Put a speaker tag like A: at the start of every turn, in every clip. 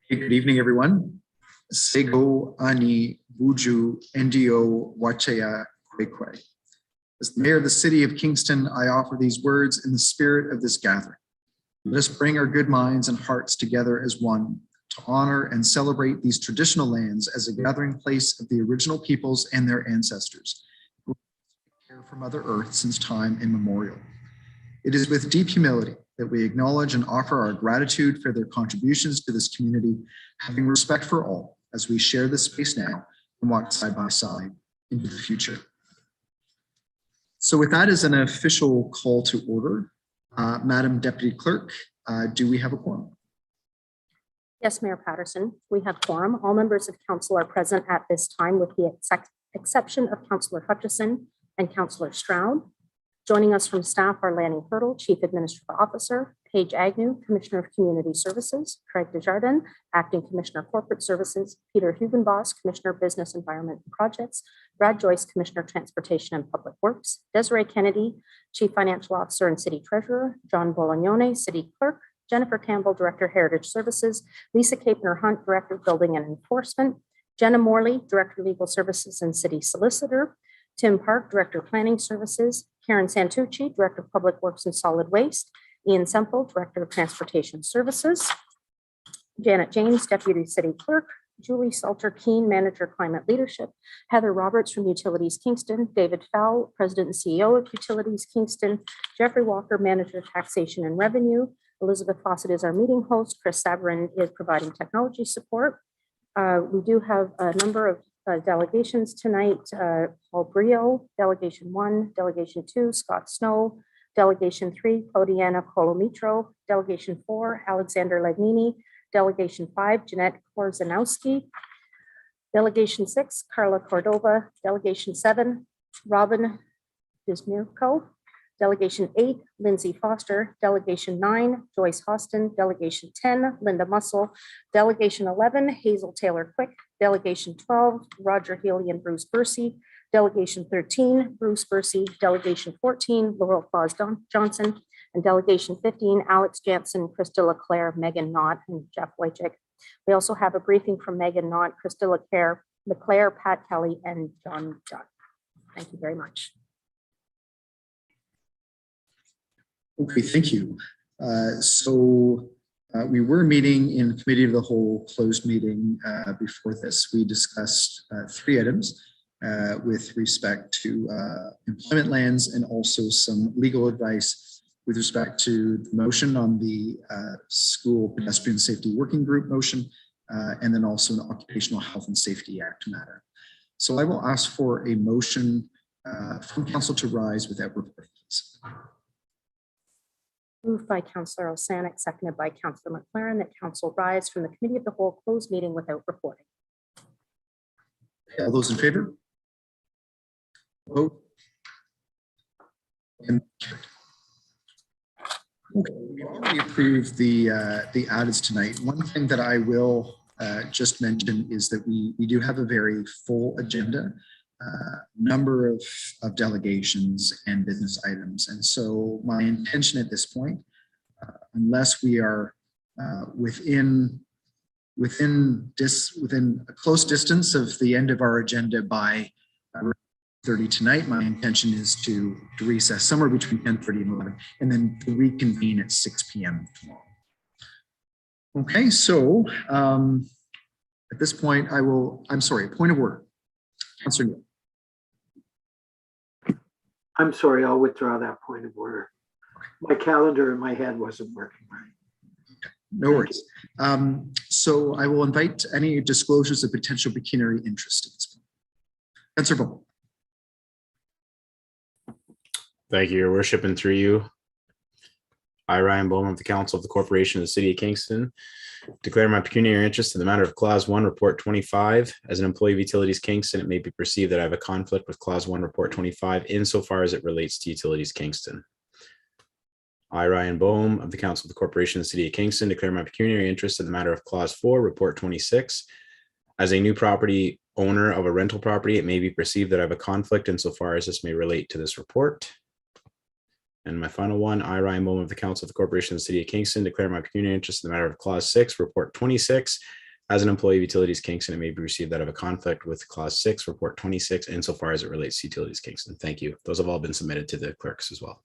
A: Hey, good evening, everyone. Sego ani buju ndio wachaya kwekwe. As the mayor of the city of Kingston, I offer these words in the spirit of this gathering. Let us bring our good minds and hearts together as one to honor and celebrate these traditional lands as a gathering place of the original peoples and their ancestors, who care for Mother Earth since time immemorial. It is with deep humility that we acknowledge and offer our gratitude for their contributions to this community, having respect for all as we share this space now and walk side by side into the future. So with that as an official call to order, Madam Deputy Clerk, do we have a quorum?
B: Yes, Mayor Patterson, we have quorum. All members of council are present at this time with the exception of Councillor Hutchison and Councillor Stroud. Joining us from staff are Lanny Hurdle, Chief Administrative Officer, Paige Agnew, Commissioner of Community Services, Craig Desjardins, Acting Commissioner of Corporate Services, Peter Hugenboss, Commissioner of Business, Environment and Projects, Brad Joyce, Commissioner of Transportation and Public Works, Desiree Kennedy, Chief Financial Officer and City Treasurer, John Bolognone, City Clerk, Jennifer Campbell, Director, Heritage Services, Lisa Capener-Hunt, Director of Building and Enforcement, Jenna Morley, Director, Legal Services and City Solicitor, Tim Park, Director of Planning Services, Karen Santucci, Director of Public Works and Solid Waste, Ian Semple, Director of Transportation Services, Janet James, Deputy City Clerk, Julie Salter-Keene, Manager Climate Leadership, Heather Roberts from Utilities Kingston, David Fowle, President and CEO of Utilities Kingston, Jeffrey Walker, Manager Taxation and Revenue, Elizabeth Fawcett is our meeting host, Chris Sabarin is providing technology support. We do have a number of delegations tonight. Paul Brio, Delegation 1, Delegation 2, Scott Snow, Delegation 3, Claudiana Colomitro, Delegation 4, Alexander Lagnini, Delegation 5, Jeanette Korzanowski, Delegation 6, Carla Cordova, Delegation 7, Robin Dismirko, Delegation 8, Lindsay Foster, Delegation 9, Joyce Hostin, Delegation 10, Linda Mussel, Delegation 11, Hazel Taylor Quick, Delegation 12, Roger Healy and Bruce Bursey, Delegation 13, Bruce Bursey, Delegation 14, Laurel Claus Johnson, and Delegation 15, Alex Jansen, Krista LeClaire, Megan Knott, and Jeff Wojcik. We also have a briefing from Megan Knott, Krista LeClaire, Pat Kelly, and John Judd. Thank you very much.
A: Okay, thank you. We were meeting in Committee of the Whole closed meeting before this. We discussed 3 items with respect to employment lands and also some legal advice with respect to the motion on the School Pedestrian Safety Working Group motion, and then also an Occupational Health and Safety Act matter. So I will ask for a motion from council to rise without report.
B: Moved by Councillor Osanek, seconded by Councillor McLaren, that council rise from the Committee of the Whole closed meeting without reporting.
A: All those in favor? Vote. And okay, we already approved the addeds tonight. One thing that I will just mention is that we do have a very full agenda, number of delegations and business items. And so my intention at this point, unless we are within a close distance of the end of our agenda by 30 tonight, my intention is to recess somewhere between 10:30 and 11, and then to reconvene at 6 p.m. tomorrow. Okay, so at this point, I'm sorry, point of order. Councillor.
C: I'm sorry, I'll withdraw that point of order. My calendar in my head wasn't working right.
A: No worries. So I will invite any disclosures of potential pecuniary interest at this point. Councillor Bohm.
D: Thank you, Your Worship, and through you, I, Ryan Bohm of the Council of the Corporation of the City of Kingston, declare my pecuniary interest in the matter of Clause 1, Report 25. As an employee of Utilities Kingston, it may be perceived that I have a conflict with Clause 1, Report 25 insofar as it relates to Utilities Kingston. I, Ryan Bohm of the Council of the Corporation of the City of Kingston, declare my pecuniary interest in the matter of Clause 4, Report 26. As a new property owner of a rental property, it may be perceived that I have a conflict insofar as this may relate to this report. And my final one, I, Ryan Bowman of the Council of the Corporation of the City of Kingston, declare my pecuniary interest in the matter of Clause 6, Report 26. As an employee of Utilities Kingston, it may be received out of a conflict with Clause 6, Report 26, insofar as it relates to Utilities Kingston. Thank you. Those have all been submitted to the clerks as well.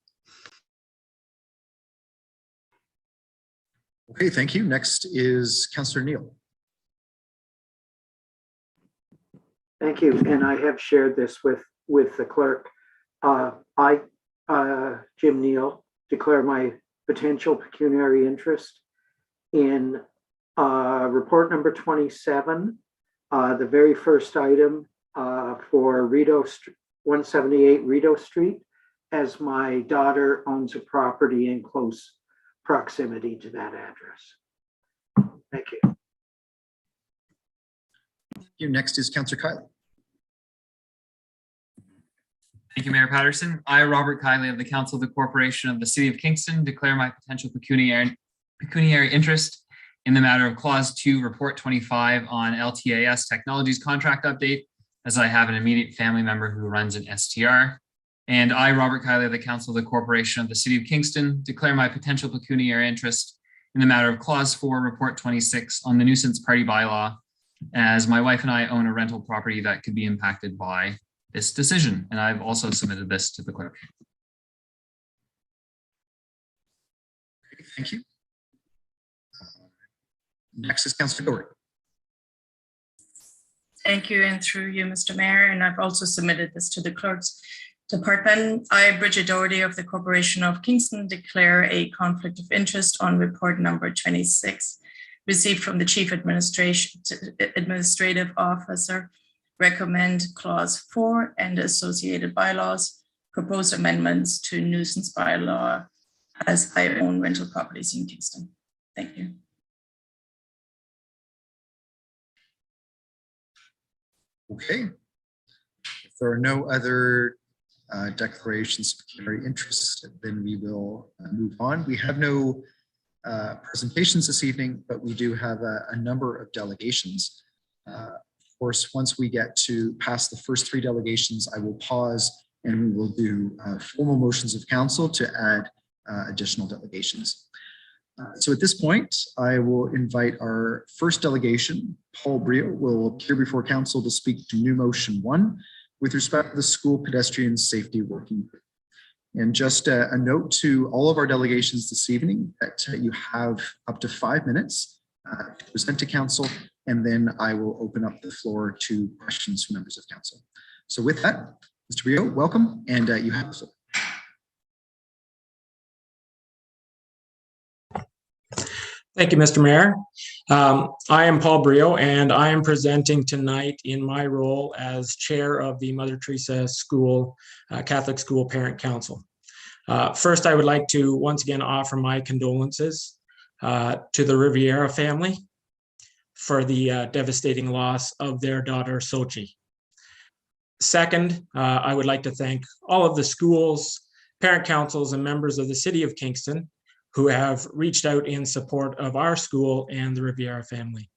A: Okay, thank you. Next is Councillor Neal.
C: Thank you. And I have shared this with the clerk. I, Jim Neal, declare my potential pecuniary interest in report number 27, the very first item for 178 Rideau Street, as my daughter owns a property in close proximity to that address. Thank you.
A: Next is Councillor Kiley.
E: Thank you, Mayor Patterson. I, Robert Kiley of the Council of the Corporation of the City of Kingston, declare my potential pecuniary interest in the matter of Clause 2, Report 25 on LTAS Technologies contract update, as I have an immediate family member who runs an STR. And I, Robert Kiley of the Council of the Corporation of the City of Kingston, declare my potential pecuniary interest in the matter of Clause 4, Report 26 on the nuisance party bylaw, as my wife and I own a rental property that could be impacted by this decision. And I've also submitted this to the clerk.
A: Thank you. Next is Councillor Gorey.
F: Thank you, and through you, Mr. Mayor, and I've also submitted this to the clerk's department. I, Bridget Doherty of the Corporation of Kingston, declare a conflict of interest on report number 26, received from the Chief Administrative Officer. Recommend Clause 4 and associated bylaws, proposed amendments to nuisance bylaw, as I own rental properties in Kingston. Thank you.
A: Okay. If there are no other declarations of pecuniary interest, then we will move on. We have no presentations this evening, but we do have a number of delegations. Of course, once we get to past the first three delegations, I will pause and we will do formal motions of council to add additional delegations. So at this point, I will invite our first delegation. Paul Brio will appear before council to speak to new motion 1 with respect to the school pedestrian safety working group. And just a note to all of our delegations this evening that you have up to 5 minutes to present to council, and then I will open up the floor to questions from members of council. So with that, Mr. Brio, welcome, and you have the floor.
G: Thank you, Mr. Mayor. I am Paul Brio, and I am presenting tonight in my role as chair of the Mother Teresa School Catholic School Parent Council. First, I would like to once again offer my condolences to the Riviera family for the devastating loss of their daughter, Sochi. Second, I would like to thank all of the schools, parent councils, and members of the City of Kingston who have reached out in support of our school and the Riviera family.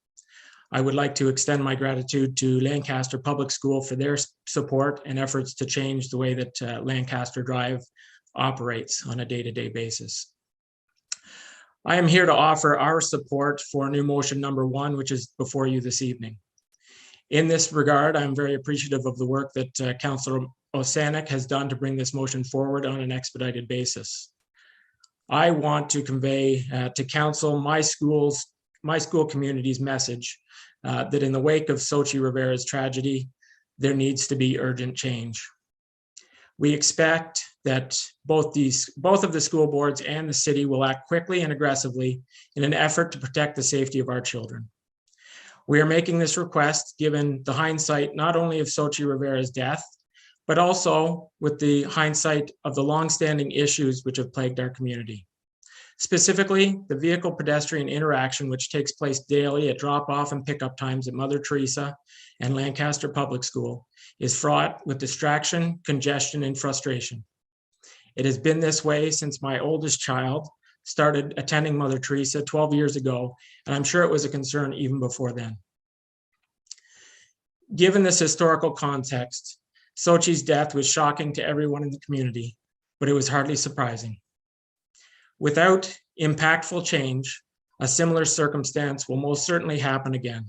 G: I would like to extend my gratitude to Lancaster Public School for their support and efforts to change the way that Lancaster Drive operates on a day-to-day basis. I am here to offer our support for new motion number 1, which is before you this evening. In this regard, I'm very appreciative of the work that Councillor Osanek has done to bring this motion forward on an expedited basis. I want to convey to council my school community's message that in the wake of Sochi Rivera's tragedy, there needs to be urgent change. We expect that both of the school boards and the city will act quickly and aggressively in an effort to protect the safety of our children. We are making this request given the hindsight not only of Sochi Rivera's death, but also with the hindsight of the longstanding issues which have plagued our community. Specifically, the vehicle-pedestrian interaction which takes place daily at drop-off and pickup times at Mother Teresa and Lancaster Public School is fraught with distraction, congestion, and frustration. It has been this way since my oldest child started attending Mother Teresa 12 years ago, and I'm sure it was a concern even before then. Given this historical context, Sochi's death was shocking to everyone in the community, but it was hardly surprising. Without impactful change, a similar circumstance will most certainly happen again.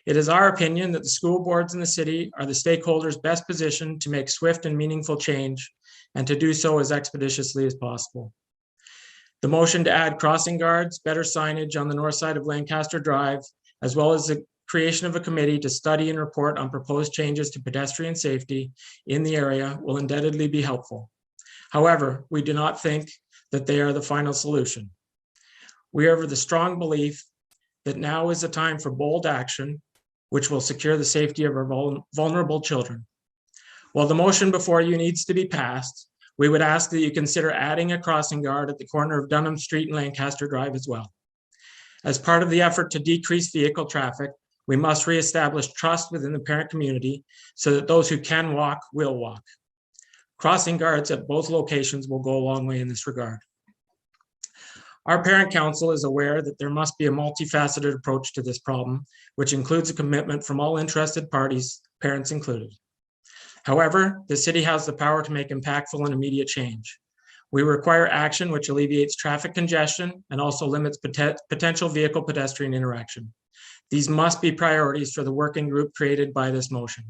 G: It is our opinion that the school boards in the city are the stakeholders best positioned to make swift and meaningful change and to do so as expeditiously as possible. The motion to add crossing guards, better signage on the north side of Lancaster Drive, as well as the creation of a committee to study and report on proposed changes to pedestrian safety in the area will undoubtedly be helpful. However, we do not think that they are the final solution. We are of the strong belief that now is the time for bold action, which will secure the safety of our vulnerable children. While the motion before you needs to be passed, we would ask that you consider adding a crossing guard at the corner of Dunham Street and Lancaster Drive as well. As part of the effort to decrease vehicle traffic, we must reestablish trust within the parent community so that those who can walk will walk. Crossing guards at both locations will go a long way in this regard. Our parent council is aware that there must be a multifaceted approach to this problem, which includes a commitment from all interested parties, parents included. However, the city has the power to make impactful and immediate change. We require action which alleviates traffic congestion and also limits potential vehicle pedestrian interaction. These must be priorities for the working group created by this motion.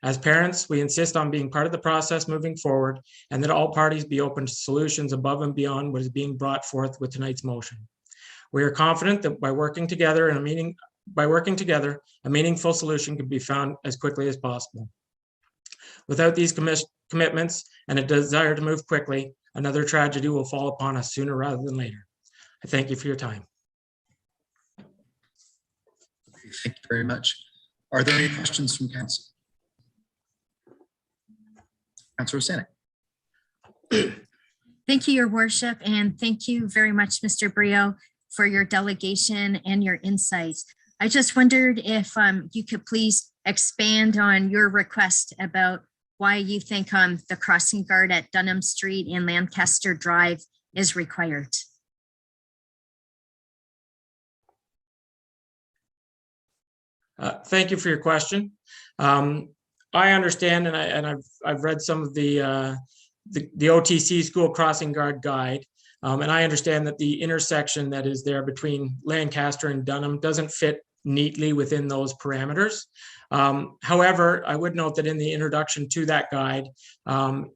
G: As parents, we insist on being part of the process moving forward and that all parties be open to solutions above and beyond what is being brought forth with tonight's motion. We are confident that by working together, a meaningful solution can be found as quickly as possible. Without these commitments and a desire to move quickly, another tragedy will fall upon us sooner rather than later. I thank you for your time.
A: Thank you very much. Are there any questions from council? Councilor Signage.
H: Thank you, Your Worship, and thank you very much, Mr. Brio, for your delegation and your insights. I just wondered if you could please expand on your request about why you think the crossing guard at Dunham Street and Lancaster Drive is required.
G: Thank you for your question. I understand, and I've read some of the OTC school crossing guard guide, and I understand that the intersection that is there between Lancaster and Dunham doesn't fit neatly within those parameters. However, I would note that in the introduction to that guide,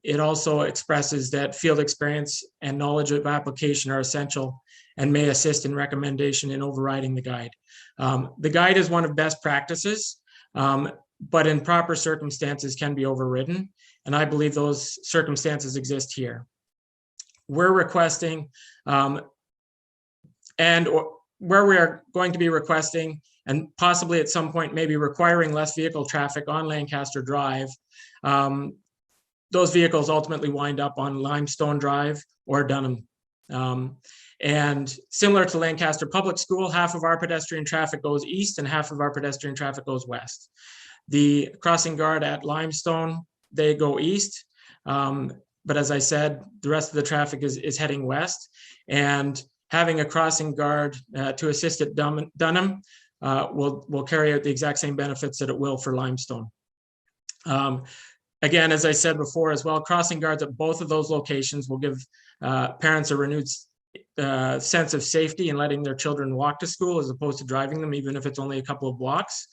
G: it also expresses that field experience and knowledge of application are essential and may assist in recommendation in overriding the guide. The guide is one of best practices, but in proper circumstances can be overridden. And I believe those circumstances exist here. We're requesting, where we are going to be requesting, and possibly at some point maybe requiring less vehicle traffic on Lancaster Drive, those vehicles ultimately wind up on Limestone Drive or Dunham. And similar to Lancaster Public School, half of our pedestrian traffic goes east and half of our pedestrian traffic goes west. The crossing guard at Limestone, they go east. But as I said, the rest of the traffic is heading west. And having a crossing guard to assist at Dunham will carry out the exact same benefits that it will for Limestone. Again, as I said before as well, crossing guards at both of those locations will give parents a renewed sense of safety in letting their children walk to school as opposed to driving them, even if it's only a couple of blocks.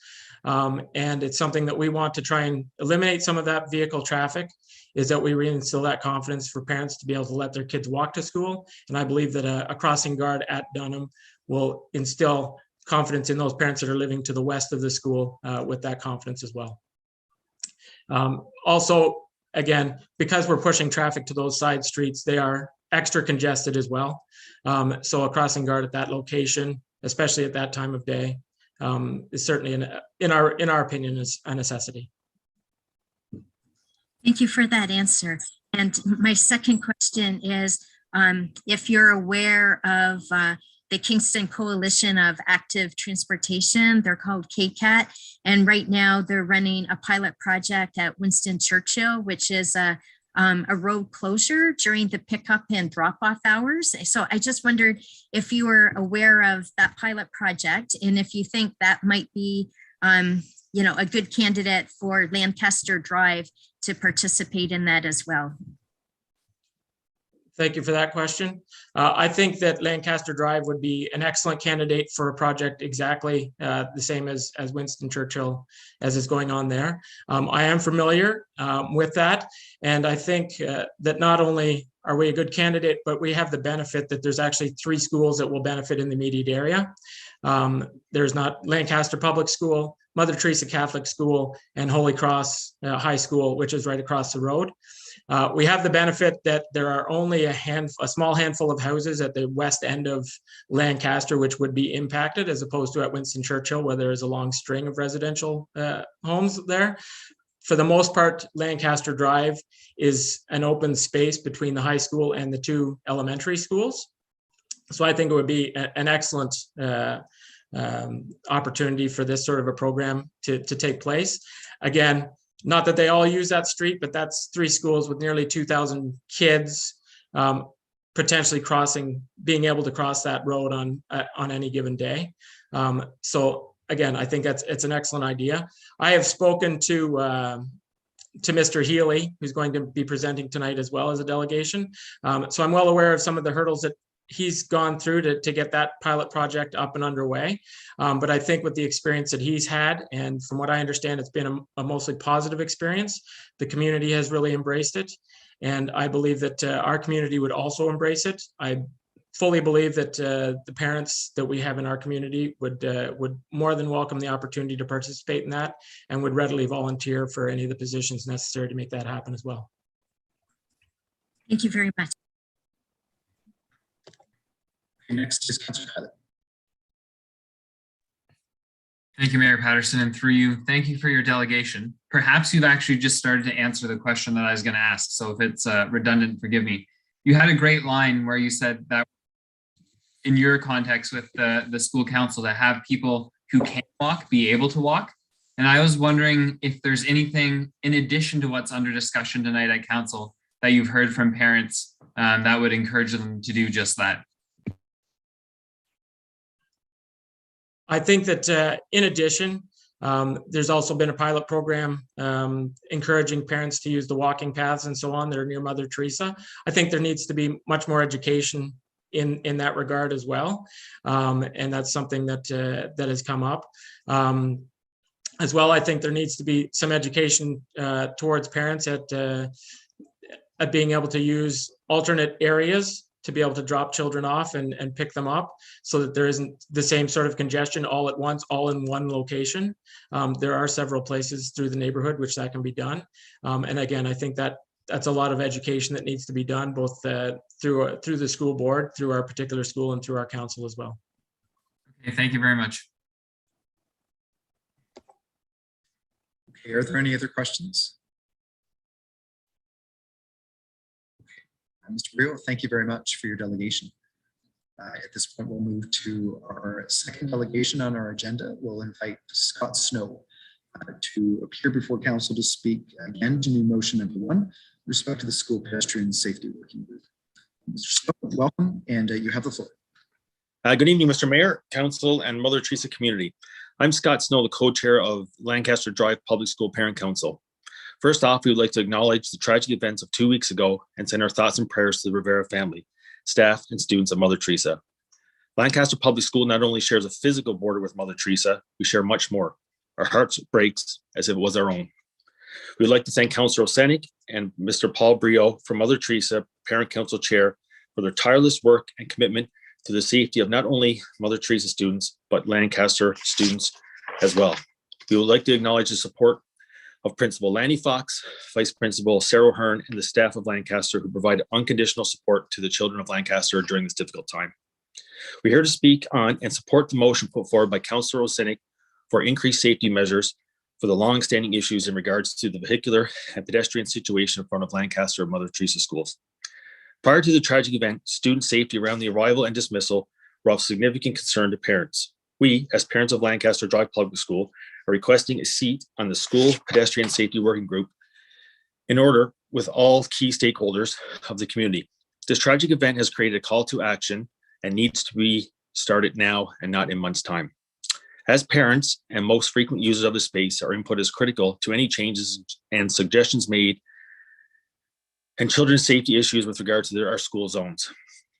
G: And it's something that we want to try and eliminate some of that vehicle traffic, is that we reinstill that confidence for parents to be able to let their kids walk to school. And I believe that a crossing guard at Dunham will instill confidence in those parents that are living to the west of the school with that confidence as well. Also, again, because we're pushing traffic to those side streets, they are extra congested as well. So a crossing guard at that location, especially at that time of day, is certainly, in our opinion, is a necessity.
H: Thank you for that answer. And my second question is, if you're aware of the Kingston Coalition of Active Transportation, they're called KCAT, and right now they're running a pilot project at Winston Churchill, which is a road closure during the pickup and drop-off hours. So I just wondered if you were aware of that pilot project and if you think that might be, a good candidate for Lancaster Drive to participate in that as well.
G: Thank you for that question. I think that Lancaster Drive would be an excellent candidate for a project exactly the same as Winston Churchill as is going on there. I am familiar with that. And I think that not only are we a good candidate, but we have the benefit that there's actually 3 schools that will benefit in the immediate area. There's not Lancaster Public School, Mother Teresa Catholic School, and Holy Cross High School, which is right across the road. We have the benefit that there are only a small handful of houses at the west end of Lancaster, which would be impacted, as opposed to at Winston Churchill, where there is a long string of residential homes there. For the most part, Lancaster Drive is an open space between the high school and the 2 elementary schools. So I think it would be an excellent opportunity for this sort of a program to take place. Again, not that they all use that street, but that's 3 schools with nearly 2,000 kids potentially being able to cross that road on any given day. So again, I think it's an excellent idea. I have spoken to Mr. Healy, who's going to be presenting tonight as well as a delegation. So I'm well aware of some of the hurdles that he's gone through to get that pilot project up and underway. But I think with the experience that he's had, and from what I understand, it's been a mostly positive experience. The community has really embraced it. And I believe that our community would also embrace it. I fully believe that the parents that we have in our community would more than welcome the opportunity to participate in that and would readily volunteer for any of the positions necessary to make that happen as well.
H: Thank you very much.
A: Next is Councillor Kylie.
E: Thank you, Mayor Patterson, and through you, thank you for your delegation. Perhaps you've actually just started to answer the question that I was going to ask, so if it's redundant, forgive me. You had a great line where you said that in your context with the school council, to have people who can't walk be able to walk. And I was wondering if there's anything in addition to what's under discussion tonight at council that you've heard from parents that would encourage them to do just that.
G: I think that in addition, there's also been a pilot program encouraging parents to use the walking paths and so on that are near Mother Teresa. I think there needs to be much more education in that regard as well. And that's something that has come up. As well, I think there needs to be some education towards parents at being able to use alternate areas to be able to drop children off and pick them up so that there isn't the same sort of congestion all at once, all in one location. There are several places through the neighborhood which that can be done. And again, I think that's a lot of education that needs to be done both through the school board, through our particular school, and through our council as well.
E: Okay, thank you very much.
A: Okay, are there any other questions? Mr. Rio, thank you very much for your delegation. At this point, we'll move to our second delegation on our agenda. We'll invite Scott Snow to appear before council to speak again to new motion number 1, with respect to the school pedestrian safety working group. Mr. Snow, welcome, and you have the floor.
I: Good evening, Mr. Mayor, Council, and Mother Teresa community. I'm Scott Snow, the co-chair of Lancaster Drive Public School Parent Council. First off, we would like to acknowledge the tragic events of 2 weeks ago and send our thoughts and prayers to the Rivera family, staff, and students of Mother Teresa. Lancaster Public School not only shares a physical border with Mother Teresa, we share much more. Our hearts breaks as if it was our own. We'd like to thank Councillor Signage and Mr. Paul Brio from Mother Teresa Parent Council Chair for their tireless work and commitment to the safety of not only Mother Teresa students, but Lancaster students as well. We would like to acknowledge the support of Principal Lanny Fox, Vice Principal Sarah Hearn, and the staff of Lancaster who provide unconditional support to the children of Lancaster during this difficult time. We're here to speak on and support the motion put forward by Councillor Signage for increased safety measures for the long-standing issues in regards to the vehicular and pedestrian situation in front of Lancaster and Mother Teresa schools. Prior to the tragic event, student safety around the arrival and dismissal were of significant concern to parents. We, as parents of Lancaster Drive Public School, are requesting a seat on the school pedestrian safety working group in order with all key stakeholders of the community. This tragic event has created a call to action and needs to be started now and not in months' time. As parents and most frequent users of the space, our input is critical to any changes and suggestions made and children's safety issues with regard to our school zones.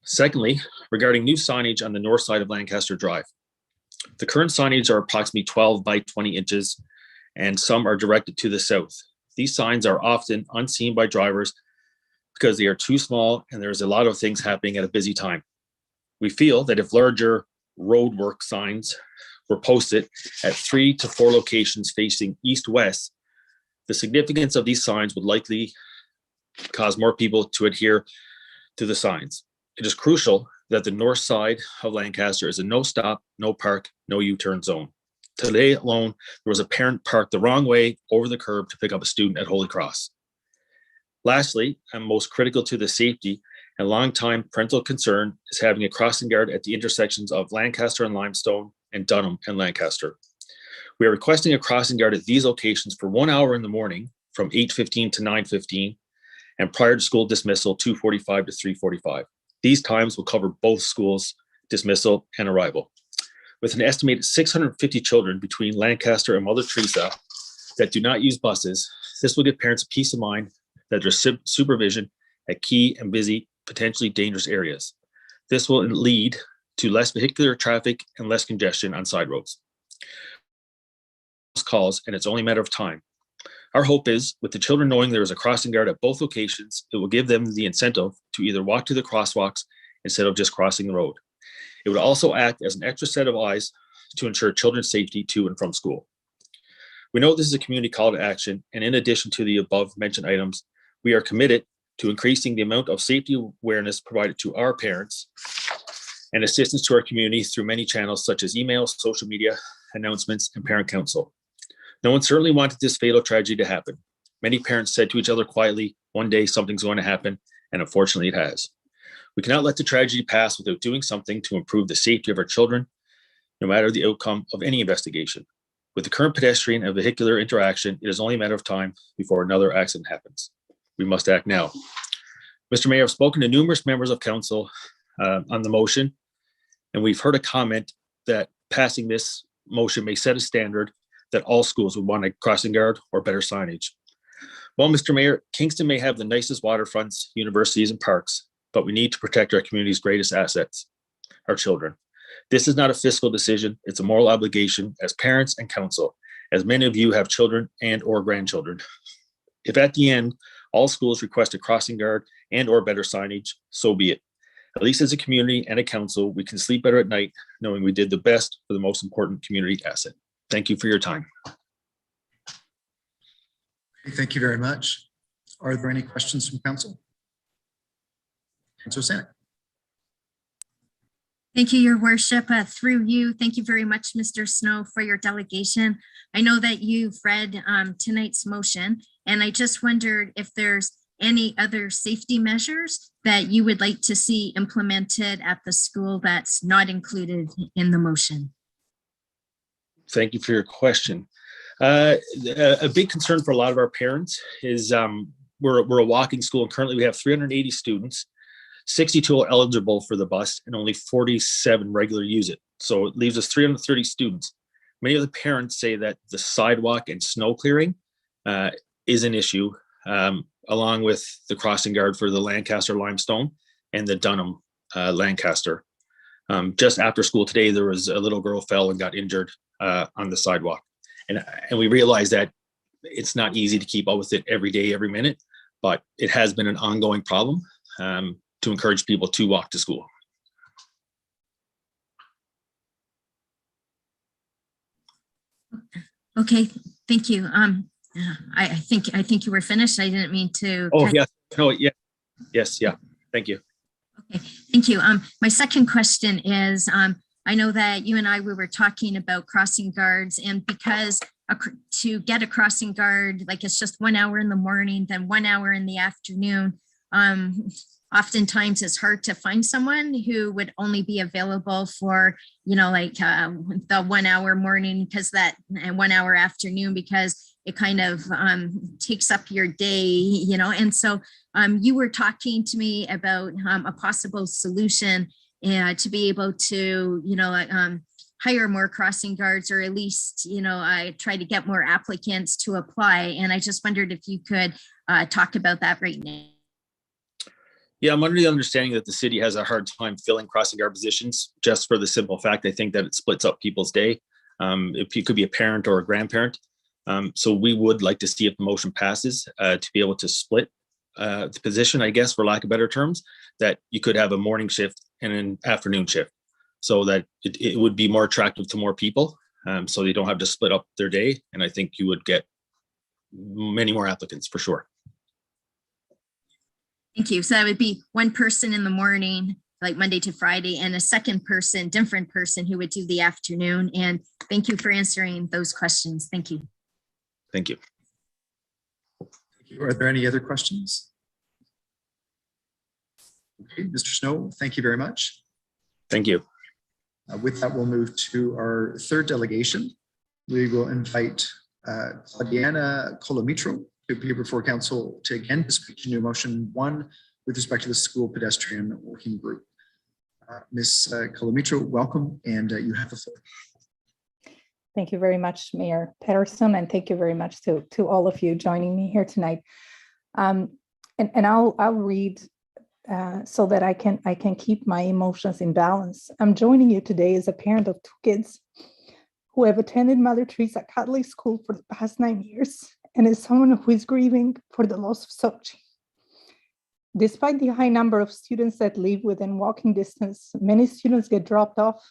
I: Secondly, regarding new signage on the north side of Lancaster Drive. The current signage are approximately 12 by 20 inches, and some are directed to the south. These signs are often unseen by drivers because they are too small and there's a lot of things happening at a busy time. We feel that if larger roadwork signs were posted at 3 to 4 locations facing east-west, the significance of these signs would likely cause more people to adhere to the signs. It is crucial that the north side of Lancaster is a no stop, no park, no U-turn zone. Today alone, there was a parent parked the wrong way over the curb to pick up a student at Holy Cross. Lastly, and most critical to the safety and longtime parental concern is having a crossing guard at the intersections of Lancaster and Limestone and Dunham and Lancaster. We are requesting a crossing guard at these locations for 1 hour in the morning from 8:15 to 9:15 and prior to school dismissal 2:45 to 3:45. These times will cover both schools' dismissal and arrival. With an estimated 650 children between Lancaster and Mother Teresa that do not use buses, this will give parents peace of mind that there's supervision at key and busy, potentially dangerous areas. This will lead to less vehicular traffic and less congestion on side roads. Calls, and it's only a matter of time. Our hope is, with the children knowing there is a crossing guard at both locations, it will give them the incentive to either walk to the crosswalks instead of just crossing the road. It would also act as an extra set of eyes to ensure children's safety to and from school. We know this is a community call to action, and in addition to the above mentioned items, we are committed to increasing the amount of safety awareness provided to our parents and assistance to our community through many channels such as email, social media, announcements, and parent council. No one certainly wanted this fatal tragedy to happen. Many parents said to each other quietly, one day something's going to happen, and unfortunately it has. We cannot let the tragedy pass without doing something to improve the safety of our children, no matter the outcome of any investigation. With the current pedestrian and vehicular interaction, it is only a matter of time before another accident happens. We must act now. Mr. Mayor, I've spoken to numerous members of council on the motion, and we've heard a comment that passing this motion may set a standard that all schools would want a crossing guard or better signage. Well, Mr. Mayor, Kingston may have the nicest waterfronts, universities, and parks, but we need to protect our community's greatest assets, our children. This is not a fiscal decision. It's a moral obligation as parents and council, as many of you have children and or grandchildren. If at the end, all schools request a crossing guard and or better signage, so be it. At least as a community and a council, we can sleep better at night knowing we did the best for the most important community asset. Thank you for your time.
A: Thank you very much. Are there any questions from council? Councilor Signage.
H: Thank you, Your Worship. Through you, thank you very much, Mr. Snow, for your delegation. I know that you've read tonight's motion, and I just wondered if there's any other safety measures that you would like to see implemented at the school that's not included in the motion.
I: Thank you for your question. A big concern for a lot of our parents is we're a walking school, and currently we have 380 students. 62 are eligible for the bus and only 47 regularly use it. So it leaves us 330 students. Many of the parents say that the sidewalk and snow clearing is an issue, along with the crossing guard for the Lancaster Limestone and the Dunham Lancaster. Just after school today, there was a little girl fell and got injured on the sidewalk. And we realized that it's not easy to keep up with it every day, every minute, but it has been an ongoing problem to encourage people to walk to school.
H: Okay, thank you. I think you were finished. I didn't mean to.
I: Oh, yeah. No, yeah. Yes, yeah. Thank you.
H: Okay, thank you. My second question is, I know that you and we were talking about crossing guards, and because to get a crossing guard, like it's just 1 hour in the morning, then 1 hour in the afternoon. Oftentimes it's hard to find someone who would only be available for, like the 1 hour morning and 1 hour afternoon, because it kind of takes up your day, and so you were talking to me about a possible solution to be able to, hire more crossing guards, or at least, I try to get more applicants to apply. And I just wondered if you could talk about that right now.
I: Yeah, I'm under the understanding that the city has a hard time filling crossing guard positions just for the simple fact, I think that it splits up people's day. If you could be a parent or a grandparent. So we would like to see if the motion passes to be able to split the position, I guess, for lack of better terms, that you could have a morning shift and an afternoon shift so that it would be more attractive to more people. So they don't have to split up their day. And I think you would get many more applicants for sure.
H: Thank you. So that would be one person in the morning, like Monday to Friday, and a second person, different person who would do the afternoon. And thank you for answering those questions. Thank you.
I: Thank you.
A: Are there any other questions? Okay, Mr. Snow, thank you very much.
I: Thank you.
A: With that, we'll move to our third delegation. We will invite Claudiana Colomitro to be before council to again speak to new motion 1 with respect to the school pedestrian working group. Ms. Colomitro, welcome, and you have the floor.
J: Thank you very much, Mayor Patterson, and thank you very much to all of you joining me here tonight. And I'll read so that I can keep my emotions in balance. I'm joining you today as a parent of 2 kids who have attended Mother Teresa Catholic School for the past 9 years, and as someone who is grieving for the loss of Sochi. Despite the high number of students that live within walking distance, many students get dropped off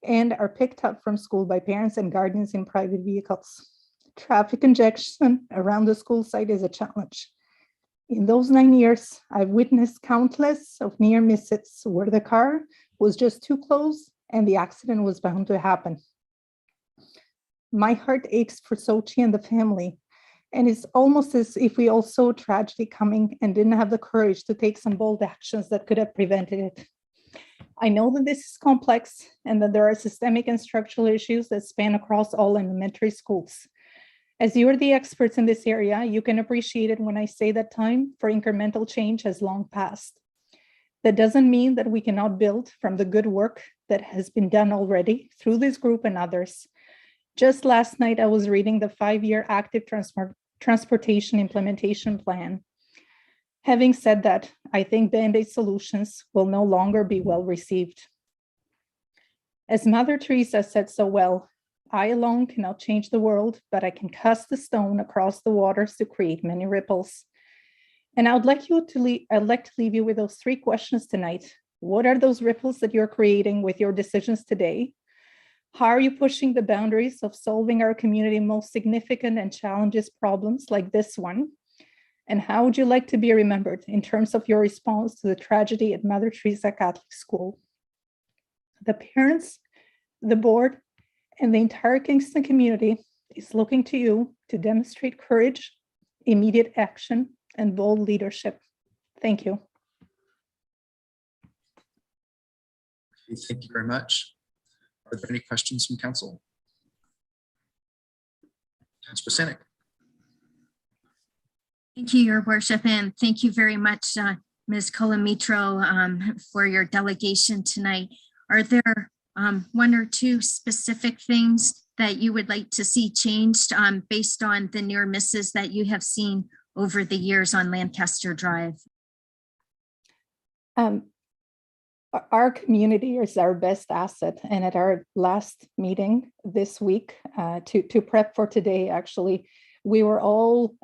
J: and are picked up from school by parents and guardians in private vehicles. Traffic congestion around the school site is a challenge. In those 9 years, I've witnessed countless of near misses where the car was just too close and the accident was bound to happen. My heart aches for Sochi and the family, and it's almost as if we all saw tragedy coming and didn't have the courage to take some bold actions that could have prevented it. I know that this is complex and that there are systemic and structural issues that span across all elementary schools. As you are the experts in this area, you can appreciate it when I say that time for incremental change has long passed. That doesn't mean that we cannot build from the good work that has been done already through this group and others. Just last night, I was reading the 5-year active transportation implementation plan. Having said that, I think Band-Aid solutions will no longer be well received. As Mother Teresa said so well, I alone cannot change the world, but I can cast the stone across the waters to create many ripples. And I'd like to leave you with those 3 questions tonight. What are those ripples that you're creating with your decisions today? How are you pushing the boundaries of solving our community's most significant and challenges problems like this one? And how would you like to be remembered in terms of your response to the tragedy at Mother Teresa Catholic School? The parents, the board, and the entire Kingston community is looking to you to demonstrate courage, immediate action, and bold leadership. Thank you.
A: Okay, thank you very much. Are there any questions from council? Councilor Sinek.
H: Thank you, Your Worship, and thank you very much, Ms. Colomitro, for your delegation tonight. Are there 1 or 2 specific things that you would like to see changed based on the near misses that you have seen over the years on Lancaster Drive?
J: Our community is our best asset, and at our last meeting this week, to prep for today, actually, we were all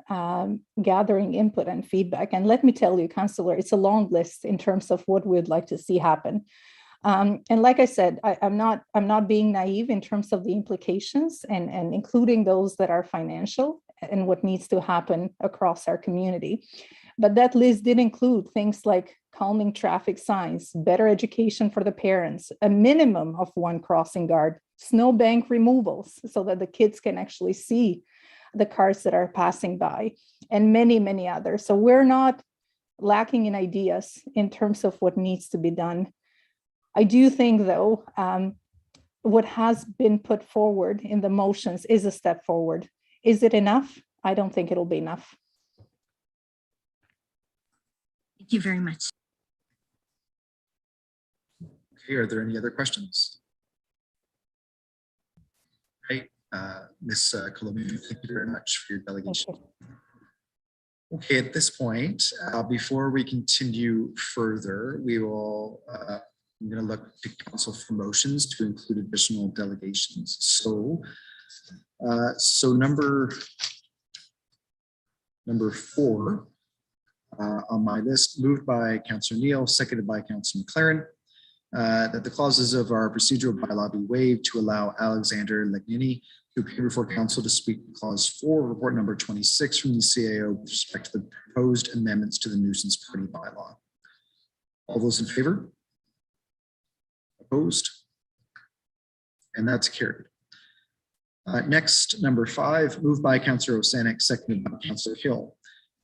J: gathering input and feedback. And let me tell you, Councillor, it's a long list in terms of what we'd like to see happen. And like I said, I'm not being naive in terms of the implications and including those that are financial and what needs to happen across our community. But that list did include things like calming traffic signs, better education for the parents, a minimum of 1 crossing guard, snowbank removals so that the kids can actually see the cars that are passing by, and many, many others. So we're not lacking in ideas in terms of what needs to be done. I do think, though, what has been put forward in the motions is a step forward. Is it enough? I don't think it'll be enough.
H: Thank you very much.
A: Okay, are there any other questions? Ms. Colomitro, thank you very much for your delegation. Okay, at this point, before we continue further, we will, I'm going to look to council for motions to include additional delegations. So number 4 on my list, moved by Councillor Neal, seconded by Councillor McLaren, that the clauses of our procedural bylaw be waived to allow Alexander Legnini to appear before council to speak to clause 4, report number 26 from the CAO with respect to the proposed amendments to the nuisance party bylaw. All those in favor? Opposed? And that's carried. Next, number 5, moved by Councillor Osanek, seconded by Councillor Hill,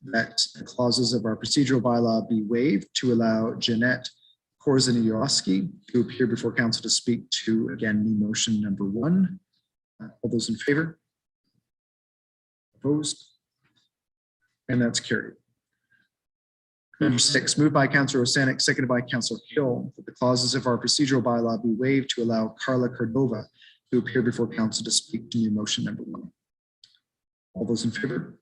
A: that the clauses of our procedural bylaw be waived to allow Jeanette Korzeniowski to appear before council to speak to, again, new motion number 1. All those in favor? Opposed? And that's carried. Number 6, moved by Councillor Osanek, seconded by Councillor Hill, that the clauses of our procedural bylaw be waived to allow Carla Cordova to appear before council to speak to new motion number 1. All those in favor?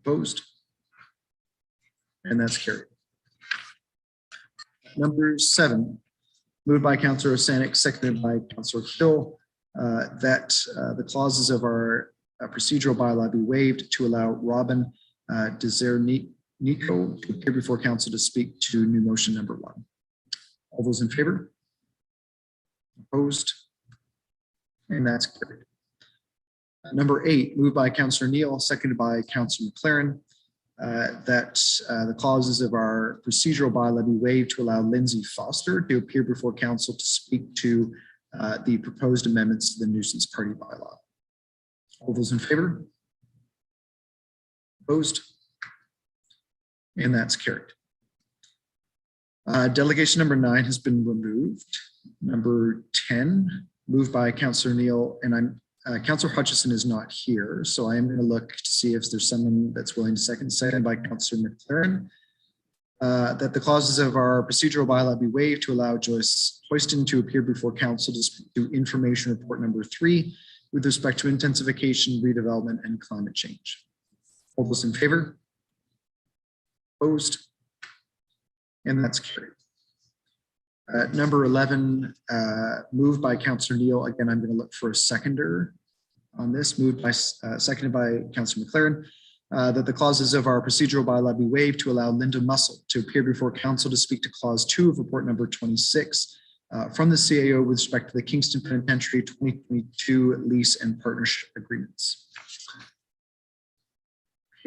A: Opposed? And that's carried. Number 7, moved by Councillor Osanek, seconded by Councillor Hill, that the clauses of our procedural bylaw be waived to allow Robin Nico to appear before council to speak to new motion number 1. All those in favor? Opposed? And that's carried. Number 8, moved by Councillor Neal, seconded by Councillor McLaren, that the clauses of our procedural bylaw be waived to allow Lindsay Foster to appear before council to speak to the proposed amendments to the nuisance party bylaw. All those in favor? Opposed? And that's carried. Delegation number 9 has been removed. Number 10, moved by Councillor Neal, and Councillor Hutchison is not here, so I am going to look to see if there's someone that's willing to second by Councillor McLaren. That the clauses of our procedural bylaw be waived to allow Joyce Hoyston to appear before council to speak to information report number 3 with respect to intensification, redevelopment, and climate change. All those in favor? Opposed? And that's carried. Number 11, moved by Councillor Neal. Again, I'm going to look for a seconder on this. Moved by, seconded by Councillor McLaren. That the clauses of our procedural bylaw be waived to allow Linda Mussel to appear before council to speak to clause 2 of report number 26 from the CAO with respect to the Kingston Penitentiary 2022 lease and partnership agreements.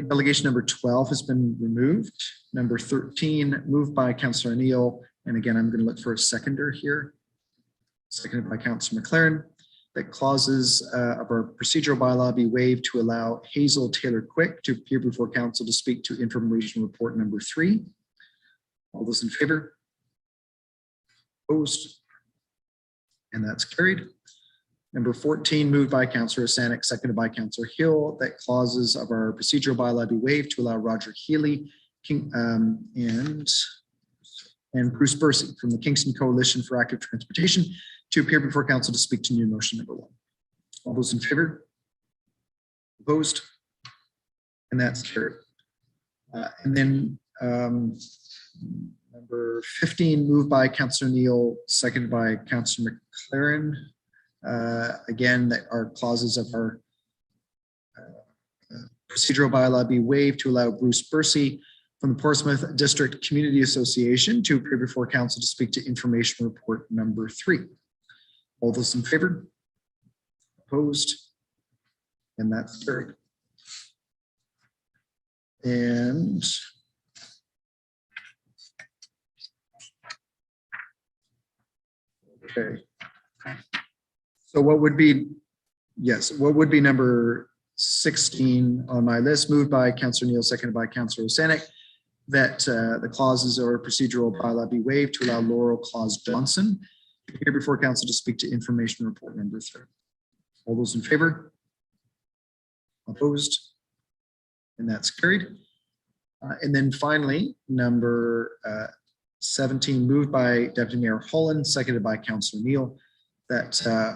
A: Delegation number 12 has been removed. Number 13, moved by Councillor Neal. And again, I'm going to look for a seconder here. Seconded by Councillor McLaren. That clauses of our procedural bylaw be waived to allow Hazel Taylor Quick to appear before council to speak to information report number 3. All those in favor? Opposed? And that's carried. Number 14, moved by Councillor Osanek, seconded by Councillor Hill, that clauses of our procedural bylaw be waived to allow Roger Healy and Bruce Bursey from the Kingston Coalition for Active Transportation to appear before council to speak to new motion number 1. All those in favor? Opposed? And that's carried. And then number 15, moved by Councillor Neal, seconded by Councillor McLaren. Again, that our clauses of our procedural bylaw be waived to allow Bruce Bursey from the Portsmouth District Community Association to appear before council to speak to information report number 3. All those in favor? Opposed? And that's carried. And okay. So what would be, yes, what would be number 16 on my list, moved by Councillor Neal, seconded by Councillor Osanek, that the clauses or procedural bylaw be waived to allow Laurel Claus Johnson to appear before council to speak to information report number 3. All those in favor? Opposed? And that's carried. And then finally, number 17, moved by Deputy Mayor Holland, seconded by Councillor Neal, that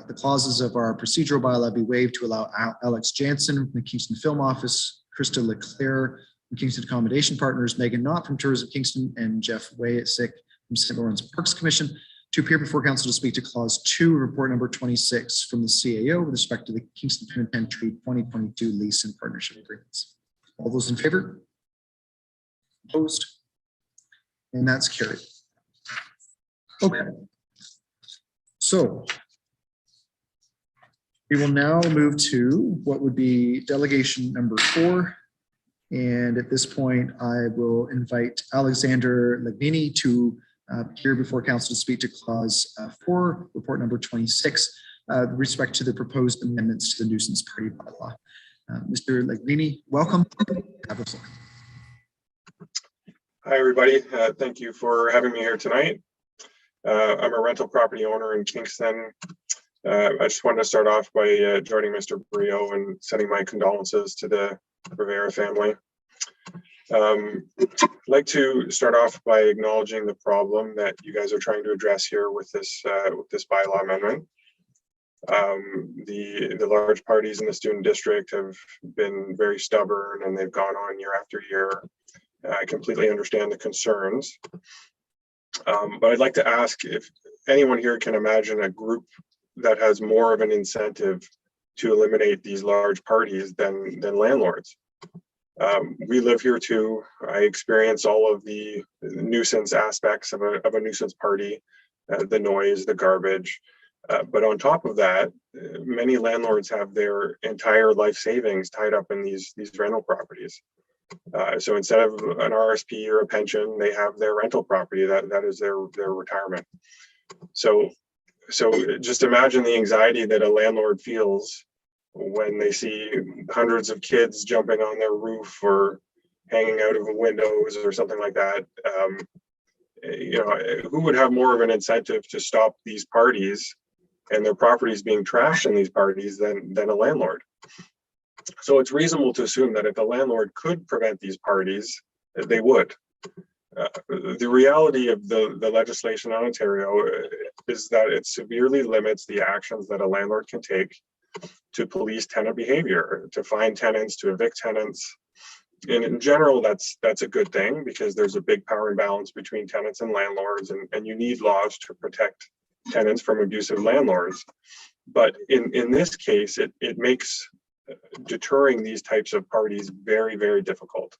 A: the clauses of our procedural bylaw be waived to allow Alex Jansen from the Kingston Film Office Krista Leclerc from Kingston Accommodation Partners, Megan Knott from Tourism Kingston, and Jeff Waysick from St. Lawrence Parks Commission to appear before council to speak to clause 2, report number 26 from the CAO with respect to the Kingston Penitentiary 2022 lease and partnership agreements. All those in favor? Opposed? And that's carried. Okay. So we will now move to what would be delegation number 4. And at this point, I will invite Alexander Legnini to appear before council to speak to clause 4, report number 26, with respect to the proposed amendments to the nuisance party bylaw. Mr. Legnini, welcome. Have the floor.
K: Hi, everybody. Thank you for having me here tonight. I'm a rental property owner in Kingston. I just wanted to start off by joining Mr. Brio and sending my condolences to the Rivera family. I'd like to start off by acknowledging the problem that you guys are trying to address here with this bylaw amendment. The large parties in the student district have been very stubborn and they've gone on year after year. I completely understand the concerns, but I'd like to ask if anyone here can imagine a group that has more of an incentive to eliminate these large parties than landlords. We live here too. I experience all of the nuisance aspects of a nuisance party, the noise, the garbage. But on top of that, many landlords have their entire life savings tied up in these rental properties. So instead of an RSP or a pension, they have their rental property. That is their retirement. So just imagine the anxiety that a landlord feels when they see hundreds of kids jumping on their roof or hanging out of windows or something like that. Who would have more of an incentive to stop these parties and their properties being trashed in these parties than a landlord? So it's reasonable to assume that if a landlord could prevent these parties, they would. The reality of the legislation in Ontario is that it severely limits the actions that a landlord can take to police tenant behavior, to fine tenants, to evict tenants. And in general, that's a good thing because there's a big power imbalance between tenants and landlords, and you need laws to protect tenants from abusive landlords. But in this case, it makes deterring these types of parties very, very difficult.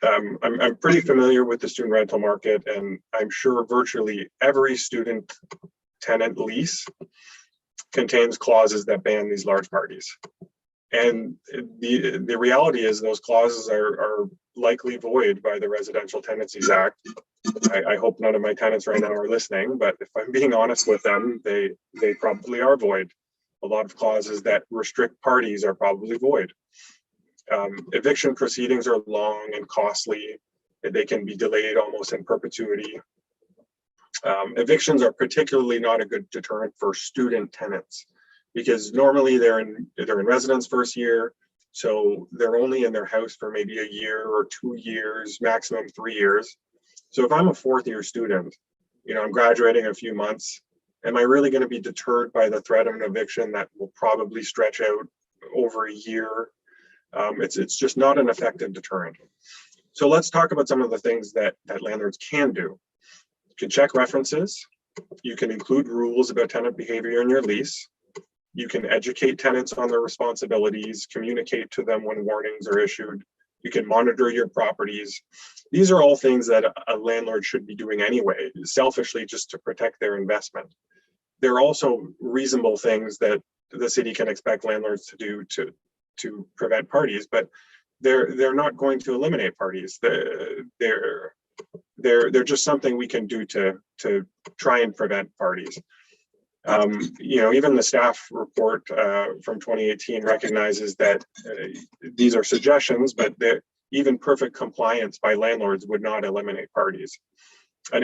K: I'm pretty familiar with the student rental market, and I'm sure virtually every student tenant lease contains clauses that ban these large parties. And the reality is those clauses are likely void by the Residential Tenancies Act. I hope none of my tenants right now are listening, but if I'm being honest with them, they probably are void. A lot of clauses that restrict parties are probably void. Eviction proceedings are long and costly. They can be delayed almost in perpetuity. Evictions are particularly not a good deterrent for student tenants because normally they're in residence first year, so they're only in their house for maybe a year or 2 years, maximum 3 years. So if I'm a 4th year student, I'm graduating in a few months, am I really going to be deterred by the threat of an eviction that will probably stretch out over a year? It's just not an effective deterrent. So let's talk about some of the things that landlords can do. You can check references. You can include rules about tenant behavior in your lease. You can educate tenants on their responsibilities, communicate to them when warnings are issued. You can monitor your properties. These are all things that a landlord should be doing anyway, selfishly just to protect their investment. There are also reasonable things that the city can expect landlords to do to prevent parties, but they're not going to eliminate parties. They're just something we can do to try and prevent parties. Even the staff report from 2018 recognizes that these are suggestions, but even perfect compliance by landlords would not eliminate parties. An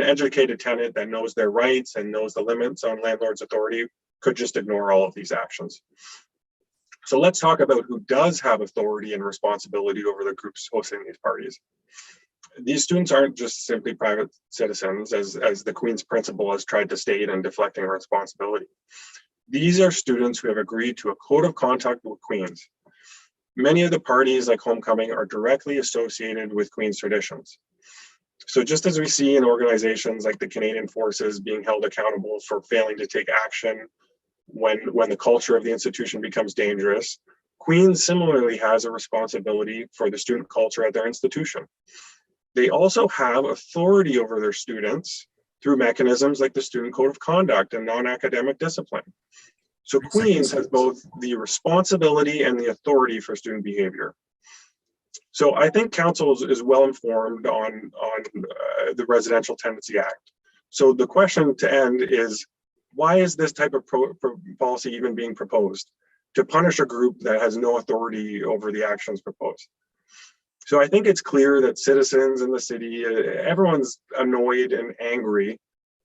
K: educated tenant that knows their rights and knows the limits on landlord's authority could just ignore all of these actions. So let's talk about who does have authority and responsibility over the groups hosting these parties. These students aren't just simply private citizens, as the Queen's principle has tried to state in deflecting responsibility. These are students who have agreed to a code of conduct with Queen's. Many of the parties, like homecoming, are directly associated with Queen's traditions. So just as we see in organizations like the Canadian Forces being held accountable for failing to take action when the culture of the institution becomes dangerous, Queen's similarly has a responsibility for the student culture at their institution. They also have authority over their students through mechanisms like the Student Code of Conduct and non-academic discipline. So Queen's has both the responsibility and the authority for student behavior. So I think council is well informed on the Residential Tenancy Act. So the question to end is, why is this type of policy even being proposed? To punish a group that has no authority over the actions proposed. So I think it's clear that citizens in the city, everyone's annoyed and angry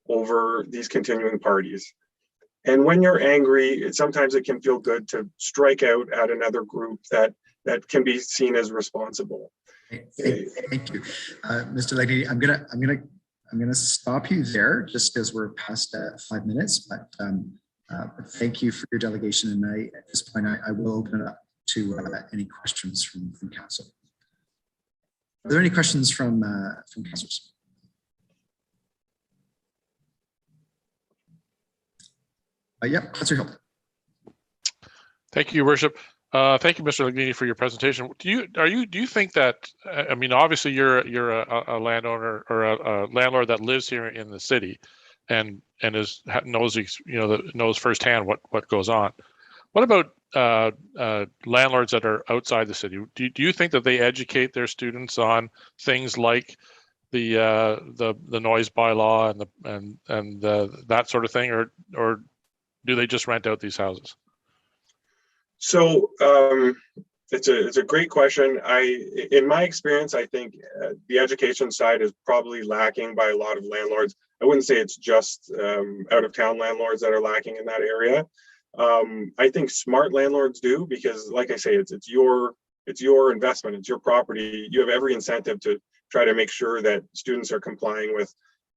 K: over these continuing parties. And when you're angry, sometimes it can feel good to strike out at another group that can be seen as responsible.
A: Thank you, Mr. Legny. I'm gonna stop you there just because we're past 5 minutes. But thank you for your delegation, and at this point I will open it up to any questions from council. Are there any questions from councillors? Yep, Councillor Holt.
L: Thank you, Your Worship. Thank you, Mr. Legnini, for your presentation. Do you think that, I mean, obviously you're a landowner or a landlord that lives here in the city, and knows firsthand what goes on. What about landlords that are outside the city? Do you think that they educate their students on things like the noise bylaw and that sort of thing, or do they just rent out these houses?
K: So it's a great question. In my experience, I think the education side is probably lacking by a lot of landlords. I wouldn't say it's just out of town landlords that are lacking in that area. I think smart landlords do, because like I say, it's your investment, it's your property. You have every incentive to try to make sure that students are complying with,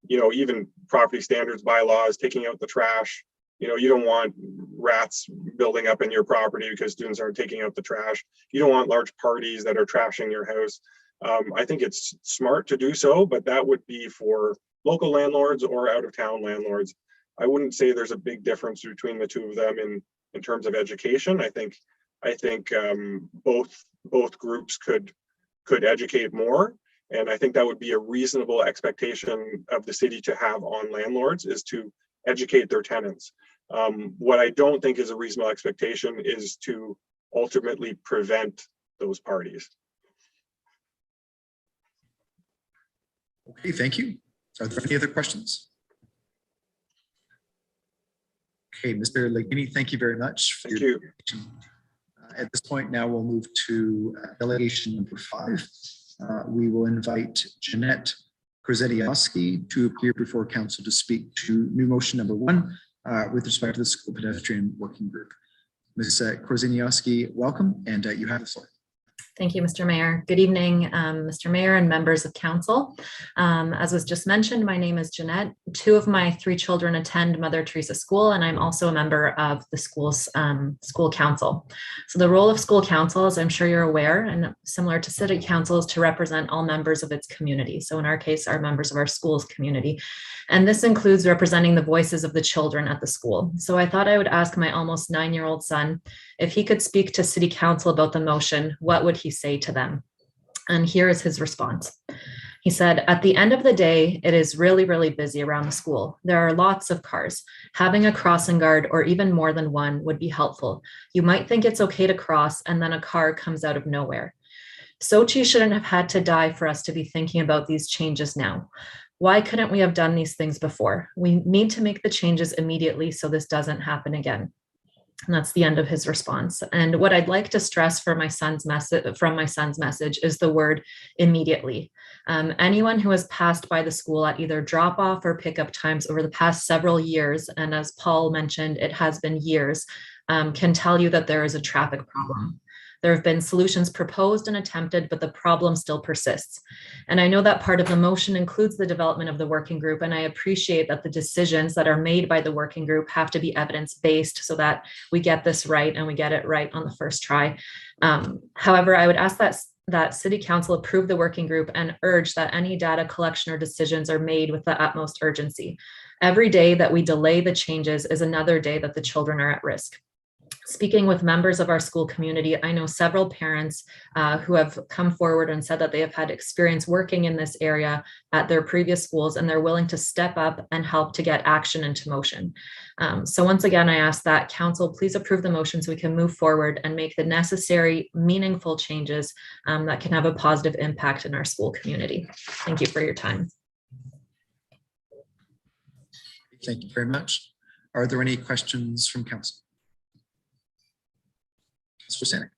K: even property standards bylaws, taking out the trash. You don't want rats building up in your property because students aren't taking out the trash. You don't want large parties that are trashing your house. I think it's smart to do so, but that would be for local landlords or out of town landlords. I wouldn't say there's a big difference between the two of them in terms of education. I think both groups could educate more. And I think that would be a reasonable expectation of the city to have on landlords, is to educate their tenants. What I don't think is a reasonable expectation is to ultimately prevent those parties.
A: Okay, thank you. Are there any other questions? Okay, Mr. Legnini, thank you very much.
K: Thank you.
A: At this point, now we'll move to delegation number 5. We will invite Jeanette Korzeniowski to appear before council to speak to new motion number 1 with respect to the school pedestrian working group. Ms. Korzeniowski, welcome, and you have the floor.
M: Thank you, Mr. Mayor. Good evening, Mr. Mayor and members of council. As was just mentioned, my name is Jeanette. 2 of my 3 children attend Mother Teresa School, and I'm also a member of the school's school council. So the role of school council, as I'm sure you're aware, and similar to city council, is to represent all members of its community. So in our case, our members of our school's community. And this includes representing the voices of the children at the school. So I thought I would ask my almost 9-year-old son if he could speak to city council about the motion, what would he say to them? And here is his response. He said, at the end of the day, it is really, really busy around the school. There are lots of cars. Having a crossing guard or even more than one would be helpful. You might think it's okay to cross and then a car comes out of nowhere. Sochi shouldn't have had to die for us to be thinking about these changes now. Why couldn't we have done these things before? We need to make the changes immediately so this doesn't happen again. And that's the end of his response. And what I'd like to stress for my son's message is the word immediately. Anyone who has passed by the school at either drop off or pickup times over the past several years, and as Paul mentioned, it has been years, can tell you that there is a traffic problem. There have been solutions proposed and attempted, but the problem still persists. And I know that part of the motion includes the development of the working group, and I appreciate that the decisions that are made by the working group have to be evidence-based so that we get this right and we get it right on the first try. However, I would ask that City Council approve the working group and urge that any data collection or decisions are made with the utmost urgency. Every day that we delay the changes is another day that the children are at risk. Speaking with members of our school community, I know several parents who have come forward and said that they have had experience working in this area at their previous schools, and they're willing to step up and help to get action into motion. So once again, I ask that council please approve the motion so we can move forward and make the necessary, meaningful changes that can have a positive impact in our school community. Thank you for your time.
A: Thank you very much. Are there any questions from council? Mr. Signage.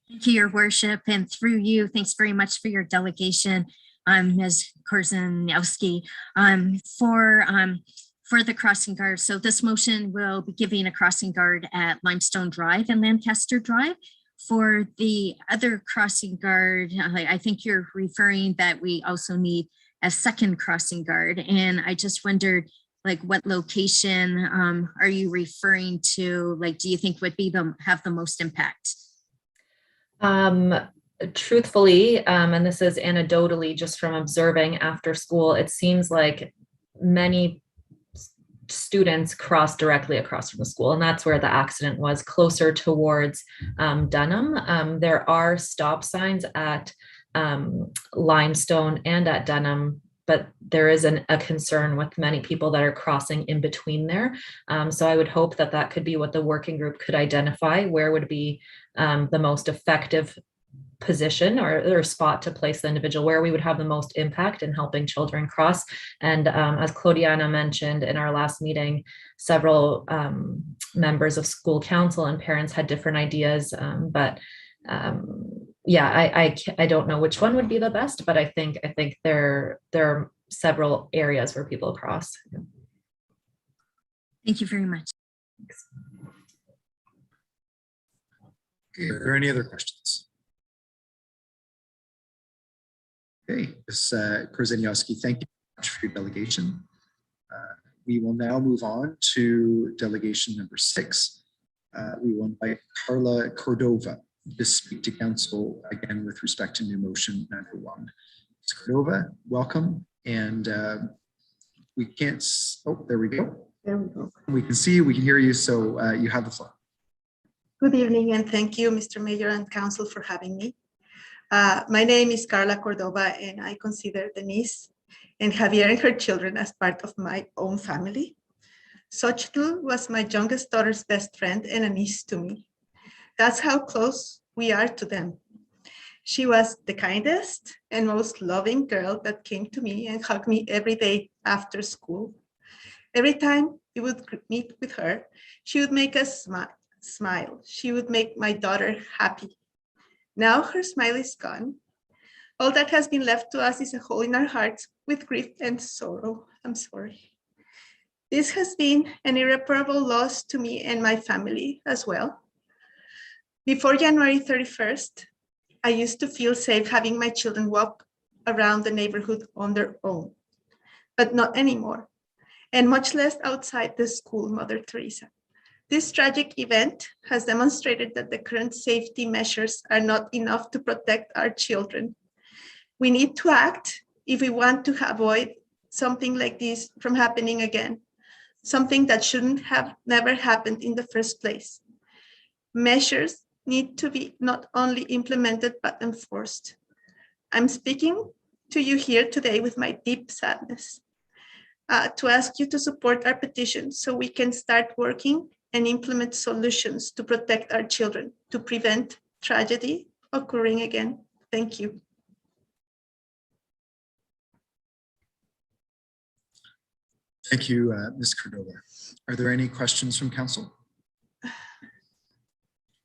H: Thank you, Your Worship, and through you, thanks very much for your delegation, Ms. Korzeniowski, for the crossing guard. So this motion will be giving a crossing guard at Limestone Drive and Lancaster Drive. For the other crossing guard, I think you're referring that we also need a second crossing guard, and I just wondered, like, what location are you referring to? Like, do you think would be have the most impact?
M: Truthfully, and this is anecdotally just from observing after school, it seems like many students cross directly across from the school, and that's where the accident was, closer towards Dunham. There are stop signs at Limestone and at Dunham, but there is a concern with many people that are crossing in between there. So I would hope that that could be what the working group could identify, where would be the most effective position or spot to place the individual, where we would have the most impact in helping children cross. And as Claudiana mentioned in our last meeting, several members of school council and parents had different ideas, yeah, I don't know which one would be the best, but I think there are several areas where people cross.
H: Thank you very much.
M: Thanks.
A: Okay, are there any other questions? Okay, Ms. Korzeniowski, thank you very much for your delegation. We will now move on to delegation number 6. We will invite Carla Cordova to speak to council again with respect to new motion number 1. Ms. Cordova, welcome. And we can't, oh, there we go.
N: There we go.
A: We can see you, we can hear you, so you have the floor.
N: Good evening, and thank you, Mr. Mayor and Council, for having me. My name is Carla Cordova, and I consider Denise and Javier and her children as part of my own family. Xochitl was my youngest daughter's best friend and a niece to me. That's how close we are to them. She was the kindest and most loving girl that came to me and hugged me every day after school. Every time we would meet with her, she would make us smile. She would make my daughter happy. Now her smile is gone. All that has been left to us is a hole in our hearts with grief and sorrow. I'm sorry. This has been an irreparable loss to me and my family as well. Before January 31st, I used to feel safe having my children walk around the neighborhood on their own, but not anymore, and much less outside the school, Mother Teresa. This tragic event has demonstrated that the current safety measures are not enough to protect our children. We need to act if we want to avoid something like this from happening again, something that shouldn't have never happened in the first place. Measures need to be not only implemented, but enforced. I'm speaking to you here today with my deep sadness to ask you to support our petition so we can start working and implement solutions to protect our children, to prevent tragedy occurring again. Thank you.
A: Thank you, Ms. Cordova. Are there any questions from council?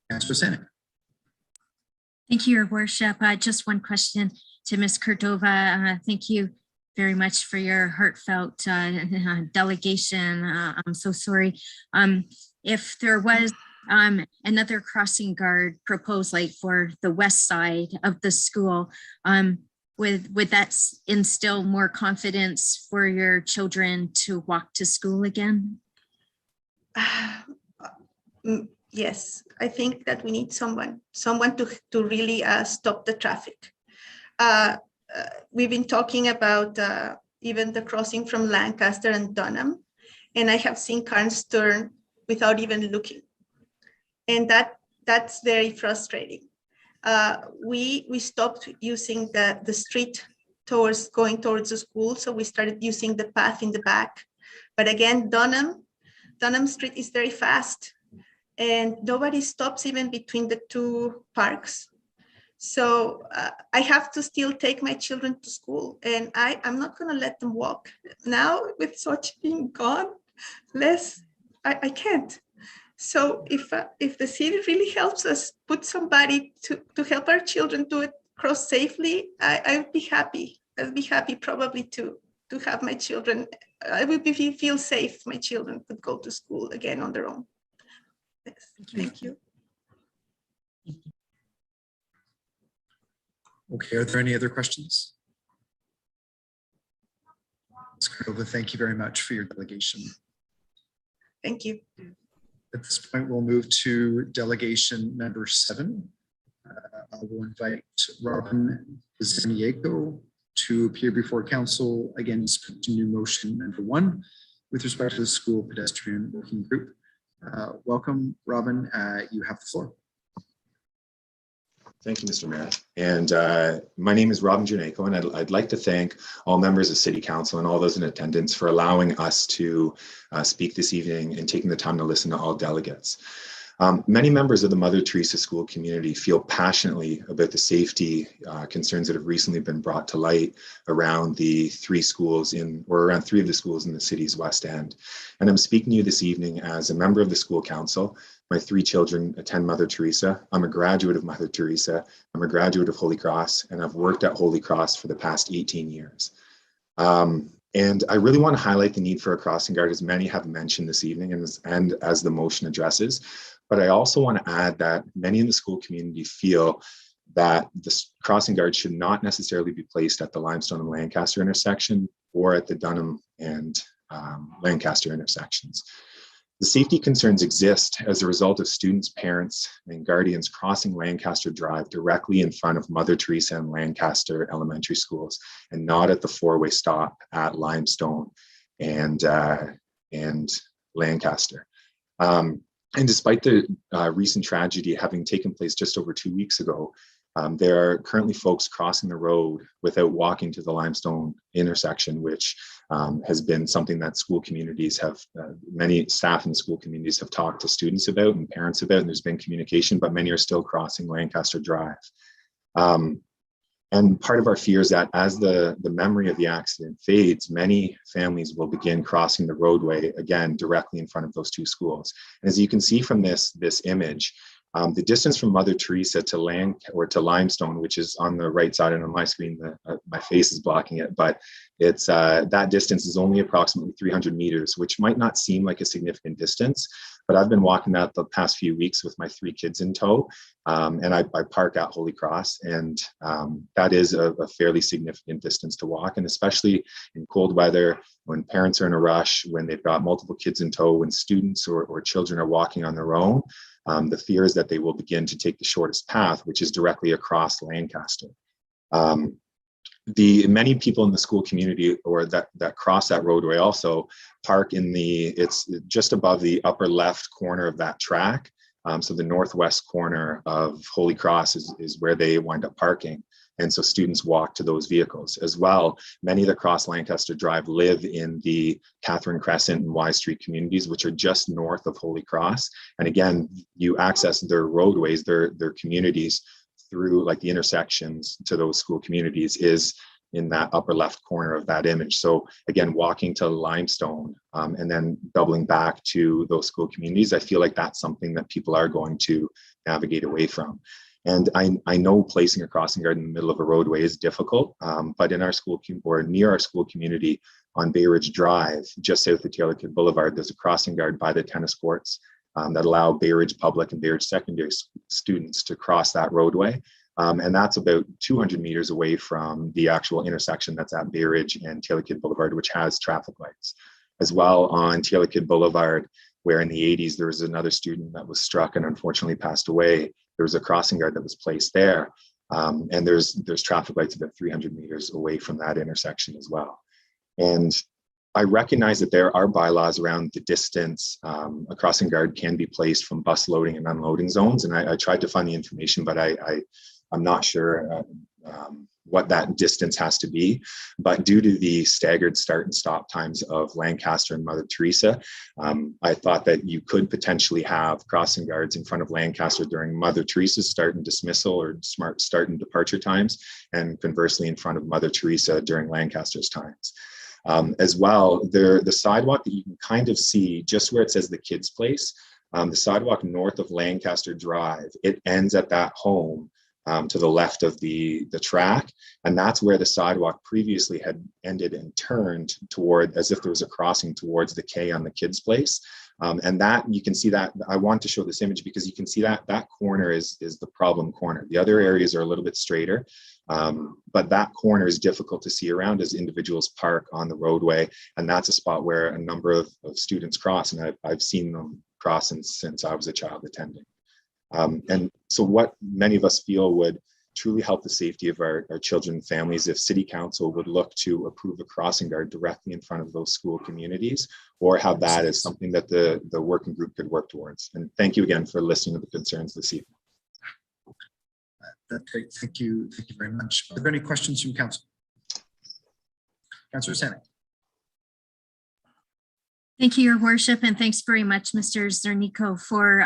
A: Councilor Signage.
H: Thank you, Your Worship. Just one question to Ms. Cordova. Thank you very much for your heartfelt delegation. I'm so sorry. If there was another crossing guard proposed like for the west side of the school. Would that instill more confidence for your children to walk to school again?
N: Yes, I think that we need someone to really stop the traffic. We've been talking about even the crossing from Lancaster and Dunham, and I have seen cars turn without even looking, and that's very frustrating. We stopped using the street going towards the school, so we started using the path in the back. But again, Dunham Street is very fast, and nobody stops even between the two parks. So I have to still take my children to school, and I'm not going to let them walk. Now with Sochi being gone, I can't. So if the city really helps us put somebody to help our children do it cross safely, I would be happy. I'd be happy probably to have my children. I would feel safe. My children could go to school again on their own. Yes, thank you.
A: Okay, are there any other questions? Ms. Cordova, thank you very much for your delegation.
N: Thank you.
A: At this point, we'll move to delegation number 7. I will invite Robin Zaniego to appear before council again to speak to new motion number 1 with respect to the school pedestrian working group. Welcome, Robin. You have the floor.
O: Thank you, Mr. Mayor. And my name is Robin Janeko, and I'd like to thank all members of City Council and all those in attendance for allowing us to speak this evening and taking the time to listen to all delegates. Many members of the Mother Teresa School community feel passionately about the safety concerns that have recently been brought to light around the 3 schools around 3 of the schools in the city's West End. And I'm speaking to you this evening as a member of the school council. My 3 children attend Mother Teresa. I'm a graduate of Mother Teresa. I'm a graduate of Holy Cross, and I've worked at Holy Cross for the past 18 years. And I really want to highlight the need for a crossing guard, as many have mentioned this evening and as the motion addresses. But I also want to add that many in the school community feel that the crossing guard should not necessarily be placed at the Limestone and Lancaster intersection or at the Dunham and Lancaster intersections. The safety concerns exist as a result of students, parents, and guardians crossing Lancaster Drive directly in front of Mother Teresa and Lancaster elementary schools, and not at the 4-way stop at Limestone and Lancaster. And despite the recent tragedy having taken place just over 2 weeks ago, there are currently folks crossing the road without walking to the Limestone intersection, which has been something that school communities have, many staff in school communities have talked to students about and parents about, and there's been communication, but many are still crossing Lancaster Drive. And part of our fear is that as the memory of the accident fades, many families will begin crossing the roadway again directly in front of those 2 schools. And as you can see from this image, the distance from Mother Teresa to Limestone, which is on the right side, and on my screen, my face is blocking it, but it's that distance is only approximately 300 meters, which might not seem like a significant distance, but I've been walking that the past few weeks with my 3 kids in tow, and I park at Holy Cross, and that is a fairly significant distance to walk, and especially in cold weather, when parents are in a rush, when they've got multiple kids in tow, when students or children are walking on their own, the fear is that they will begin to take the shortest path, which is directly across Lancaster. Many people in the school community or that cross that roadway also park it's just above the upper left corner of that track. So the northwest corner of Holy Cross is where they wind up parking. And so students walk to those vehicles as well. Many that cross Lancaster Drive live in the Catherine Crescent and Y Street communities, which are just north of Holy Cross. And again, you access their roadways, their communities through like the intersections to those school communities is in that upper left corner of that image. So again, walking to Limestone and then doubling back to those school communities, I feel like that's something that people are going to navigate away from. And I know placing a crossing guard in the middle of a roadway is difficult, but in our school or near our school community on Bay Ridge Drive, just south of Taylor Kidd Boulevard, there's a crossing guard by the tennis courts. that allow Bay Ridge Public and Bay Ridge Secondary students to cross that roadway. And that's about 200 meters away from the actual intersection that's at Bay Ridge and Taylor Kidd Boulevard, which has traffic lights. As well, on Taylor Kidd Boulevard, where in the 80s there was another student that was struck and unfortunately passed away, there was a crossing guard that was placed there. And there's traffic lights about 300 meters away from that intersection as well. And I recognize that there are bylaws around the distance a crossing guard can be placed from bus loading and unloading zones. And I tried to find the information, but I'm not sure what that distance has to be. But due to the staggered start and stop times of Lancaster and Mother Teresa, I thought that you could potentially have crossing guards in front of Lancaster during Mother Teresa's start and dismissal or smart start and departure times, and conversely in front of Mother Teresa during Lancaster's times. As well, the sidewalk that you can kind of see just where it says the kids' place, the sidewalk north of Lancaster Drive, it ends at that home to the left of the track. And that's where the sidewalk previously had ended and turned toward, as if there was a crossing towards the K on the kids' place. And that, you can see that, I want to show this image because you can see that that corner is the problem corner. The other areas are a little bit straighter, but that corner is difficult to see around as individuals park on the roadway. And that's a spot where a number of students cross, and I've seen them cross since I was a child attending. And so what many of us feel would truly help the safety of our children and families if City Council would look to approve a crossing guard directly in front of those school communities, or have that as something that the working group could work towards. And thank you again for listening to the concerns this evening.
A: That's great. Thank you very much. Are there any questions from council? Councillor Sanic.
H: Thank you, Your Worship, and thanks very much, Mr. Zernico, for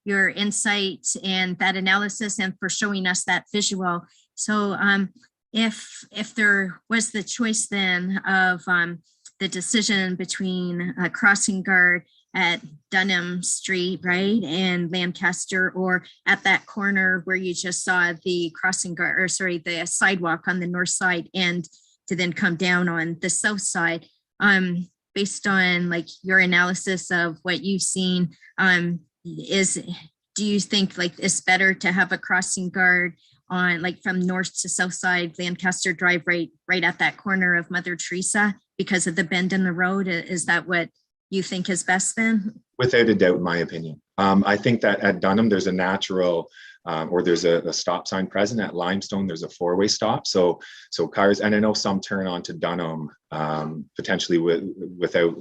H: your insight and that analysis and for showing us that visual. So if there was the choice then of the decision between a crossing guard at Dunham Street, right, and Lancaster, or at that corner where you just saw the crossing guard, or sorry, the sidewalk on the north side, and to then come down on the south side, based on like your analysis of what you've seen, do you think like it's better to have a crossing guard on like from north to south side Lancaster Drive, right at that corner of Mother Teresa because of the bend in the road? Is that what you think is best then?
O: Without a doubt, in my opinion. I think that at Dunham, there's a natural, or there's a stop sign present. At Limestone, there's a four-way stop. So cars, and I know some turn onto Dunham potentially without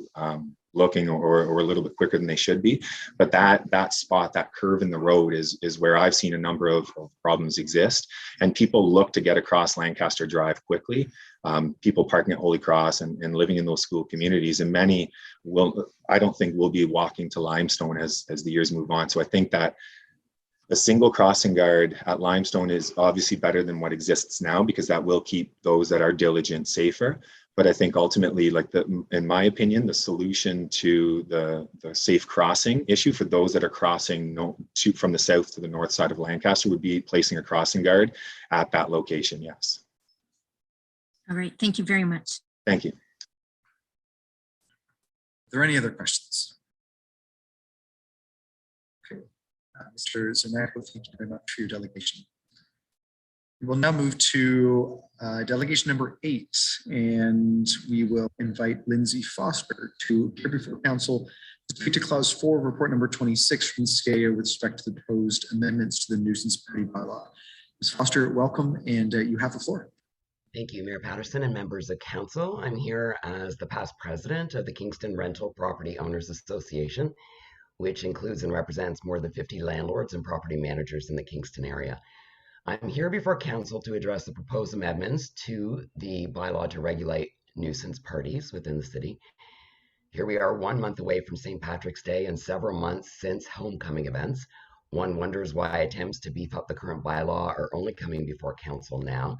O: looking or a little bit quicker than they should be. But that spot, that curve in the road is where I've seen a number of problems exist. And people look to get across Lancaster Drive quickly. People parking at Holy Cross and living in those school communities, and many I don't think will be walking to Limestone as the years move on. So I think that a single crossing guard at Limestone is obviously better than what exists now, because that will keep those that are diligent safer. But I think ultimately, in my opinion, the solution to the safe crossing issue for those that are crossing from the south to the north side of Lancaster would be placing a crossing guard at that location. Yes.
H: All right. Thank you very much.
O: Thank you.
A: Are there any other questions? Okay. Mr. Zernico, thank you very much for your delegation. We will now move to delegation number 8, and we will invite Lindsay Foster to appear before council to speak to clause 4, report number 26 from CAO with respect to the proposed amendments to the nuisance party bylaw. Ms. Foster, welcome, and you have the floor.
P: Thank you, Mayor Patterson and members of council. I'm here as the past president of the Kingston Rental Property Owners Association, which includes and represents more than 50 landlords and property managers in the Kingston area. I'm here before council to address the proposed amendments to the bylaw to regulate nuisance parties within the city. Here we are 1 month away from St. Patrick's Day and several months since homecoming events. One wonders why attempts to beef up the current bylaw are only coming before council now.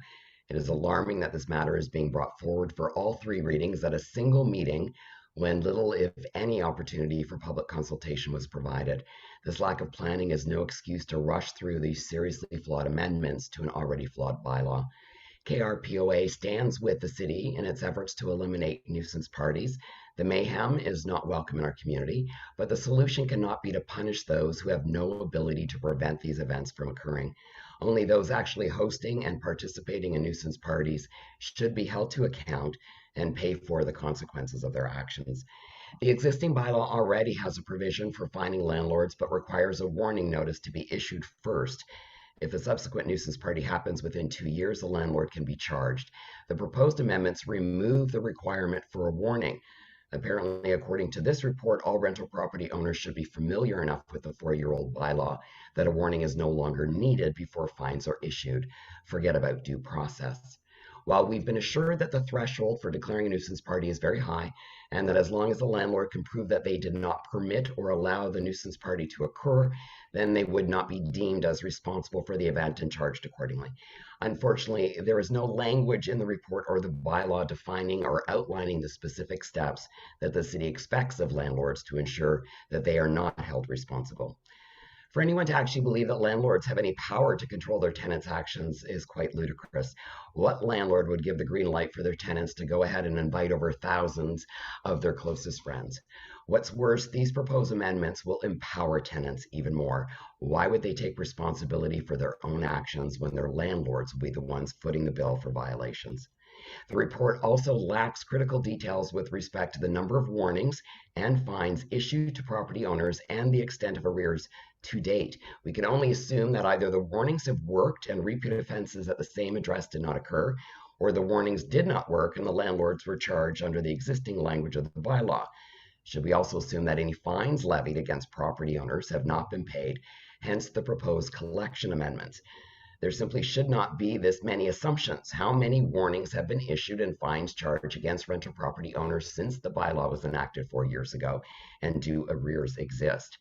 P: It is alarming that this matter is being brought forward for all 3 readings at a single meeting when little, if any, opportunity for public consultation was provided. This lack of planning is no excuse to rush through these seriously flawed amendments to an already flawed bylaw. KRPOA stands with the city in its efforts to eliminate nuisance parties. The mayhem is not welcome in our community, but the solution cannot be to punish those who have no ability to prevent these events from occurring. Only those actually hosting and participating in nuisance parties should be held to account and pay for the consequences of their actions. The existing bylaw already has a provision for fining landlords, but requires a warning notice to be issued first. If a subsequent nuisance party happens within 2 years, the landlord can be charged. The proposed amendments remove the requirement for a warning. Apparently, according to this report, all rental property owners should be familiar enough with the 4-year-old bylaw that a warning is no longer needed before fines are issued. Forget about due process. While we've been assured that the threshold for declaring a nuisance party is very high, and that as long as the landlord can prove that they did not permit or allow the nuisance party to occur, then they would not be deemed as responsible for the event and charged accordingly. Unfortunately, there is no language in the report or the bylaw defining or outlining the specific steps that the city expects of landlords to ensure that they are not held responsible. For anyone to actually believe that landlords have any power to control their tenants' actions is quite ludicrous. What landlord would give the green light for their tenants to go ahead and invite over thousands of their closest friends? What's worse, these proposed amendments will empower tenants even more. Why would they take responsibility for their own actions when their landlords will be the ones footing the bill for violations? The report also lacks critical details with respect to the number of warnings and fines issued to property owners and the extent of arrears to date. We can only assume that either the warnings have worked and repeat offenses at the same address did not occur, or the warnings did not work and the landlords were charged under the existing language of the bylaw. Should we also assume that any fines levied against property owners have not been paid, hence the proposed collection amendments? There simply should not be this many assumptions. How many warnings have been issued and fines charged against rental property owners since the bylaw was enacted 4 years ago, and do arrears exist?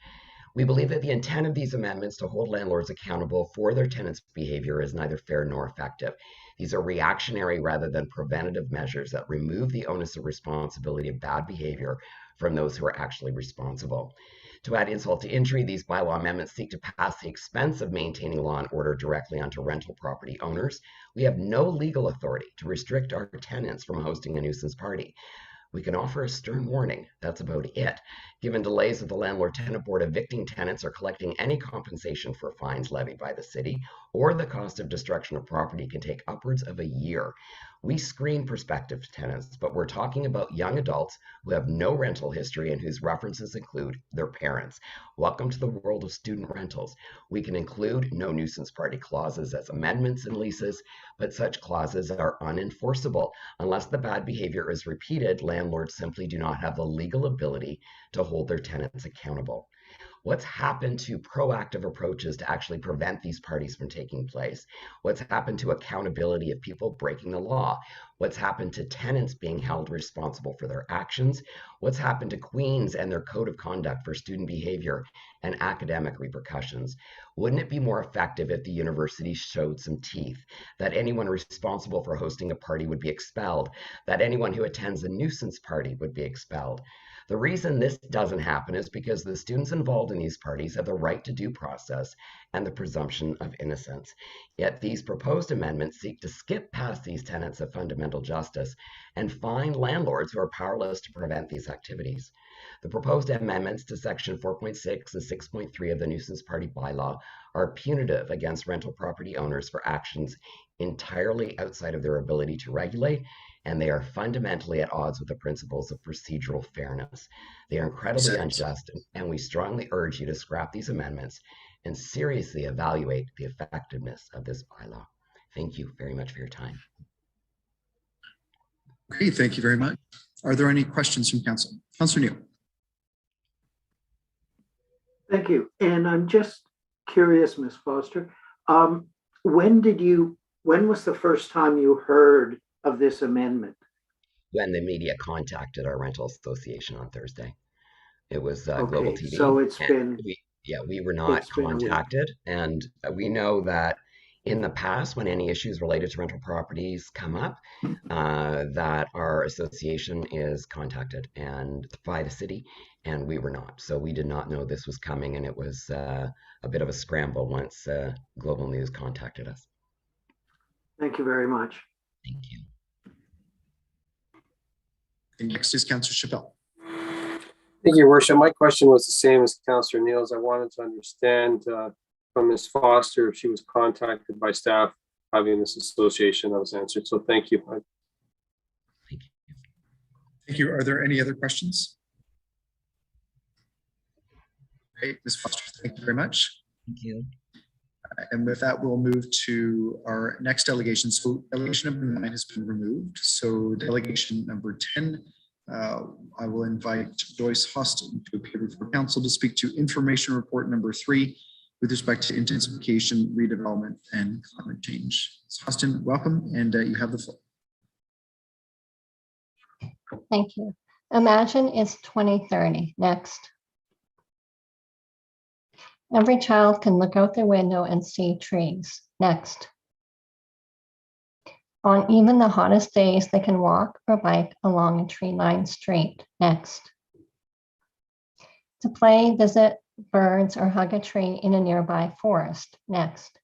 P: We believe that the intent of these amendments to hold landlords accountable for their tenants' behavior is neither fair nor effective. These are reactionary rather than preventative measures that remove the onus of responsibility of bad behavior from those who are actually responsible. To add insult to injury, these bylaw amendments seek to pass the expense of maintaining law and order directly onto rental property owners. We have no legal authority to restrict our tenants from hosting a nuisance party. We can offer a stern warning. That's about it. Given delays of the landlord-tenant board evicting tenants or collecting any compensation for fines levied by the city, or the cost of destruction of property can take upwards of a year. We screen prospective tenants, but we're talking about young adults who have no rental history and whose references include their parents. Welcome to the world of student rentals. We can include no nuisance party clauses as amendments in leases, but such clauses are unenforceable. Unless the bad behavior is repeated, landlords simply do not have the legal ability to hold their tenants accountable. What's happened to proactive approaches to actually prevent these parties from taking place? What's happened to accountability of people breaking the law? What's happened to tenants being held responsible for their actions? What's happened to Queens and their code of conduct for student behavior and academic repercussions? Wouldn't it be more effective if the university showed some teeth, that anyone responsible for hosting a party would be expelled, that anyone who attends a nuisance party would be expelled? The reason this doesn't happen is because the students involved in these parties have the right to due process and the presumption of innocence. Yet these proposed amendments seek to skip past these tenets of fundamental justice and fine landlords who are powerless to prevent these activities. The proposed amendments to section 4.6 and 6.3 of the nuisance party bylaw are punitive against rental property owners for actions entirely outside of their ability to regulate, and they are fundamentally at odds with the principles of procedural fairness. They are incredibly unjust, and we strongly urge you to scrap these amendments and seriously evaluate the effectiveness of this bylaw. Thank you very much for your time.
A: Okay, thank you very much. Are there any questions from council? Councillor Neal.
C: Thank you. And I'm just curious, Ms. Foster, when was the first time you heard of this amendment?
P: When the media contacted our rental association on Thursday. It was
C: Okay,
P: Global TV.
C: so it's been...
P: We were not contacted. And we know that in the past, when any issues related to rental properties come up, that our association is contacted and by the city, and we were not. So we did not know this was coming, and it was a bit of a scramble once Global News contacted us.
C: Thank you very much.
P: Thank you.
A: And next is Councillor Chappelle.
Q: Thank you, Your Worship. My question was the same as Councillor Neal's. I wanted to understand from Ms. Foster if she was contacted by staff having this association. That was answered. So thank you.
A: Thank you. Are there any other questions? Great, Ms. Foster, thank you very much.
P: Thank you.
A: And with that, we'll move to our next delegation. So delegation number 9 has been removed. So delegation number 10, I will invite Joyce Hostin to appear before council to speak to information report number 3 with respect to intensification, redevelopment, and climate change. Ms. Hostin, welcome, and you have the floor.
R: Thank you. Imagine it's 2030. Next. Every child can look out their window and see trees. Next. On even the hottest days, they can walk or bike along a tree-lined street. Next. To play, visit birds, or hug a tree in a nearby forest. Next.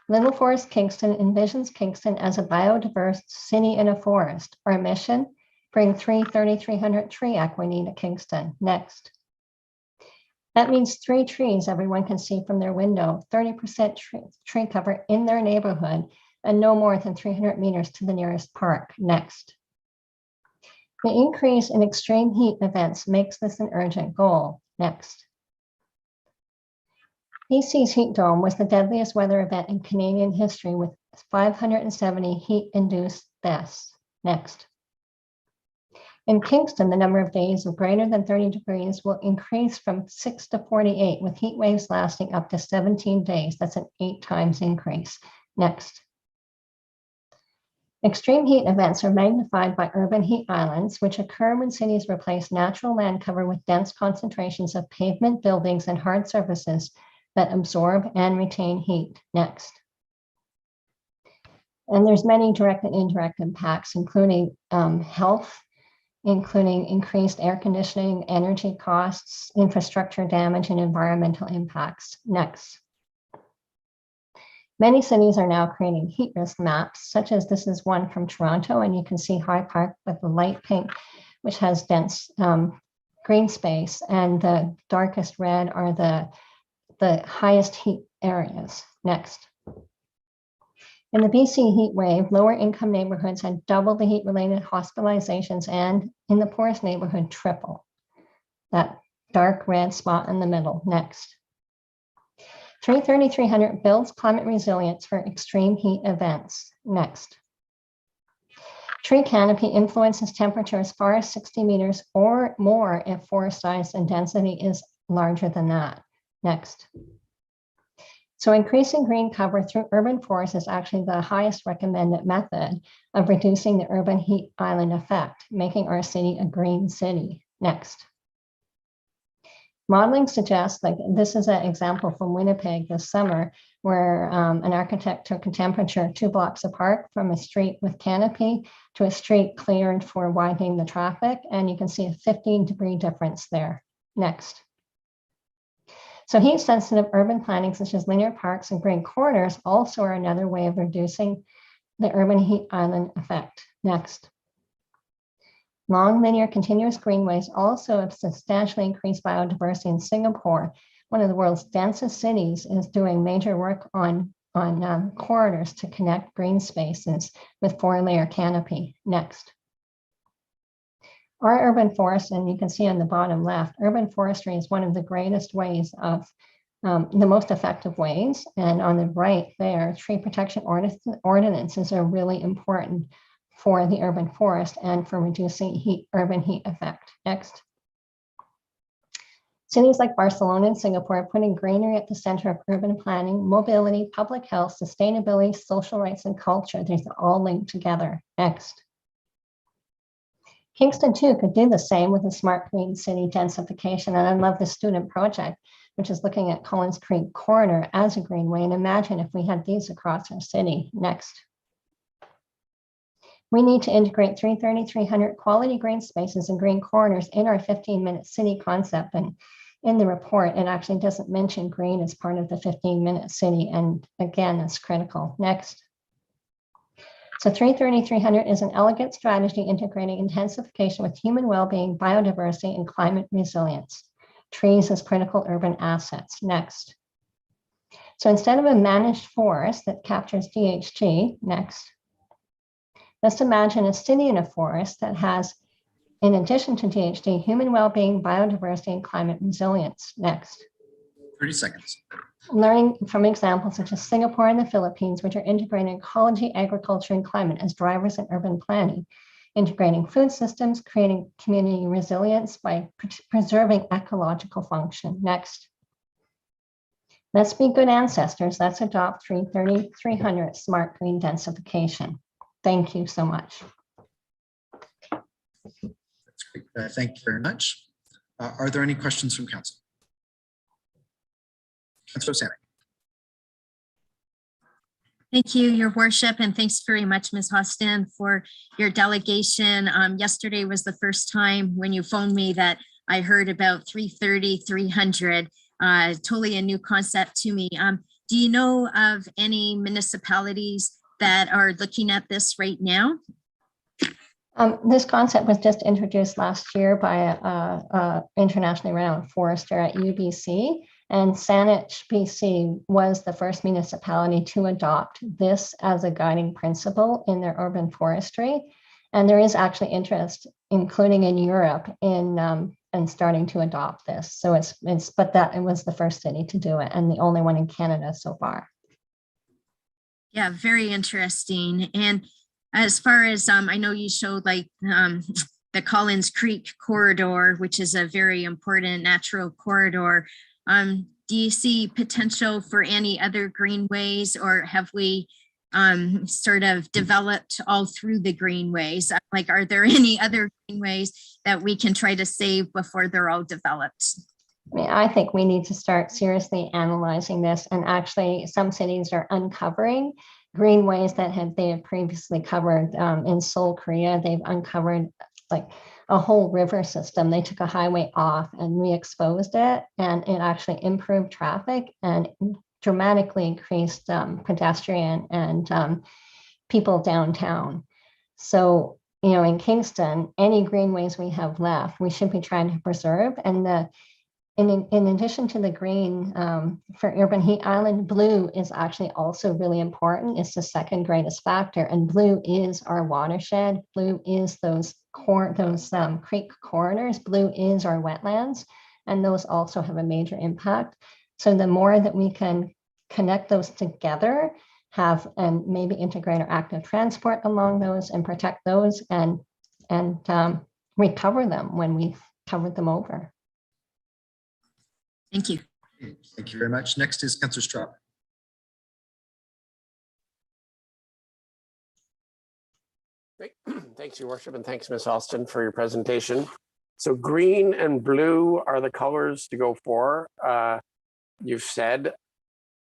R: Little Forest Kingston envisions Kingston as a biodiverse city in a forest. Our mission, bring 3,300 tree equity to Kingston. Next. That means 3 trees everyone can see from their window, 30% tree cover in their neighborhood, and no more than 300 meters to the nearest park. Next. The increase in extreme heat events makes this an urgent goal. Next. BC's heat dome was the deadliest weather event in Canadian history with 570 heat-induced deaths. Next. In Kingston, the number of days of greater than 30 degrees will increase from 6 to 48, with heat waves lasting up to 17 days. That's an 8 times increase. Next. Extreme heat events are magnified by urban heat islands, which occur when cities replace natural land cover with dense concentrations of pavement, buildings, and hard surfaces that absorb and retain heat. Next. And there's many direct and indirect impacts, including health, including increased air conditioning, energy costs, infrastructure damage, and environmental impacts. Next. Many cities are now creating heat risk maps, such as this is one from Toronto, and you can see High Park with the light pink, which has dense green space, and the darkest red are the highest heat areas. Next. In the BC heat wave, lower income neighborhoods had double the heat-related hospitalizations, and in the poorest neighborhood, triple. That dark red spot in the middle. Next. 3,300 builds climate resilience for extreme heat events. Next. Tree canopy influences temperature as far as 60 meters or more if forest size and density is larger than that. Next. So increasing green cover through urban forests is actually the highest recommended method of reducing the urban heat island effect, making our city a green city. Next. Modeling suggests, like this is an example from Winnipeg this summer, where an architect took a temperature 2 blocks apart from a street with canopy to a street cleared for widening the traffic, and you can see a 15-degree difference there. Next. So heat-sensitive urban planning, such as linear parks and green corridors, also are another way of reducing the urban heat island effect. Next. Long, linear, continuous greenways also have substantially increased biodiversity in Singapore. One of the world's densest cities is doing major work on corridors to connect green spaces with 4-layer canopy. Next. Our urban forest, and you can see on the bottom left, urban forestry is one of the greatest ways of, the most effective ways. And on the right there, tree protection ordinances are really important for the urban forest and for reducing urban heat effect. Next. Cities like Barcelona and Singapore are putting greenery at the center of urban planning, mobility, public health, sustainability, social rights, and culture. These are all linked together. Next. Kingston too could do the same with a smart green city densification. And I love the student project, which is looking at Collins Creek corridor as a greenway. And imagine if we had these across our city. Next. We need to integrate 3,300 quality green spaces and green corridors in our 15-minute city concept. And in the report, it actually doesn't mention green as part of the 15-minute city. And again, it's critical. Next. So 330-300 is an elegant strategy integrating intensification with human well-being, biodiversity, and climate resilience. Trees as critical urban assets. Next. So instead of a managed forest that captures GHG, next. Let's imagine a city in a forest that has, in addition to GHG, human well-being, biodiversity, and climate resilience. Next.
A: 30 seconds.
R: Learning from examples such as Singapore and the Philippines, which are integrating ecology, agriculture, and climate as drivers in urban planning, integrating food systems, creating community resilience by preserving ecological function. Next. Let's be good ancestors. Let's adopt 330-300 smart green densification. Thank you so much.
A: That's great. Thank you very much. Are there any questions from council? Councilor Sanic.
H: Thank you, Your Worship, and thanks very much, Ms. Hostin, for your delegation. Yesterday was the first time when you phoned me that I heard about 330-300. Totally a new concept to me. Do you know of any municipalities that are looking at this right now?
R: This concept was just introduced last year by a internationally renowned forester at UBC, and Signage, BC was the first municipality to adopt this as a guiding principle in their urban forestry. And there is actually interest, including in Europe, in starting to adopt this. So it was the first city to do it and the only one in Canada so far.
H: Yeah, very interesting. And as far as I know you showed like the Collins Creek corridor, which is a very important natural corridor. Do you see potential for any other greenways, or have we sort of developed all through the greenways? Like, are there any other greenways that we can try to save before they're all developed?
R: I mean, I think we need to start seriously analyzing this, and actually some cities are uncovering greenways that they had previously covered. In Seoul, Korea, they've uncovered like a whole river system. They took a highway off and re-exposed it, and it actually improved traffic and dramatically increased pedestrian and people downtown. So, you know, in Kingston, any greenways we have left, we should be trying to preserve. And in addition to the green for Urban Heat Island, blue is actually also really important. It's the second greatest factor, and blue is our watershed. Blue is those creek corridors. Blue is our wetlands, and those also have a major impact. So the more that we can connect those together, and maybe integrate our active transport along those and protect those and recover them when we've covered them over.
H: Thank you.
A: Thank you very much. Next is Councillor Straub.
S: Great. Thanks, Your Worship, and thanks, Ms. Austin, for your presentation. So green and blue are the colors to go for, you've said.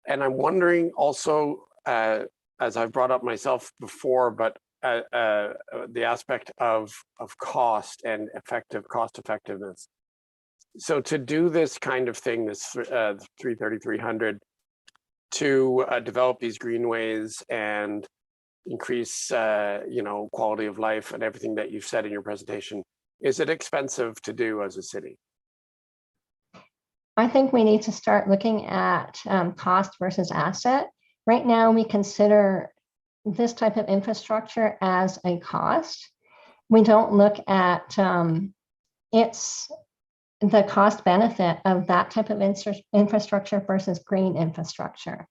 S: And I'm wondering also, as I've brought up myself before, but the aspect of cost and cost effectiveness. So to do this kind of thing, this 330-300, to develop these greenways and increase, quality of life and everything that you've said in your presentation, is it expensive to do as a city?
R: I think we need to start looking at cost versus asset. Right now, we consider this type of infrastructure as a cost. We don't look at the cost benefit of that type of infrastructure versus green infrastructure.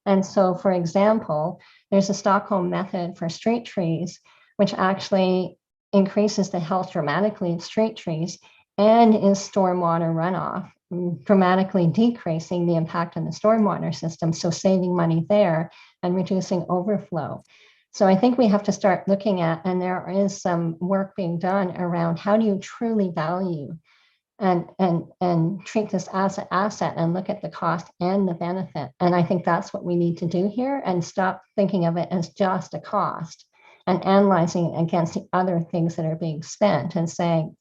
R: And so, for example, there's a Stockholm method for street trees, which actually increases the health dramatically of street trees and is stormwater runoff, dramatically decreasing the impact on the stormwater system, so saving money there and reducing overflow. So I think we have to start looking at, and there is some work being done around how do you truly value and treat this as an asset and look at the cost and the benefit. And I think that's what we need to do here, and stop thinking of it as just a cost and analyzing it against the other things that are being spent and saying,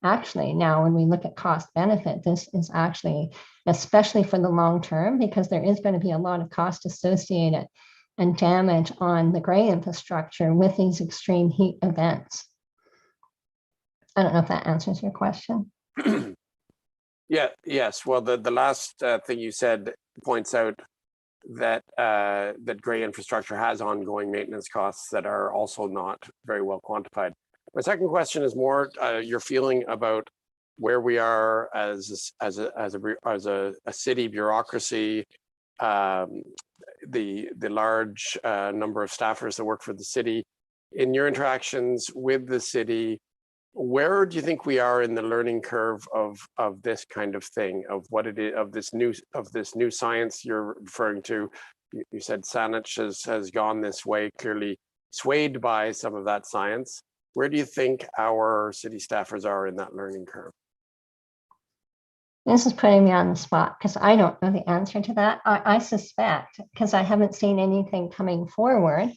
R: actually, now when we look at cost benefit, this is actually, especially for the long term, because there is going to be a lot of cost associated and damage on the gray infrastructure with these extreme heat events. I don't know if that answers your question.
S: Yeah, yes. Well, the last thing you said points out that that gray infrastructure has ongoing maintenance costs that are also not very well quantified. My second question is more your feeling about where we are as a city bureaucracy, the large number of staffers that work for the city. In your interactions with the city, where do you think we are in the learning curve of this kind of thing, of what it is, of this new science you're referring to? You said Signage has gone this way, clearly swayed by some of that science. Where do you think our city staffers are in that learning curve?
R: This is putting me on the spot because I don't know the answer to that. I suspect, because I haven't seen anything coming forward,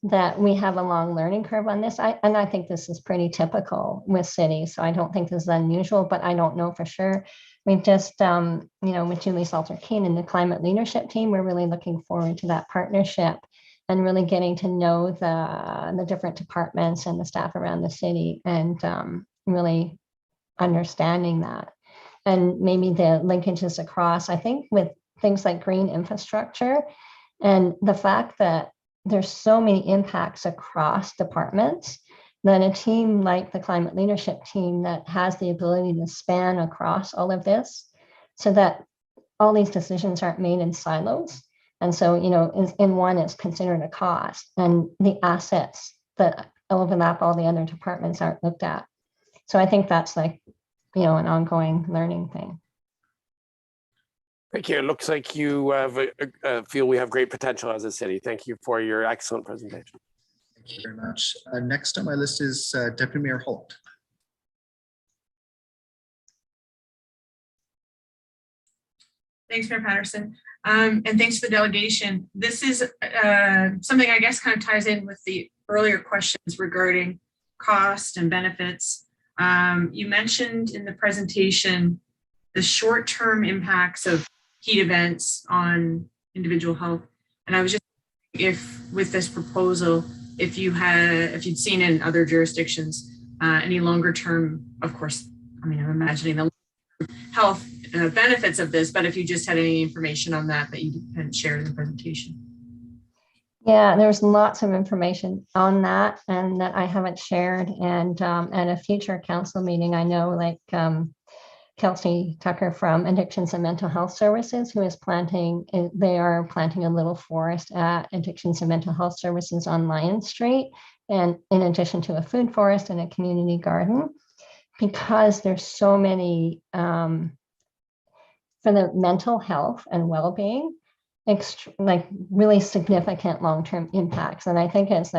R: that we have a long learning curve on this. And I think this is pretty typical with cities. So I don't think this is unusual, but I don't know for sure. We've just, with Julie Salter-Keene and the climate leadership team, we're really looking forward to that partnership and really getting to know the different departments and the staff around the city and really understanding that. And maybe the linkages across, I think with things like green infrastructure and the fact that there's so many impacts across departments, that a team like the climate leadership team that has the ability to span across all of this so that all these decisions aren't made in silos. And so, in one, it's considered a cost and the assets that overlap all the other departments aren't looked at. So I think that's like, an ongoing learning thing.
S: Thank you. It looks like you feel we have great potential as a city. Thank you for your excellent presentation.
A: Thank you very much. Next on my list is Deputy Mayor Holt.
T: Thanks, Mayor Patterson. And thanks for the delegation. This is something I guess kind of ties in with the earlier questions regarding cost and benefits. You mentioned in the presentation the short-term impacts of heat events on individual health. And I was just if with this proposal, if you'd seen in other jurisdictions any longer term, of course, I'm imagining the health benefits of this, but if you just had any information on that you hadn't shared in the presentation.
R: Yeah, there's lots of information on that and that I haven't shared. And at a future council meeting, I know Kelsey Tucker from Addictions and Mental Health Services, who is they are planting a little forest at Addictions and Mental Health Services on Lion Street. And in addition to a food forest and a community garden, because there's so many for the mental health and well-being, really significant long-term impacts. And I think it's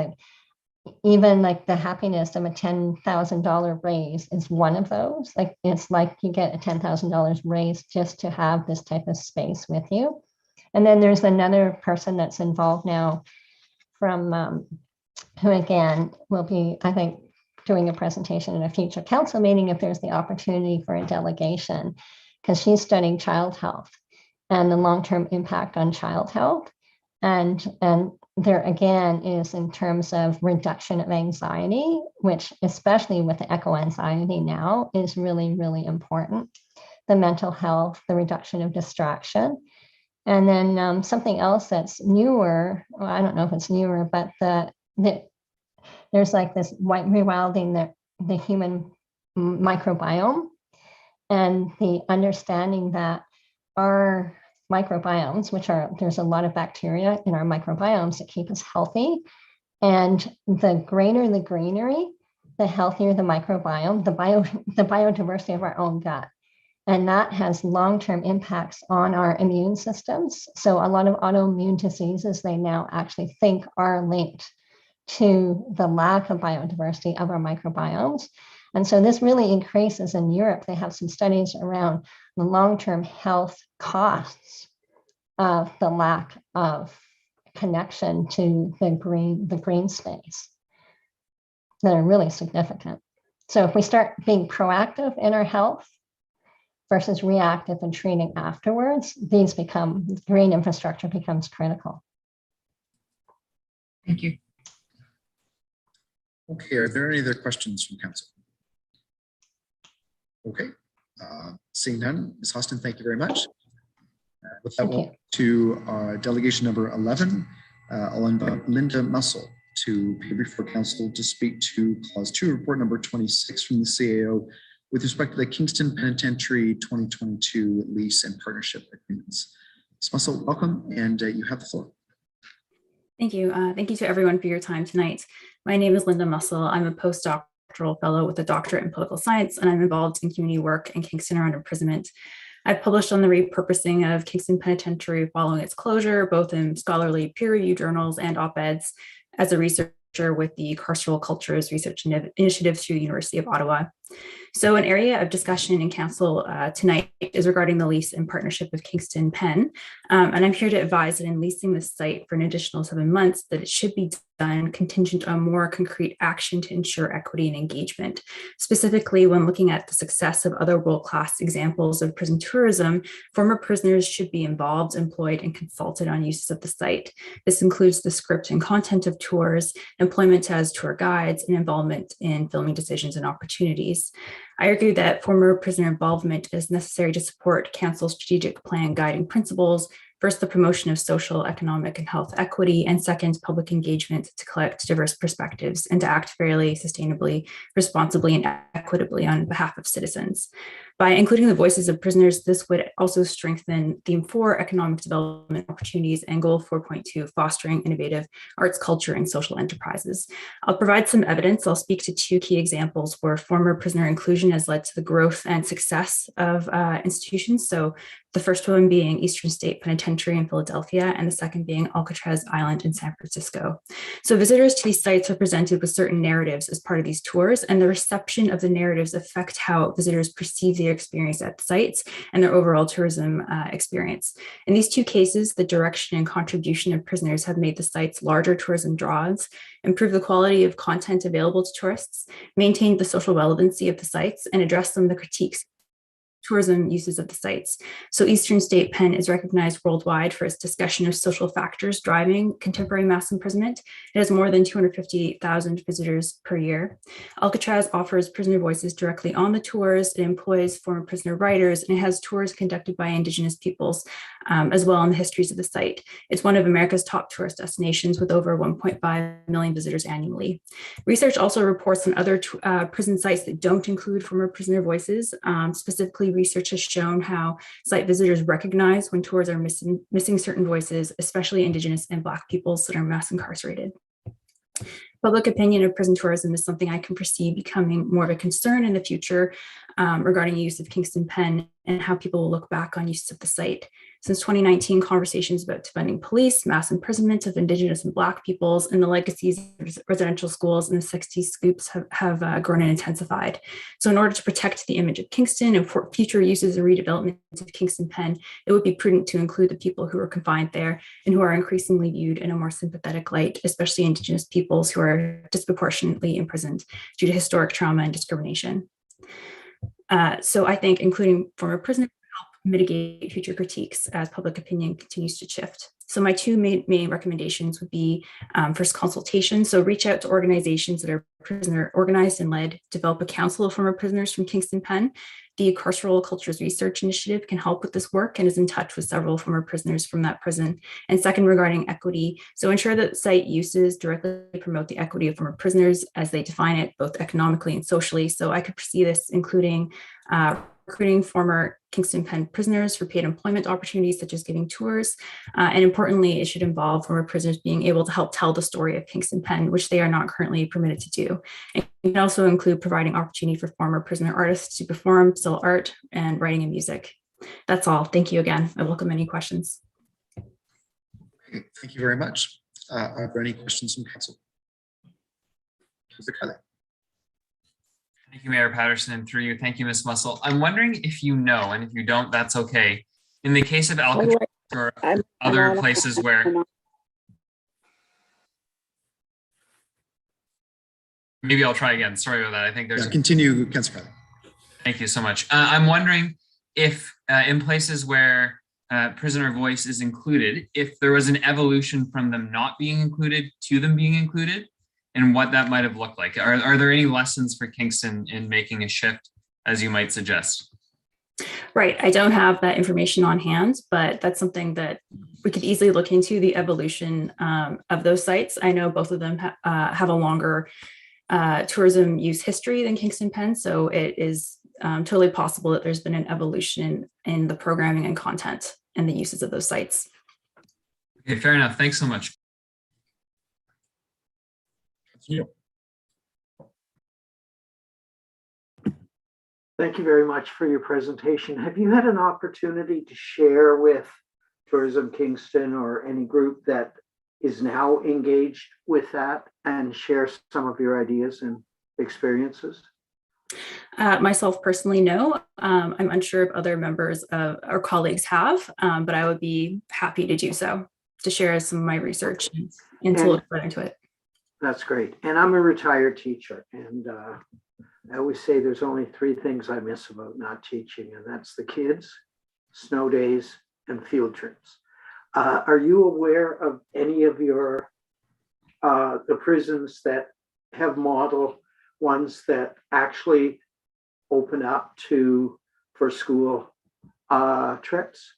R: even the happiness of a $10,000 raise is one of those. It's like you get a $10,000 raise just to have this type of space with you. And then there's another person that's involved now from who again will be, I think, doing a presentation in a future council meeting if there's the opportunity for a delegation, because she's studying child health and the long-term impact on child health. And there again is in terms of reduction of anxiety, which especially with the eco-anxiety now is really, really important. The mental health, the reduction of distraction. And then something else that's newer, well, I don't know if it's newer, but there's this rewilding the human microbiome and the understanding that our microbiomes, there's a lot of bacteria in our microbiomes that keep us healthy. And the greater the greenery, the healthier the microbiome, the biodiversity of our own gut. And that has long-term impacts on our immune systems. So a lot of autoimmune diseases, they now actually think are linked to the lack of biodiversity of our microbiomes. And so this really increases in Europe. They have some studies around the long-term health costs of the lack of connection to the green space that are really significant. So if we start being proactive in our health versus reactive and treating afterwards, green infrastructure becomes critical.
T: Thank you.
A: Okay, are there any other questions from council? Okay, seeing none, Ms. Austin, thank you very much. With that, we'll to delegation number 11. I'll invite Linda Mussel to appear before council to speak to clause 2, report number 26 from the CAO with respect to the Kingston Penitentiary 2022 lease and partnership agreements. Ms. Mussel, welcome, and you have the floor.
U: Thank you. Thank you to everyone for your time tonight. My name is Linda Mussel. I'm a postdoctoral fellow with a doctorate in political science, and I'm involved in community work in Kingston around imprisonment. I've published on the repurposing of Kingston Penitentiary following its closure, both in scholarly peer-reviewed journals and op-eds as a researcher with the Carceral Cultures Research Initiative through the University of Ottawa. So an area of discussion in council tonight is regarding the lease and partnership of Kingston Pen. And I'm here to advise that in leasing this site for an additional 7 months, that it should be done contingent on more concrete action to ensure equity and engagement. Specifically, when looking at the success of other world-class examples of prison tourism, former prisoners should be involved, employed, and consulted on uses of the site. This includes the script and content of tours, employment as tour guides, and involvement in filming decisions and opportunities. I argue that former prisoner involvement is necessary to support council's strategic plan guiding principles. First, the promotion of social, economic, and health equity, and second, public engagement to collect diverse perspectives and to act fairly, sustainably, responsibly, and equitably on behalf of citizens. By including the voices of prisoners, this would also strengthen theme 4, economic development opportunities, and goal 4.2, fostering innovative arts, culture, and social enterprises. I'll provide some evidence. I'll speak to 2 key examples where former prisoner inclusion has led to the growth and success of institutions. So the first one being Eastern State Penitentiary in Philadelphia, and the second being Alcatraz Island in San Francisco. So visitors to these sites are presented with certain narratives as part of these tours, and the reception of the narratives affect how visitors perceive their experience at sites and their overall tourism experience. In these 2 cases, the direction and contribution of prisoners have made the sites larger tourism draws, improved the quality of content available to tourists, maintained the social relevancy of the sites, and addressed some of the critiques tourism uses of the sites. So Eastern State Pen is recognized worldwide for its discussion of social factors driving contemporary mass imprisonment. It has more than 258,000 visitors per year. Alcatraz offers prisoner voices directly on the tours. It employs former prisoner writers, and it has tours conducted by Indigenous peoples as well on the histories of the site. It's one of America's top tourist destinations with over 1.5 million visitors annually. Research also reports on other prison sites that don't include former prisoner voices. Specifically, research has shown how site visitors recognize when tours are missing certain voices, especially Indigenous and Black peoples that are mass incarcerated. Public opinion of prison tourism is something I can perceive becoming more of a concern in the future regarding use of Kingston Pen and how people will look back on use of the site. Since 2019, conversations about defunding police, mass imprisonment of Indigenous and Black peoples, and the legacies of residential schools in the 60s scoops have grown and intensified. So in order to protect the image of Kingston and for future uses and redevelopment of Kingston Pen, it would be prudent to include the people who are confined there and who are increasingly viewed in a more sympathetic light, especially Indigenous peoples who are disproportionately imprisoned due to historic trauma and discrimination. So I think including former prisoners will help mitigate future critiques as public opinion continues to shift. So my 2 main recommendations would be first, consultation. So reach out to organizations that are prisoner organized and led, develop a council of former prisoners from Kingston Pen. The Carceral Cultures Research Initiative can help with this work and is in touch with several former prisoners from that prison. And second, regarding equity, so ensure that site uses directly promote the equity of former prisoners as they define it, both economically and socially. So I could foresee this including recruiting former Kingston Pen prisoners for paid employment opportunities, such as giving tours. And importantly, it should involve former prisoners being able to help tell the story of Kingston Pen, which they are not currently permitted to do. It can also include providing opportunity for former prisoner artists to perform, sell art, and writing and music. That's all. Thank you again. I welcome any questions.
A: Okay, thank you very much. Are there any questions from council? Mr. Kelly.
E: Thank you, Mayor Patterson, and through you, thank you, Ms. Mussel. I'm wondering if you know, and if you don't, that's okay. In the case of Alcatraz or other places where maybe I'll try again. Sorry about that. I think there's
A: continue, Councilor Kelly.
E: Thank you so much. I'm wondering if in places where prisoner voice is included, if there was an evolution from them not being included to them being included, and what that might have looked like. Are there any lessons for Kingston in making a shift, as you might suggest?
U: Right. I don't have that information on hand, but that's something that we could easily look into, the evolution of those sites. I know both of them have a longer tourism use history than Kingston Penn, so it is totally possible that there's been an evolution in the programming and content and the uses of those sites.
E: Okay, fair enough. Thanks so much.
C: Thank you very much for your presentation. Have you had an opportunity to share with Tourism Kingston or any group that is now engaged with that and share some of your ideas and experiences?
U: Myself personally, no. I'm unsure if other members of our colleagues have, but I would be happy to do so, to share some of my research and to look further into it.
C: That's great. And I'm a retired teacher, and I always say there's only 3 things I miss about not teaching, and that's the kids, snow days, and field trips. Are you aware of any of your the prisons that have model ones that actually open up for school trips?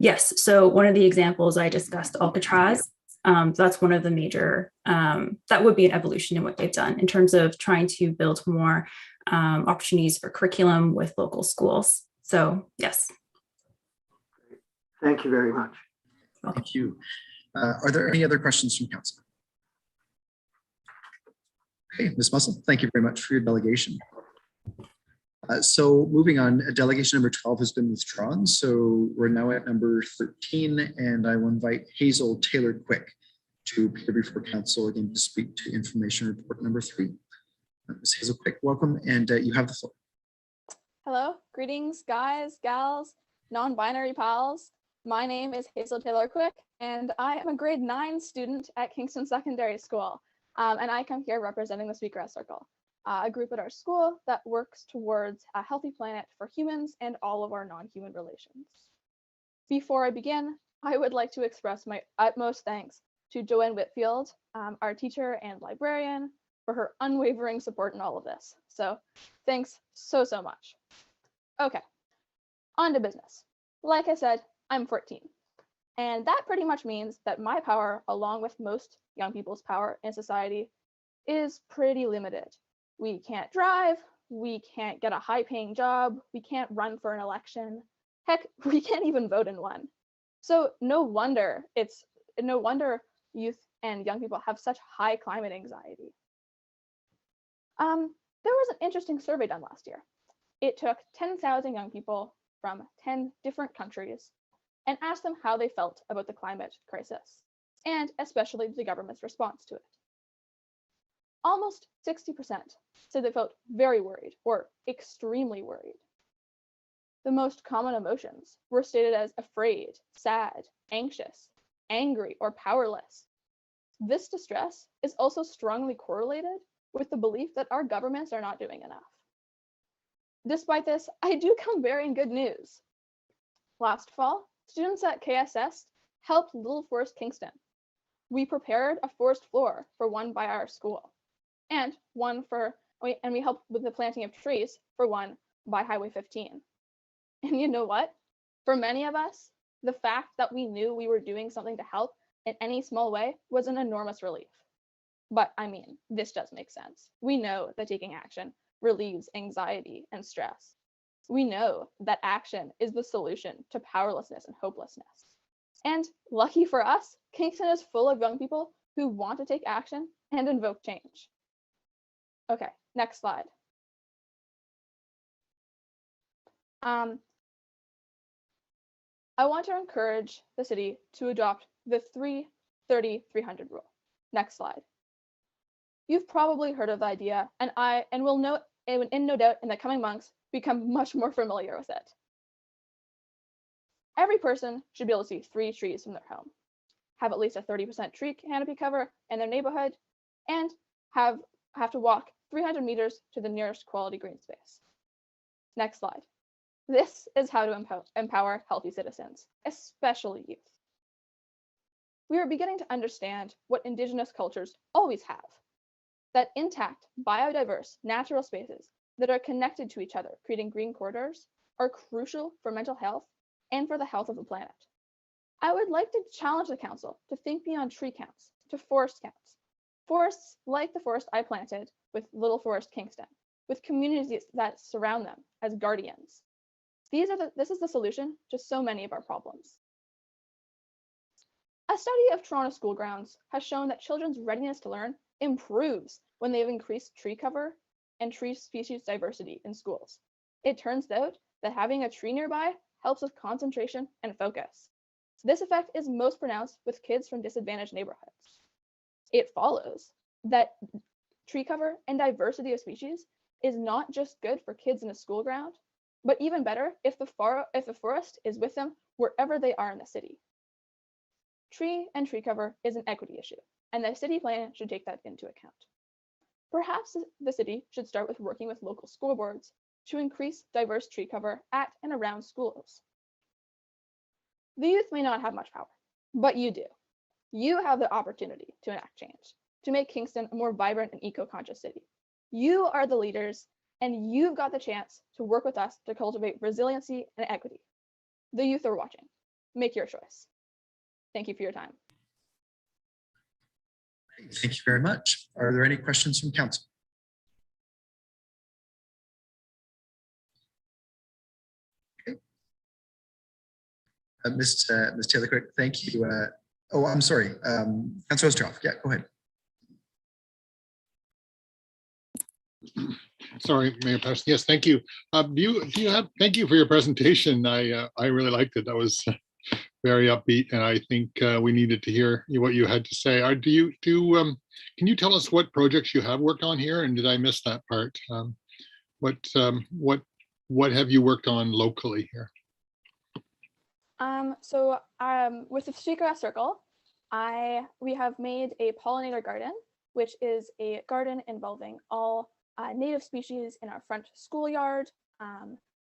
U: Yes. So one of the examples I discussed, Alcatraz, that's one of the major, that would be an evolution in what they've done in terms of trying to build more opportunities for curriculum with local schools. So yes.
C: Thank you very much.
A: Thank you. Are there any other questions from council? Okay, Ms. Mussel, thank you very much for your delegation. So moving on, delegation number 12 has been withdrawn. So we're now at number 13, and I will invite Hazel Taylor Quick to appear before council again to speak to information report number 3. Ms. Hazel Quick, welcome, and you have the floor.
B: Hello, greetings, guys, gals, non-binary pals. My name is Hazel Taylor Quick, and I am a grade 9 student at Kingston Secondary School, and I come here representing the Sweetgrass Circle, a group at our school that works towards a healthy planet for humans and all of our non-human relations. Before I begin, I would like to express my utmost thanks to Joanne Whitfield, our teacher and librarian, for her unwavering support in all of this. So thanks so much. Okay, on to business. Like I said, I'm 14. And that pretty much means that my power, along with most young people's power in society, is pretty limited. We can't drive, we can't get a high-paying job, we can't run for an election. Heck, we can't even vote in one. So no wonder youth and young people have such high climate anxiety. There was an interesting survey done last year. It took 10,000 young people from 10 different countries and asked them how they felt about the climate crisis, and especially the government's response to it. Almost 60% said they felt very worried or extremely worried. The most common emotions were stated as afraid, sad, anxious, angry, or powerless. This distress is also strongly correlated with the belief that our governments are not doing enough. Despite this, I do come bearing good news. Last fall, students at KSS helped Little Forest Kingston. We prepared a forest floor for one by our school, and we helped with the planting of trees for one by Highway 15. And you know what? For many of us, the fact that we knew we were doing something to help in any small way was an enormous relief. But I mean, this does make sense. We know that taking action relieves anxiety and stress. We know that action is the solution to powerlessness and hopelessness. And lucky for us, Kingston is full of young people who want to take action and invoke change. Okay, next slide. I want to encourage the city to adopt the 3-30-300 rule. Next slide. You've probably heard of the idea, and will no doubt in the coming months become much more familiar with it. Every person should be able to see 3 trees from their home, have at least a 30% tree canopy cover in their neighborhood, and have to walk 300 meters to the nearest quality green space. Next slide. This is how to empower healthy citizens, especially youth. We are beginning to understand what Indigenous cultures always have, that intact, biodiverse, natural spaces that are connected to each other, creating green corridors, are crucial for mental health and for the health of the planet. I would like to challenge the council to think beyond tree counts to forest counts. Forests like the forest I planted with Little Forest Kingston, with communities that surround them as guardians. This is the solution to so many of our problems. A study of Toronto school grounds has shown that children's readiness to learn improves when they have increased tree cover and tree species diversity in schools. It turns out that having a tree nearby helps with concentration and focus. This effect is most pronounced with kids from disadvantaged neighborhoods. It follows that tree cover and diversity of species is not just good for kids in a school ground, but even better if the forest is with them wherever they are in the city. Tree and tree cover is an equity issue, and the city plan should take that into account. Perhaps the city should start with working with local school boards to increase diverse tree cover at and around schools. The youth may not have much power, but you do. You have the opportunity to enact change, to make Kingston a more vibrant and eco-conscious city. You are the leaders, and you've got the chance to work with us to cultivate resiliency and equity. The youth are watching. Make your choice. Thank you for your time.
A: Thank you very much. Are there any questions from council? Okay. Ms. Taylor Quick, thank you. Oh, I'm sorry. Councilor Ostroff, yeah, go ahead.
D: Sorry, Mayor Patterson. Yes, thank you. Thank you for your presentation. I really liked it. That was very upbeat, and I think we needed to hear what you had to say. Can you tell us what projects you have worked on here? And did I miss that part? What have you worked on locally here?
B: With the Secret Circle, we have made a pollinator garden, which is a garden involving all native species in our front schoolyard.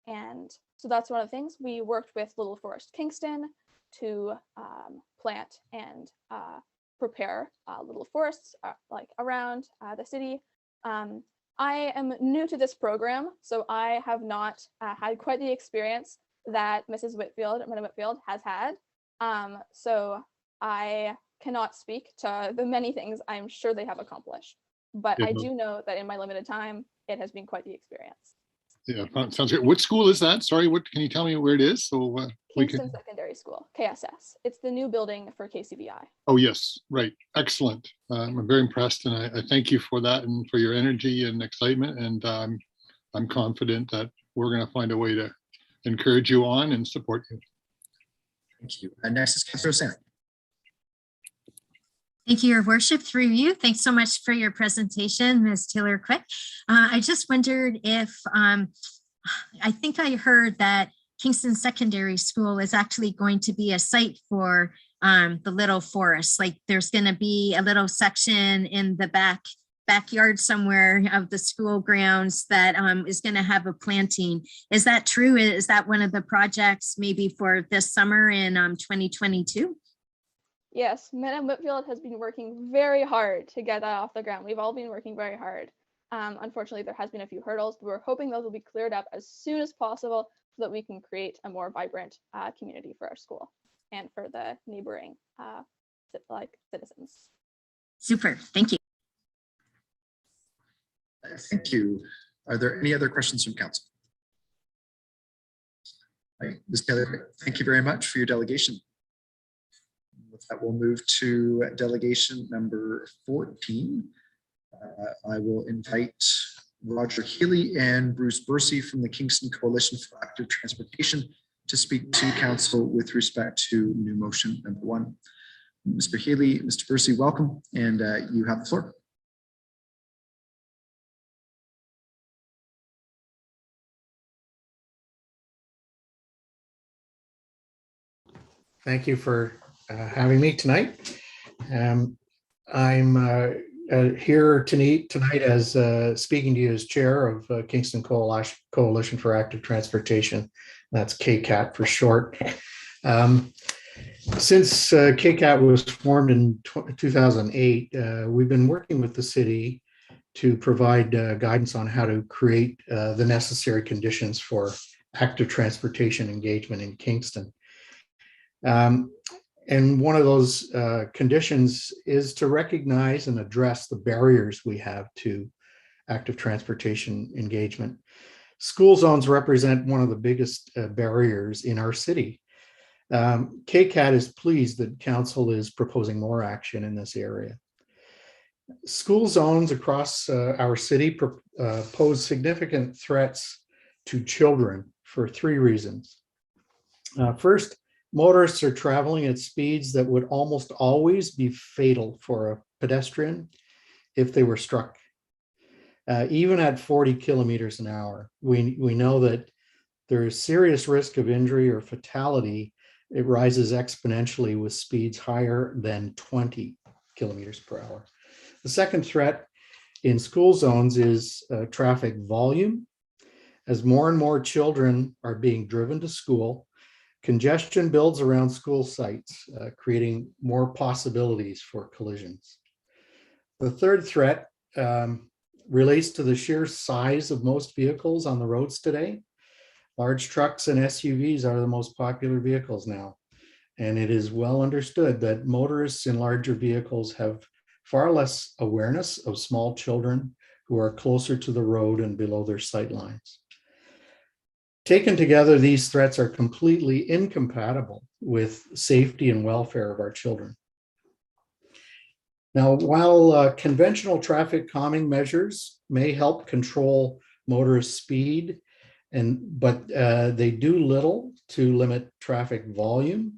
B: And so that's one of the things. We worked with Little Forest Kingston to plant and prepare little forests like around the city. I am new to this program, so I have not had quite the experience that Madam Whitfield has had. So I cannot speak to the many things I'm sure they have accomplished, but I do know that in my limited time, it has been quite the experience.
D: Yeah, sounds good. What school is that? Sorry, can you tell me where it is? So
B: Kingston Secondary School, KSS. It's the new building for KCBI.
D: Oh yes, right. Excellent. I'm very impressed, and I thank you for that and for your energy and excitement. And I'm confident that we're going to find a way to encourage you on and support you.
A: Thank you. And next is Councilor Sanders.
H: Thank you, Your Worship. Through you, thanks so much for your presentation, Ms. Taylor Quick. I just wondered if, I think I heard that Kingston Secondary School is actually going to be a site for the Little Forest. Like there's going to be a little section in the backyard somewhere of the school grounds that is going to have a planting. Is that true? Is that one of the projects maybe for this summer in 2022?
B: Yes, Madam Whitfield has been working very hard to get that off the ground. We've all been working very hard. Unfortunately, there has been a few hurdles, but we're hoping those will be cleared up as soon as possible so that we can create a more vibrant community for our school and for the neighboring citizens.
H: Super, thank you.
A: Thank you. Are there any other questions from council? Right, Ms. Taylor, thank you very much for your delegation. With that, we'll move to delegation number 14. I will invite Roger Healy and Bruce Bursey from the Kingston Coalition for Active Transportation to speak to council with respect to new motion number 1. Mr. Healy, Mr. Bursey, welcome, and you have the floor.
V: Thank you for having me tonight. I'm
F: here tonight as speaking to you as chair of Kingston Coalition for Active Transportation. That's KCAT for short. Since KCAT was formed in 2008, we've been working with the city to provide guidance on how to create the necessary conditions for active transportation engagement in Kingston. And one of those conditions is to recognize and address the barriers we have to active transportation engagement. School zones represent one of the biggest barriers in our city. KCAT is pleased that council is proposing more action in this area. School zones across our city pose significant threats to children for three reasons. First, motorists are traveling at speeds that would almost always be fatal for a pedestrian if they were struck. Even at 40 kilometers an hour, we know that there is serious risk of injury or fatality. It rises exponentially with speeds higher than 20 kilometers per hour. The second threat in school zones is traffic volume. As more and more children are being driven to school, congestion builds around school sites, creating more possibilities for collisions. The third threat relates to the sheer size of most vehicles on the roads today. Large trucks and SUVs are the most popular vehicles now, and it is well understood that motorists in larger vehicles have far less awareness of small children who are closer to the road and below their sight lines. Taken together, these threats are completely incompatible with safety and welfare of our children. Now, while conventional traffic calming measures may help control motorist speed, but they do little to limit traffic volume,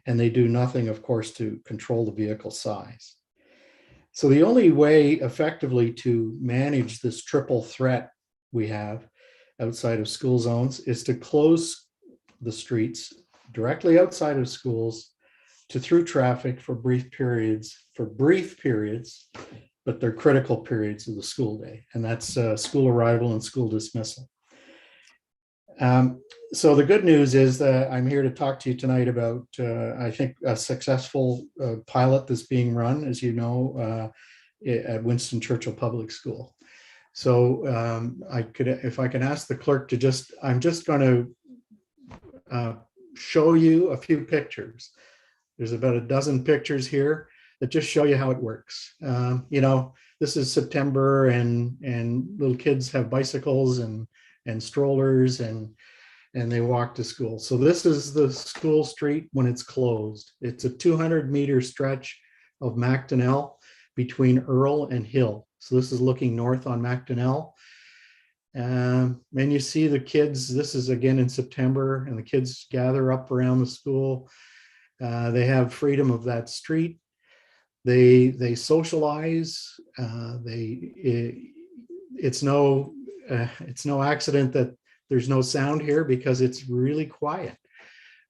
F: and they do nothing, of course, to control the vehicle size. So the only way effectively to manage this triple threat we have outside of school zones is to close the streets directly outside of schools to through traffic for brief periods, but they're critical periods of the school day, and that's school arrival and school dismissal. So the good news is that I'm here to talk to you tonight about, I think, a successful pilot that's being run, as you know, at Winston Churchill Public School. So if I can ask the clerk to I'm just going to show you a few pictures. There's about a dozen pictures here that just show you how it works. You know, this is September, and little kids have bicycles and strollers, and they walk to school. So this is the school street when it's closed. It's a 200-meter stretch of Macdonell between Earl and Hill. So this is looking north on Macdonell. And you see the kids, this is again in September, and the kids gather up around the school. They have freedom of that street. They socialize. It's no accident that there's no sound here, because it's really quiet.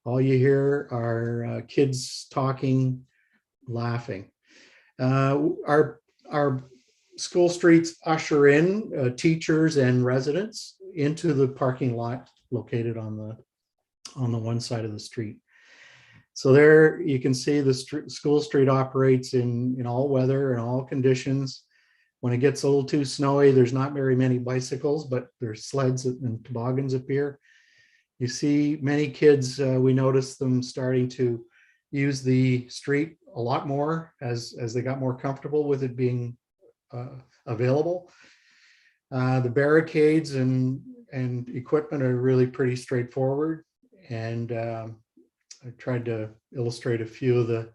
F: All you hear are kids talking, laughing. Our school streets usher in teachers and residents into the parking lot located on the one side of the street. So there you can see the school street operates in all weather and all conditions. When it gets a little too snowy, there's not very many bicycles, but there's sleds and toboggans appear. You see many kids, we noticed them starting to use the street a lot more as they got more comfortable with it being available. The barricades and equipment are really pretty straightforward. And I tried to illustrate a few of the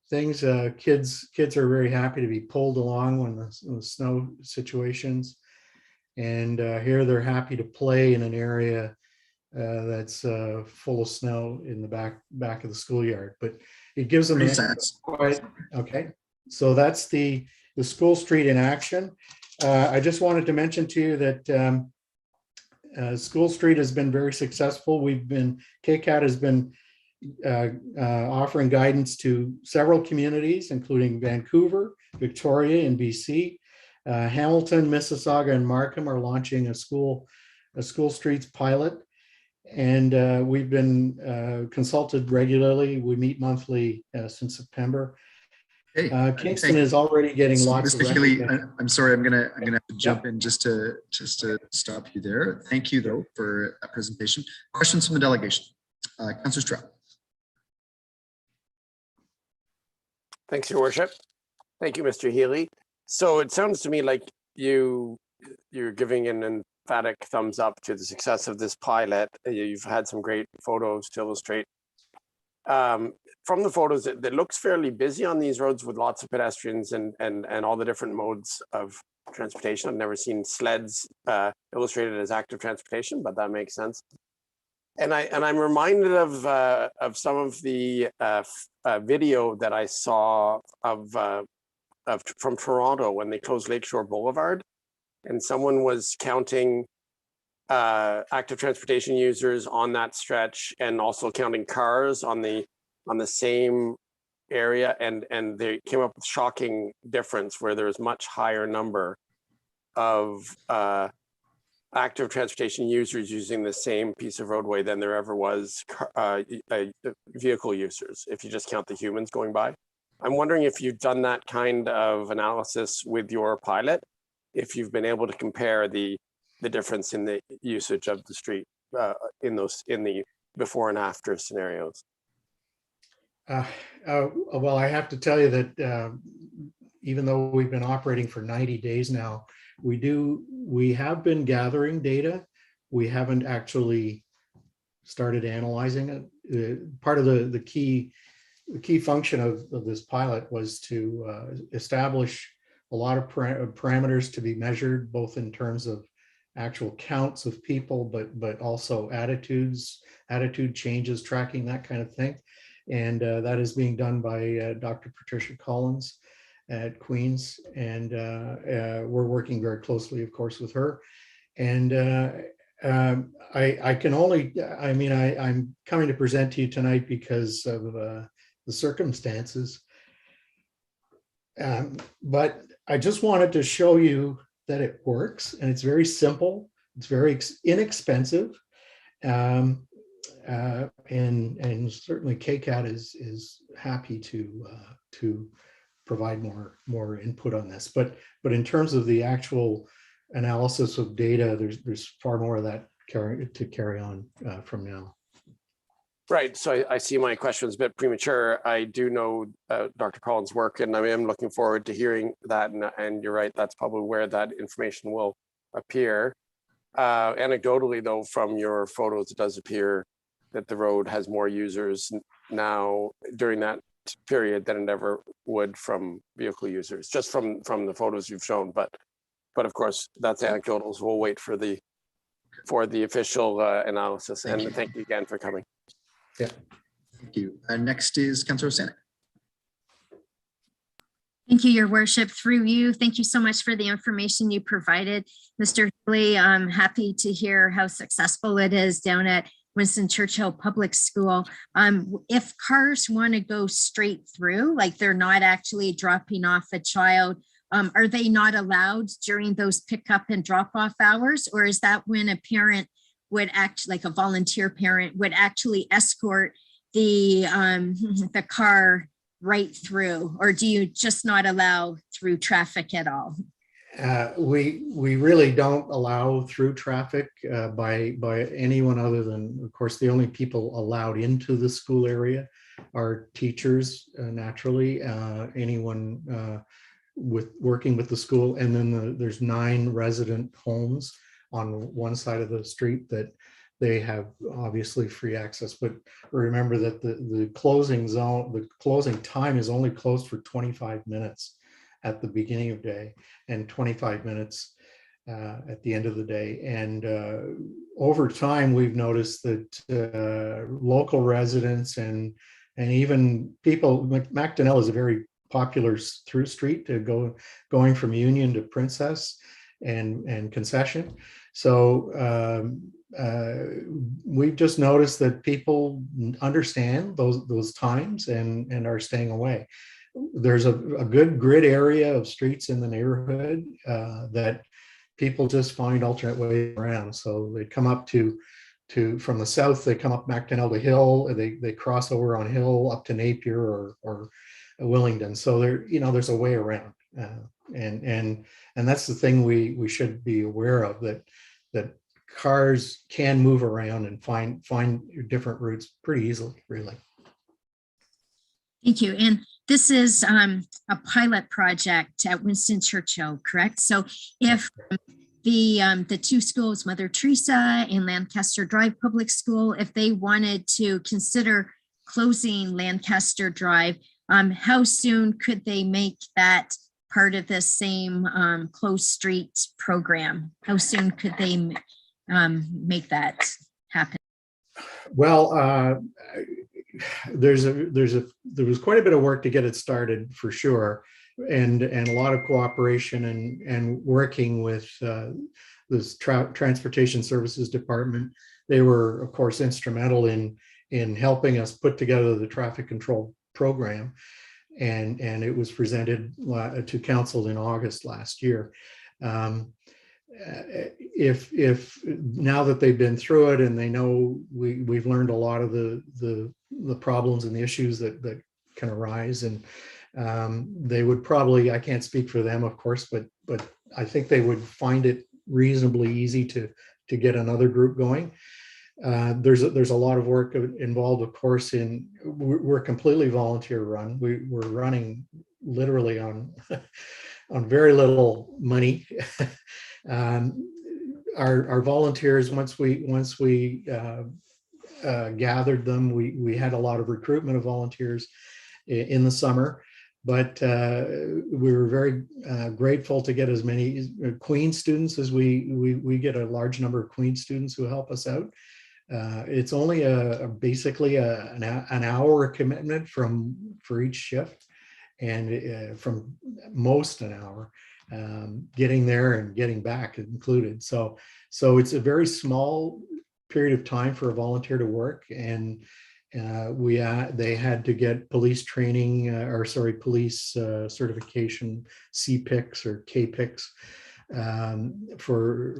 F: things. Kids are very happy to be pulled along when the snow situations, and here they're happy to play in an area that's full of snow in the back of the schoolyard. But it gives them quite okay. So that's the school street in action. I just wanted to mention to you that School Street has been very successful. KCAT has been offering guidance to several communities, including Vancouver, Victoria, and BC. Hamilton, Mississauga, and Markham are launching a school streets pilot. And we've been consulted regularly. We meet monthly since September. Kingston is already getting lots of
A: Mr. Healy,
F: recognition.
A: I'm sorry, I'm gonna have to jump in just to stop you there. Thank you though for that presentation. Questions from the delegation. Councillor Stroud.
S: Thanks, Your Worship. Thank you, Mr. Healy. So it sounds to me like you're giving an emphatic thumbs up to the success of this pilot. You've had some great photos to illustrate. From the photos, it looks fairly busy on these roads with lots of pedestrians and all the different modes of transportation. I've never seen sleds illustrated as active transportation, but that makes sense. And I'm reminded of some of the video that I saw from Toronto when they closed Lakeshore Boulevard, and someone was counting active transportation users on that stretch and also counting cars on the same area, and they came up with shocking difference where there's much higher number of active transportation users using the same piece of roadway than there ever was vehicle users, if you just count the humans going by. I'm wondering if you've done that kind of analysis with your pilot, if you've been able to compare the difference in the usage of the street in the before and after scenarios.
F: Well, I have to tell you that even though we've been operating for 90 days now, we have been gathering data. We haven't actually started analyzing it. Part of the key function of this pilot was to establish a lot of parameters to be measured, both in terms of actual counts of people, but also attitude changes, tracking, that kind of thing. And that is being done by Dr. Patricia Collins at Queen's, and we're working very closely, of course, with her. And I'm coming to present to you tonight because of the circumstances. But I just wanted to show you that it works, and it's very simple. It's very inexpensive. And certainly KCAT is happy to provide more input on this. But in terms of the actual analysis of data, there's far more of that to carry on from now.
S: Right. So I see my question is a bit premature. I do know Dr. Collins' work, and I am looking forward to hearing that. And you're right, that's probably where that information will appear. Anecdotally, though, from your photos, it does appear that the road has more users now during that period than it ever would from vehicle users, just from the photos you've shown. But of course, that's anecdotal. So we'll wait for the official analysis. And thank you again for coming.
A: Yeah, thank you. Next is Councillor Signage.
H: Thank you, Your Worship. Through you, thank you so much for the information you provided. Mr. Healy, I'm happy to hear how successful it is down at Winston Churchill Public School. If cars want to go straight through, like they're not actually dropping off a child, are they not allowed during those pickup and drop off hours? Or is that when a parent would act, like a volunteer parent would actually escort the car right through? Or do you just not allow through traffic at all?
F: We really don't allow through traffic by anyone other than, of course, the only people allowed into the school area are teachers, naturally, anyone working with the school, and then there's 9 resident homes on one side of the street that they have obviously free access. But remember that the closing time is only closed for 25 minutes at the beginning of day and 25 minutes at the end of the day. And over time, we've noticed that local residents and even people, Macdonell is a very popular through street to going from Union to Princess and Concession. So we've just noticed that people understand those times and are staying away. There's a good grid area of streets in the neighborhood that people just find alternate ways around. So they come up to from the south, they come up McDonald Hill, they cross over on Hill up to Napier or Willingdon. So there's a way around, and that's the thing we should be aware of, that cars can move around and find different routes pretty easily, really.
H: Thank you. And this is a pilot project at Winston Churchill, correct? So if the two schools, Mother Teresa and Lancaster Drive Public School, if they wanted to consider closing Lancaster Drive, how soon could they make that part of the same closed street program? How soon could they make that happen?
F: Well, there was quite a bit of work to get it started, for sure, and a lot of cooperation and working with this Transportation Services Department. They were, of course, instrumental in helping us put together the traffic control program, and it was presented to council in August last year. If now that they've been through it and they know we've learned a lot of the problems and the issues that can arise, and they would probably, I can't speak for them, of course, but I think they would find it reasonably easy to get another group going. There's a lot of work involved, of course. We're completely volunteer run. We're running literally on very little money. Our volunteers, once we gathered them, we had a lot of recruitment of volunteers in the summer, but we were very grateful to get as many Queen students as we get a large number of Queen students who help us out. It's only basically an hour commitment for each shift, and from most an hour, getting there and getting back included. So it's a very small period of time for a volunteer to work, and they had to get police training, police certification, CPICs or KPICs, for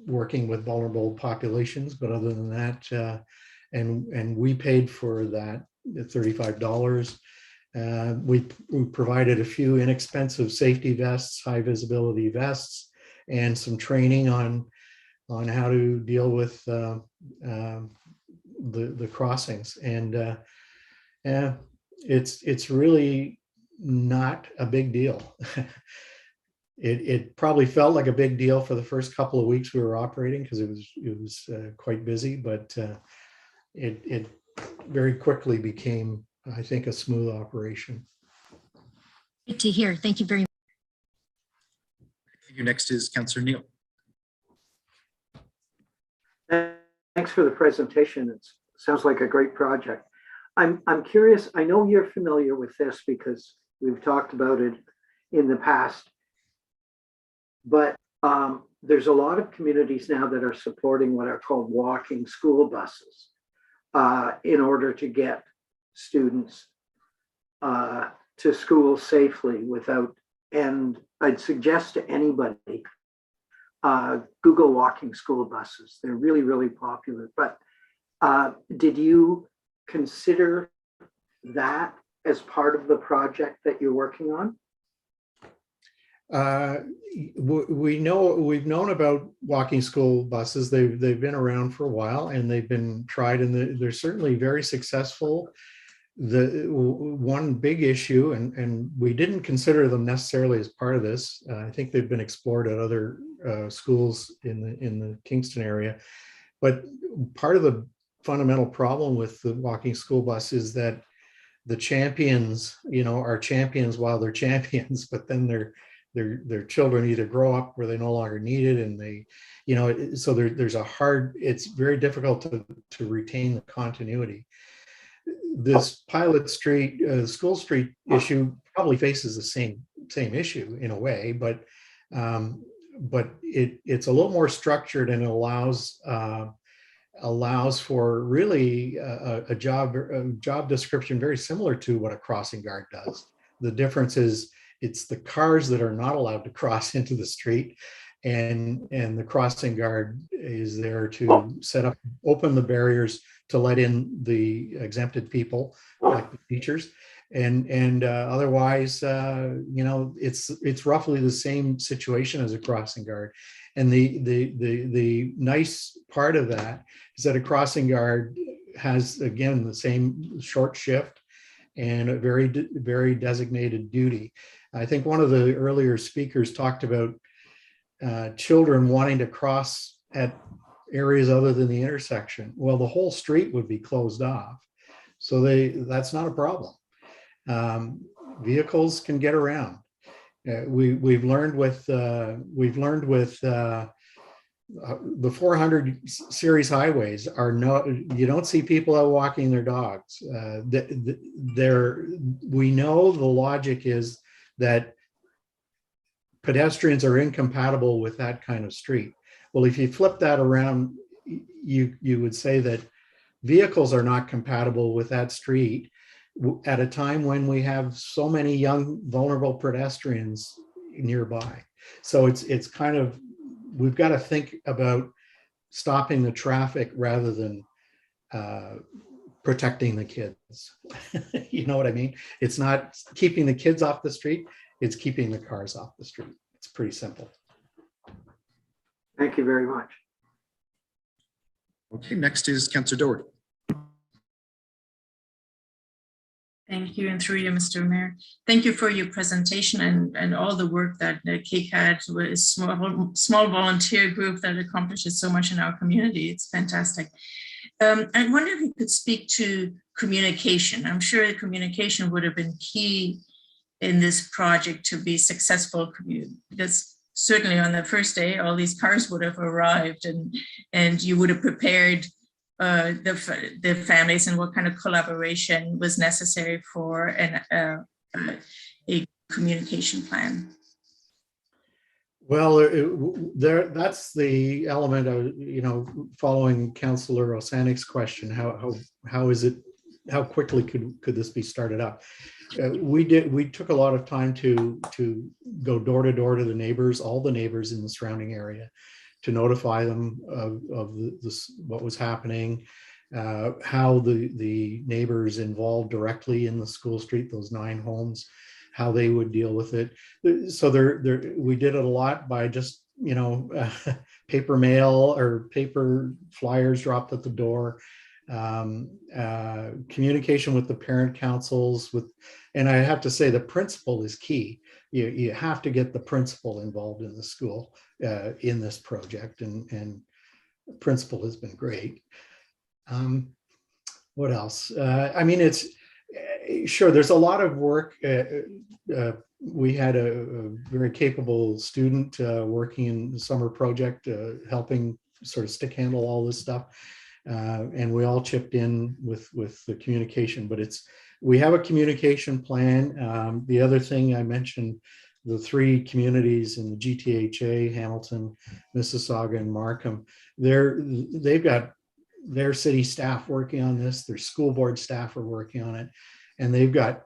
F: working with vulnerable populations. But other than that, and we paid for that at $35. We provided a few inexpensive safety vests, high visibility vests, and some training on how to deal with the crossings. And it's really not a big deal. It probably felt like a big deal for the first couple of weeks we were operating, because it was quite busy, but it very quickly became, I think, a smooth operation.
H: Good to hear. Thank you very much.
A: Thank you. Next is Councillor Neal.
C: Thanks for the presentation. It sounds like a great project. I'm curious, I know you're familiar with this because we've talked about it in the past, but there's a lot of communities now that are supporting what are called walking school buses in order to get students to school safely and I'd suggest to anybody, Google walking school buses. They're really, really popular. But did you consider that as part of the project that you're working on?
F: We've known about walking school buses. They've been around for a while, and they've been tried, and they're certainly very successful. The one big issue, and we didn't consider them necessarily as part of this. I think they've been explored at other schools in the Kingston area. But part of the fundamental problem with the walking school bus is that the champions, are champions while they're champions, but then their children either grow up where they no longer need it, and they, so it's very difficult to retain the continuity. This pilot street, school street issue probably faces the same issue in a way, but it's a little more structured and allows for really a job description very similar to what a crossing guard does. The difference is it's the cars that are not allowed to cross into the street, and the crossing guard is there to open the barriers to let in the exempted people, like the teachers, and otherwise, it's roughly the same situation as a crossing guard. And the nice part of that is that a crossing guard has, again, the same short shift and a very designated duty. I think one of the earlier speakers talked about children wanting to cross at areas other than the intersection. Well, the whole street would be closed off, so that's not a problem. Vehicles can get around. We've learned with the 400 series highways you don't see people out walking their dogs. We know the logic is that pedestrians are incompatible with that kind of street. Well, if you flip that around, you would say that vehicles are not compatible with that street at a time when we have so many young, vulnerable pedestrians nearby. So it's kind of, we've got to think about stopping the traffic rather than protecting the kids. You know what I mean? It's not keeping the kids off the street, it's keeping the cars off the street. It's pretty simple.
C: Thank you very much.
A: Okay, next is Councillor Doherty.
T: Thank you, and through you, Mr. Mayor. Thank you for your presentation and all the work that KCAD, a small volunteer group that accomplishes so much in our community. It's fantastic. I wonder if you could speak to communication. I'm sure communication would have been key in this project to be successful, because certainly on the first day, all these cars would have arrived and you would have prepared the families and what kind of collaboration was necessary for a communication plan.
F: Well, that's the element of, following Councillor Osanik's question, how quickly could this be started up? We took a lot of time to go door to door to the neighbors, all the neighbors in the surrounding area, to notify them of what was happening, how the neighbors involved directly in the school street, those 9 homes, how they would deal with it. So we did it a lot by just, paper mail or paper flyers dropped at the door, communication with the parent councils, and I have to say the principal is key. You have to get the principal involved in the school in this project, and the principal has been great. What else? I mean, it's sure there's a lot of work. We had a very capable student working in the summer project, helping sort of stick handle all this stuff, and we all chipped in with the communication. But we have a communication plan. The other thing I mentioned, the 3 communities in the GTHA, Hamilton, Mississauga, and Markham, they've got their city staff working on this, their school board staff are working on it, and they've got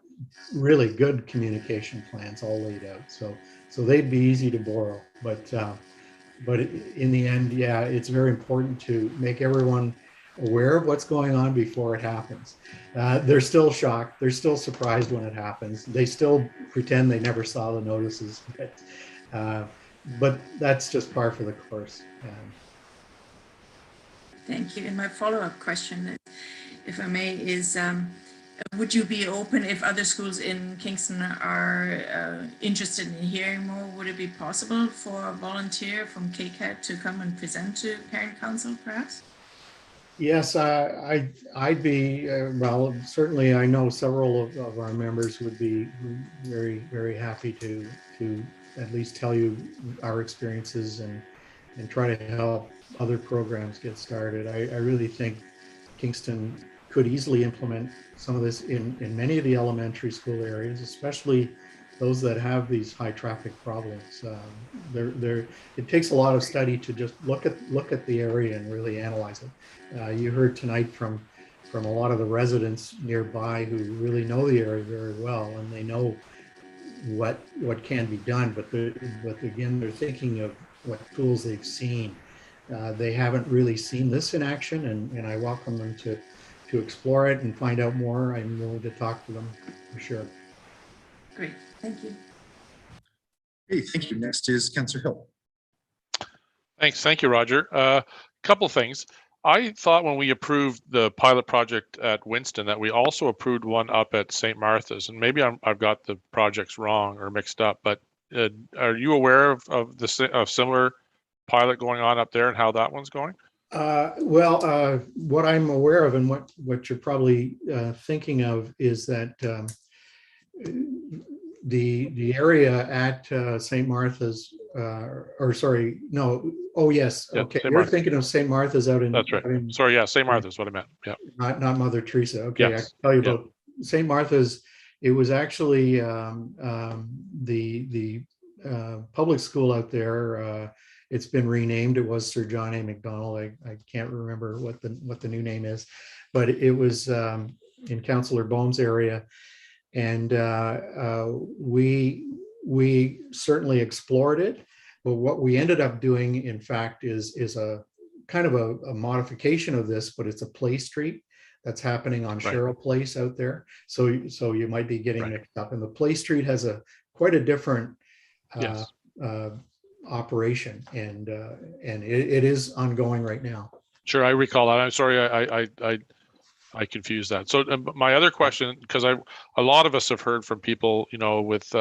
F: really good communication plans all laid out. So they'd be easy to borrow, but in the end, yeah, it's very important to make everyone aware of what's going on before it happens. They're still shocked. They're still surprised when it happens. They still pretend they never saw the notices, but that's just par for the course.
T: Thank you. And my follow-up question, if I may, is would you be open if other schools in Kingston are interested in hearing more? Would it be possible for a volunteer from KCAD to come and present to parent council, perhaps?
F: Yes, I'd be, well, certainly I know several of our members would be very, very happy to at least tell you our experiences and try to help other programs get started. I really think Kingston could easily implement some of this in many of the elementary school areas, especially those that have these high traffic problems. It takes a lot of study to just look at the area and really analyze it. You heard tonight from a lot of the residents nearby who really know the area very well, and they know what can be done. But again, they're thinking of what tools they've seen. They haven't really seen this in action, and I welcome them to explore it and find out more. I'm willing to talk to them for sure.
T: Great, thank you.
A: Hey, thank you. Next is Councillor Hill.
L: Thank you, Roger. Couple things. I thought when we approved the pilot project at Winston that we also approved one up at St. Martha's, and maybe I've got the projects wrong or mixed up, but are you aware of similar pilot going on up there and how that one's going?
F: What I'm aware of and what you're probably thinking of is that the area at St. Martha's, yes,
L: Yeah,
F: okay.
L: St.
F: You're
L: Martha's.
F: thinking of St. Martha's out in.
L: That's right. Sorry, yeah, St. Martha's is what I meant. Yeah.
F: Not Mother Teresa. Okay,
L: Yes.
F: I can tell you
L: Yeah.
F: about St. Martha's. It was actually the public school out there. It's been renamed. It was Sir John A. Macdonald. I can't remember what the new name is, but it was in Councillor Bohm's area, and we certainly explored it. But what we ended up doing, in fact, is a kind of a modification of this, but it's a play street that's happening on
L: Right.
F: Sherrill Place out there. So you might be getting
L: Right.
F: mixed up. And the play street has quite a different
L: Yes.
F: operation, and it is ongoing right now.
L: Sure, I recall that. I'm sorry, I confused that. So my other question, because a lot of us have heard from people, with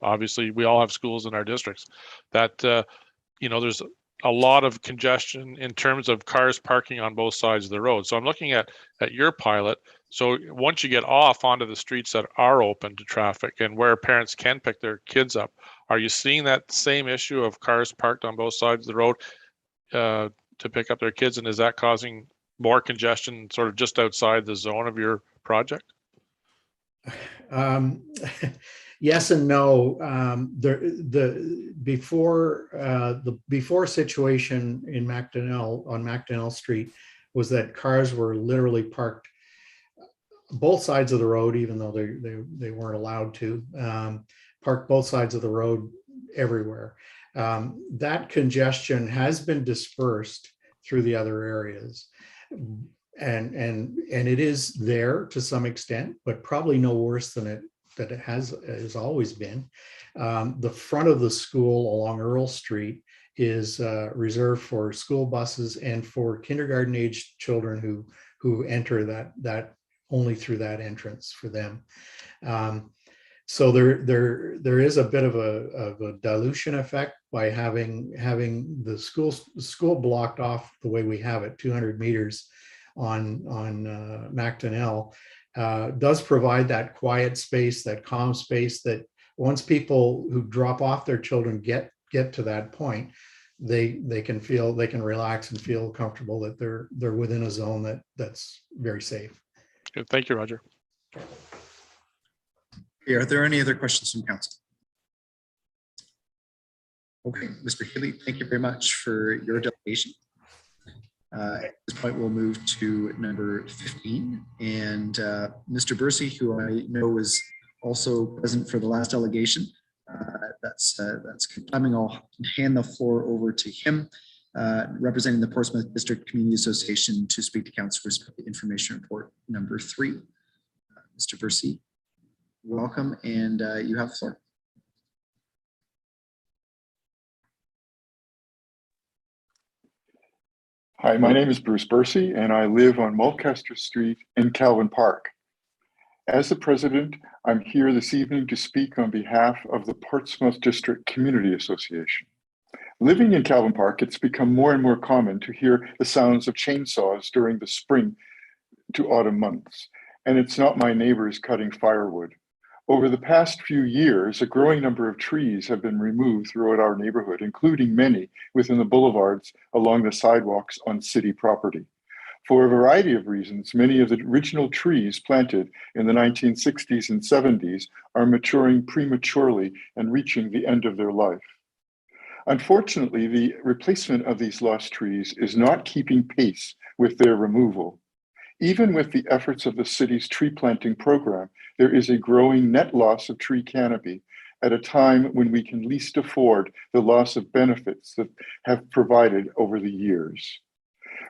L: obviously we all have schools in our districts, that there's a lot of congestion in terms of cars parking on both sides of the road. So I'm looking at your pilot. So once you get off onto the streets that are open to traffic and where parents can pick their kids up, are you seeing that same issue of cars parked on both sides of the road to pick up their kids? And is that causing more congestion sort of just outside the zone of your project?
F: Yes and no. The before situation in Macdonell on Macdonell Street was that cars were literally parked both sides of the road, even though they weren't allowed to park both sides of the road everywhere. That congestion has been dispersed through the other areas, and it is there to some extent, but probably no worse than it has always been. The front of the school along Earl Street is reserved for school buses and for kindergarten age children who enter that only through that entrance for them. So there is a bit of a dilution effect by having the school blocked off the way we have it, 200 meters on Macdonell. Does provide that quiet space, that calm space that once people who drop off their children get to that point, they can relax and feel comfortable that they're within a zone that's very safe.
L: Good. Thank you, Roger.
A: Okay, are there any other questions from council? Okay, Mr. Healy, thank you very much for your delegation. At this point, we'll move to number 15, and Mr. Bursey, who I know was also present for the last delegation. That's coming. I'll hand the floor over to him, representing the Portsmouth District Community Association, to speak to council for the information report number 3. Mr. Bursey, welcome, and you have the floor.
G: Hi, my name is Bruce Bursey, and I live on Lancaster Street in Calvin Park. As the president, I'm here this evening to speak on behalf of the Portsmouth District Community Association. Living in Calvin Park, it's become more and more common to hear the sounds of chainsaws during the spring to autumn months, and it's not my neighbors cutting firewood. Over the past few years, a growing number of trees have been removed throughout our neighborhood, including many within the boulevards along the sidewalks on city property. For a variety of reasons, many of the original trees planted in the 1960s and 70s are maturing prematurely and reaching the end of their life. Unfortunately, the replacement of these lost trees is not keeping pace with their removal. Even with the efforts of the city's tree planting program, there is a growing net loss of tree canopy at a time when we can least afford the loss of benefits that have provided over the years.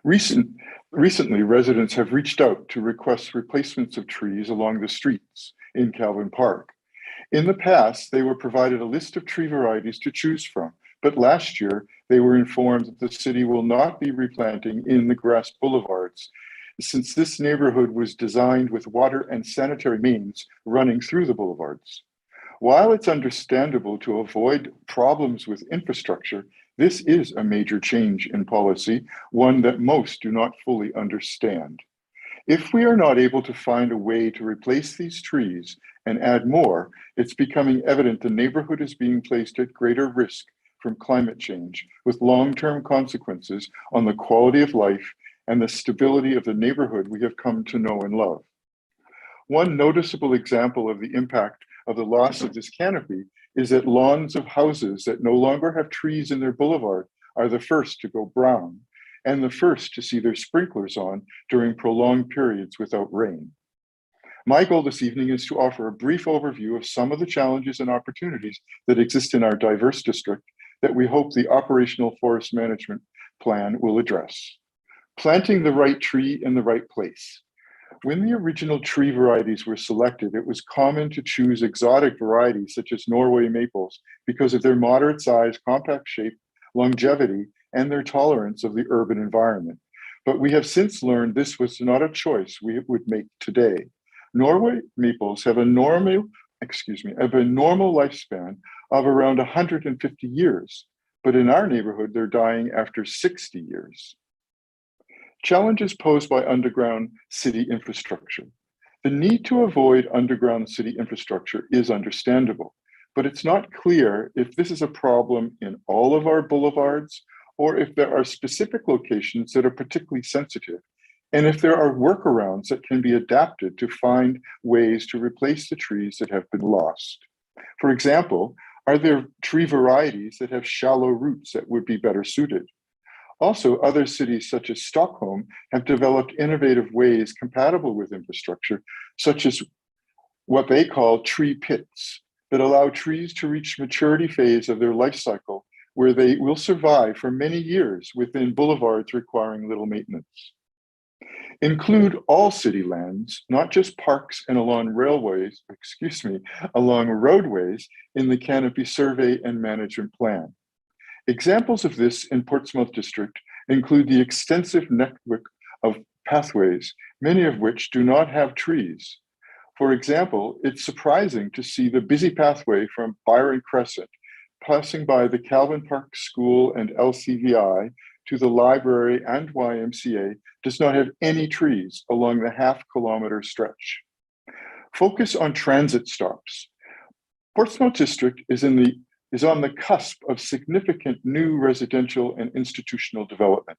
G: Recently, residents have reached out to request replacements of trees along the streets in Calvin Park. In the past, they were provided a list of tree varieties to choose from, but last year they were informed that the city will not be replanting in the grass boulevards, since this neighborhood was designed with water and sanitary mains running through the boulevards. While it's understandable to avoid problems with infrastructure, this is a major change in policy, one that most do not fully understand. If we are not able to find a way to replace these trees and add more, it's becoming evident the neighborhood is being placed at greater risk from climate change, with long-term consequences on the quality of life and the stability of the neighborhood we have come to know and love. One noticeable example of the impact of the loss of this canopy is that lawns of houses that no longer have trees in their boulevard are the first to go brown and the first to see their sprinklers on during prolonged periods without rain. My goal this evening is to offer a brief overview of some of the challenges and opportunities that exist in our diverse district that we hope the operational forest management plan will address. Planting the right tree in the right place. When the original tree varieties were selected, it was common to choose exotic varieties such as Norway maples because of their moderate size, compact shape, longevity, and their tolerance of the urban environment. But we have since learned this was not a choice we would make today. Norway maples have a normal lifespan of around 150 years, but in our neighborhood, they're dying after 60 years. Challenges posed by underground city infrastructure. The need to avoid underground city infrastructure is understandable, but it's not clear if this is a problem in all of our boulevards or if there are specific locations that are particularly sensitive, and if there are workarounds that can be adapted to find ways to replace the trees that have been lost. For example, are there tree varieties that have shallow roots that would be better suited? Also, other cities such as Stockholm have developed innovative ways compatible with infrastructure, such as what they call tree pits that allow trees to reach maturity phase of their life cycle, where they will survive for many years within boulevards requiring little maintenance. Include all city lands, not just parks and along roadways in the canopy survey and management plan. Examples of this in Portsmouth district include the extensive network of pathways, many of which do not have trees. For example, it's surprising to see the busy pathway from Byron Crescent, passing by the Calvin Park School and LCVI to the library and YMCA, does not have any trees along the half-kilometer stretch. Focus on transit stops. Portsmouth district is on the cusp of significant new residential and institutional development.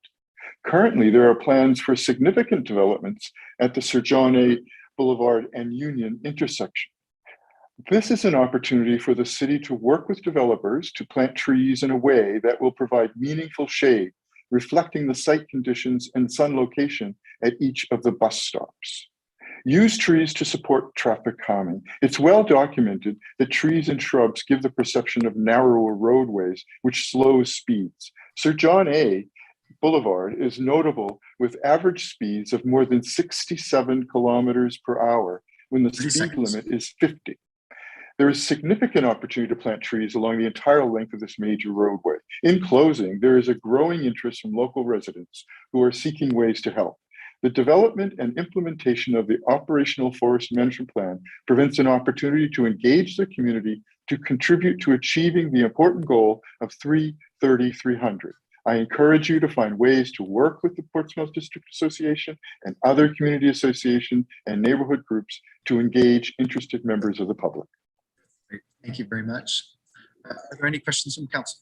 G: Currently, there are plans for significant developments at the Sir John A. Boulevard and Union intersection. This is an opportunity for the city to work with developers to plant trees in a way that will provide meaningful shade, reflecting the site conditions and sun location at each of the bus stops. Use trees to support traffic calming. It's well documented that trees and shrubs give the perception of narrower roadways, which slows speeds. Sir John A. Boulevard is notable with average speeds of more than 67 kilometers per hour when the speed limit is 50. There is significant opportunity to plant trees along the entire length of this major roadway. In closing, there is a growing interest from local residents who are seeking ways to help. The development and implementation of the operational forest management plan presents an opportunity to engage the community to contribute to achieving the important goal of 330-300. I encourage you to find ways to work with the Portsmouth District Association and other community association and neighborhood groups to engage interested members of the public.
A: Great. Thank you very much. Are there any questions from council?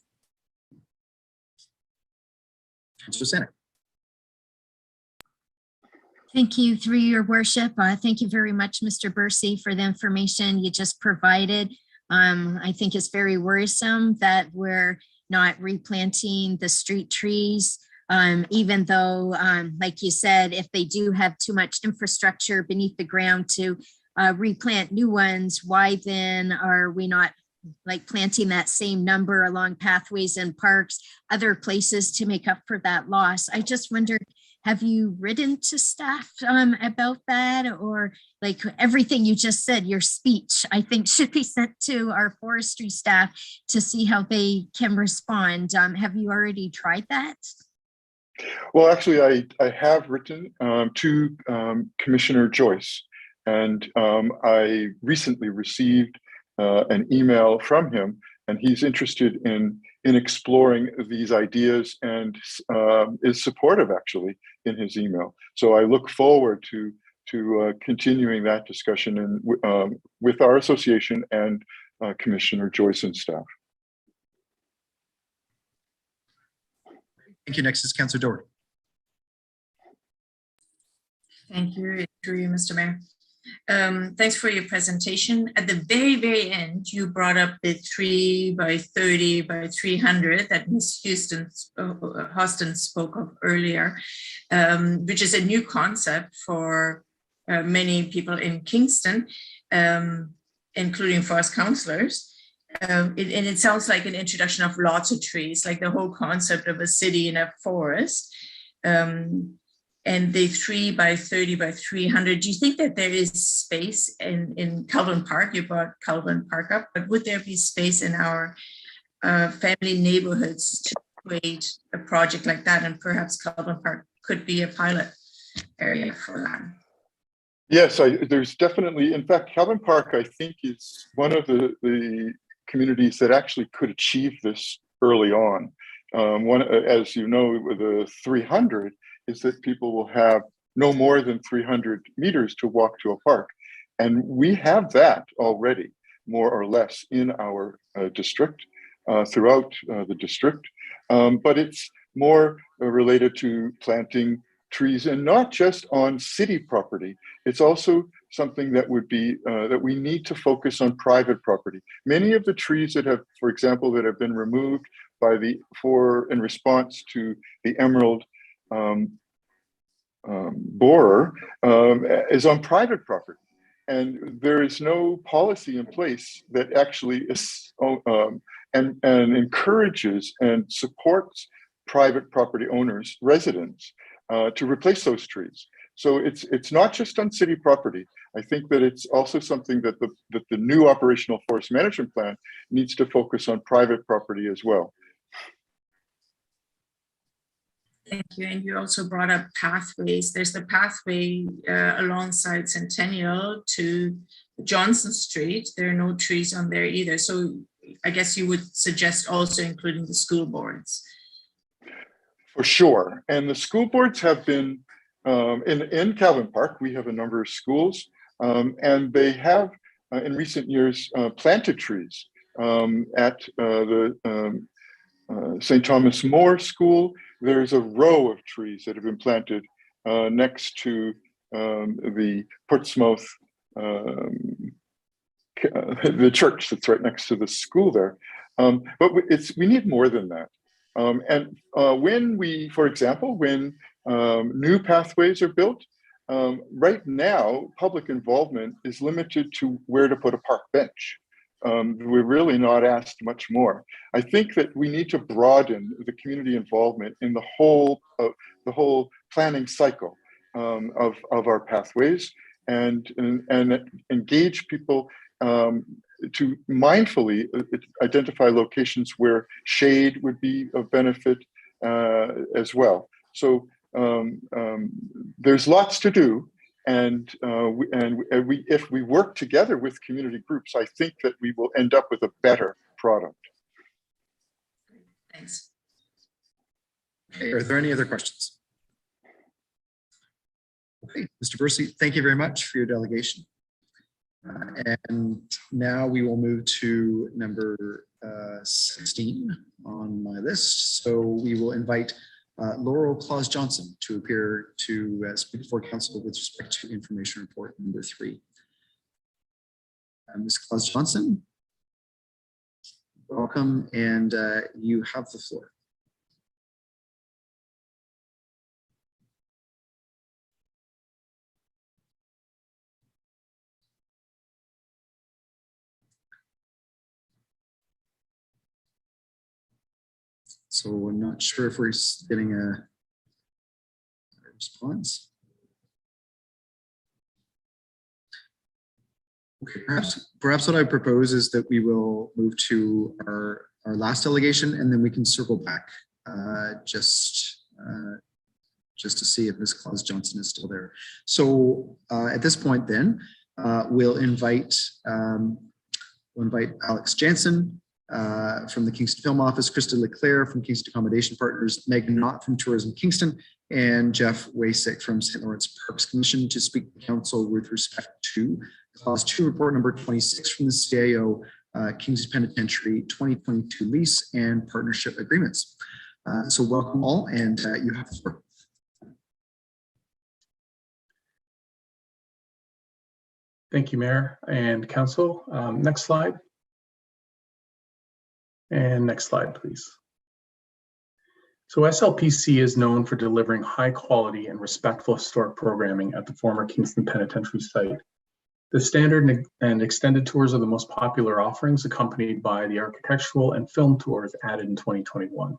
A: Councilor Santa.
H: Thank you, through your worship. Thank you very much, Mr. Bursey, for the information you just provided. I think it's very worrisome that we're not replanting the street trees, even though, like you said, if they do have too much infrastructure beneath the ground to replant new ones, why then are we not like planting that same number along pathways and parks, other places to make up for that loss? I just wondered, have you written to staff about that, or like everything you just said, your speech, I think should be sent to our forestry staff to see how they can respond. Have you already tried that?
G: Well, actually, I have written to Commissioner Joyce, and I recently received an email from him, and he's interested in exploring these ideas and is supportive actually in his email. So I look forward to continuing that discussion with our association and Commissioner Joyce and staff.
A: Thank you. Next is Councillor Doherty.
T: Thank you, through you, Mr. Mayor. Thanks for your presentation. At the very, very end, you brought up the 3 by 30 by 300 that Ms. Hostin spoke of earlier, which is a new concept for many people in Kingston, including for us councillors. And it sounds like an introduction of lots of trees, like the whole concept of a city in a forest. And the 3 by 30 by 300, do you think that there is space in Calvin Park? You brought Calvin Park up, but would there be space in our family neighborhoods to create a project like that? And perhaps Calvin Park could be a pilot area for that.
G: Yes, there's definitely, in fact, Calvin Park, I think, is one of the communities that actually could achieve this early on. As you know, with the 300, is that people will have no more than 300 meters to walk to a park. And we have that already, more or less, in our district, throughout the district. But it's more related to planting trees, and not just on city property. It's also something that would be, that we need to focus on private property. Many of the trees that have, for example, that have been removed by in response to the emerald borer is on private property, and there is no policy in place that actually is and encourages and supports private property owners, residents, to replace those trees. So it's not just on city property. I think that it's also something that the new operational forest management plan needs to focus on private property as well.
T: Thank you. And you also brought up pathways. There's the pathway alongside Centennial to Johnson Street. There are no trees on there either. So I guess you would suggest also including the school boards.
G: For sure. And the school boards have been, in Calvin Park, we have a number of schools, and they have in recent years planted trees at the St. Thomas More School. There's a row of trees that have been planted next to the Portsmouth, the church that's right next to the school there. But we need more than that. And when for example, when new pathways are built, right now, public involvement is limited to where to put a park bench. We're really not asked much more. I think that we need to broaden the community involvement in the whole planning cycle of our pathways, and engage people to mindfully identify locations where shade would be of benefit as well. So there's lots to do. And if we work together with community groups, I think that we will end up with a better product.
T: Thanks.
A: Okay, are there any other questions? Okay, Mr. Bursey, thank you very much for your delegation. And now we will move to number 16 on my list. So we will invite Laurel Claus Johnson to appear to speak before council with respect to information report number 3. Ms. Claus Johnson, welcome, and you have the floor. So I'm not sure if we're getting a response. Okay, perhaps what I propose is that we will move to our last delegation, and then we can circle back just to see if Ms. Claus Johnson is still there. So at this point, then we'll invite Alex Jansen from the Kingston Film Office, Krista Leclerc from Kingston Accommodation Partners, Megan Knott from Tourism Kingston, and Jeff Wasick from St. Lawrence Parks Commission to speak to council with respect to Clause 2, report number 26 from the CAO, Kingston Penitentiary 2022 lease and partnership agreements. So welcome all, and you have the floor.
I: Thank you, Mayor and Council. Next slide. And next slide, please. So SLPC is known for delivering high quality and respectful historic programming at the former Kingston Penitentiary site. The standard and extended tours are the most popular offerings, accompanied by the architectural and film tours added in 2021.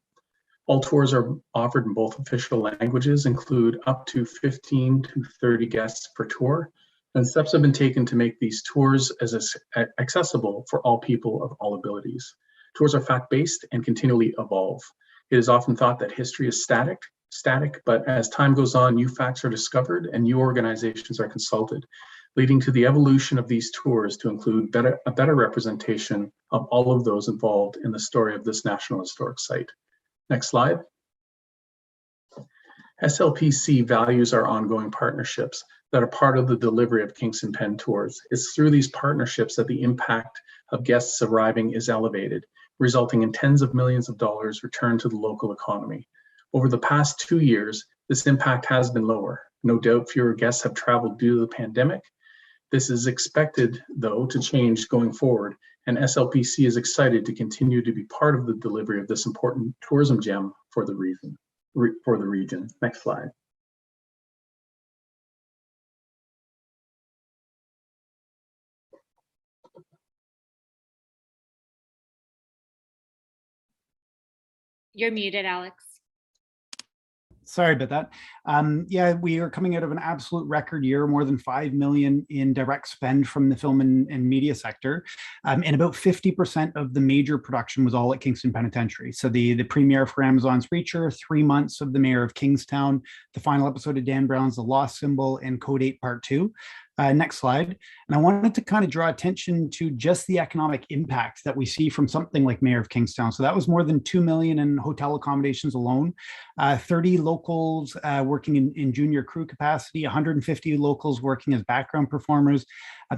I: All tours are offered in both official languages, include up to 15 to 30 guests per tour, and steps have been taken to make these tours as accessible for all people of all abilities. Tours are fact-based and continually evolve. It is often thought that history is static, but as time goes on, new facts are discovered and new organizations are consulted, leading to the evolution of these tours to include a better representation of all of those involved in the story of this National Historic Site. Next slide. SLPC values our ongoing partnerships that are part of the delivery of Kingston Pen Tours. It's through these partnerships that the impact of guests arriving is elevated, resulting in tens of millions of dollars returned to the local economy. Over the past 2 years, this impact has been lower. No doubt fewer guests have traveled due to the pandemic. This is expected, though, to change going forward, and SLPC is excited to continue to be part of the delivery of this important tourism gem for the region. Next slide.
V: You're muted, Alex.
W: Sorry about that. Yeah, we are coming out of an absolute record year, more than 5 million in direct spend from the film and media sector. And about 50% of the major production was all at Kingston Penitentiary. So the premiere for Amazon's Reacher, 3 months of The Mayor of Kingstown, the final episode of Dan Brown's The Lost Symbol, and Code 8 Part 2. Next slide. And I wanted to kind of draw attention to just the economic impact that we see from something like Mayor of Kingstown. So that was more than 2 million in hotel accommodations alone, 30 locals working in junior crew capacity, 150 locals working as background performers,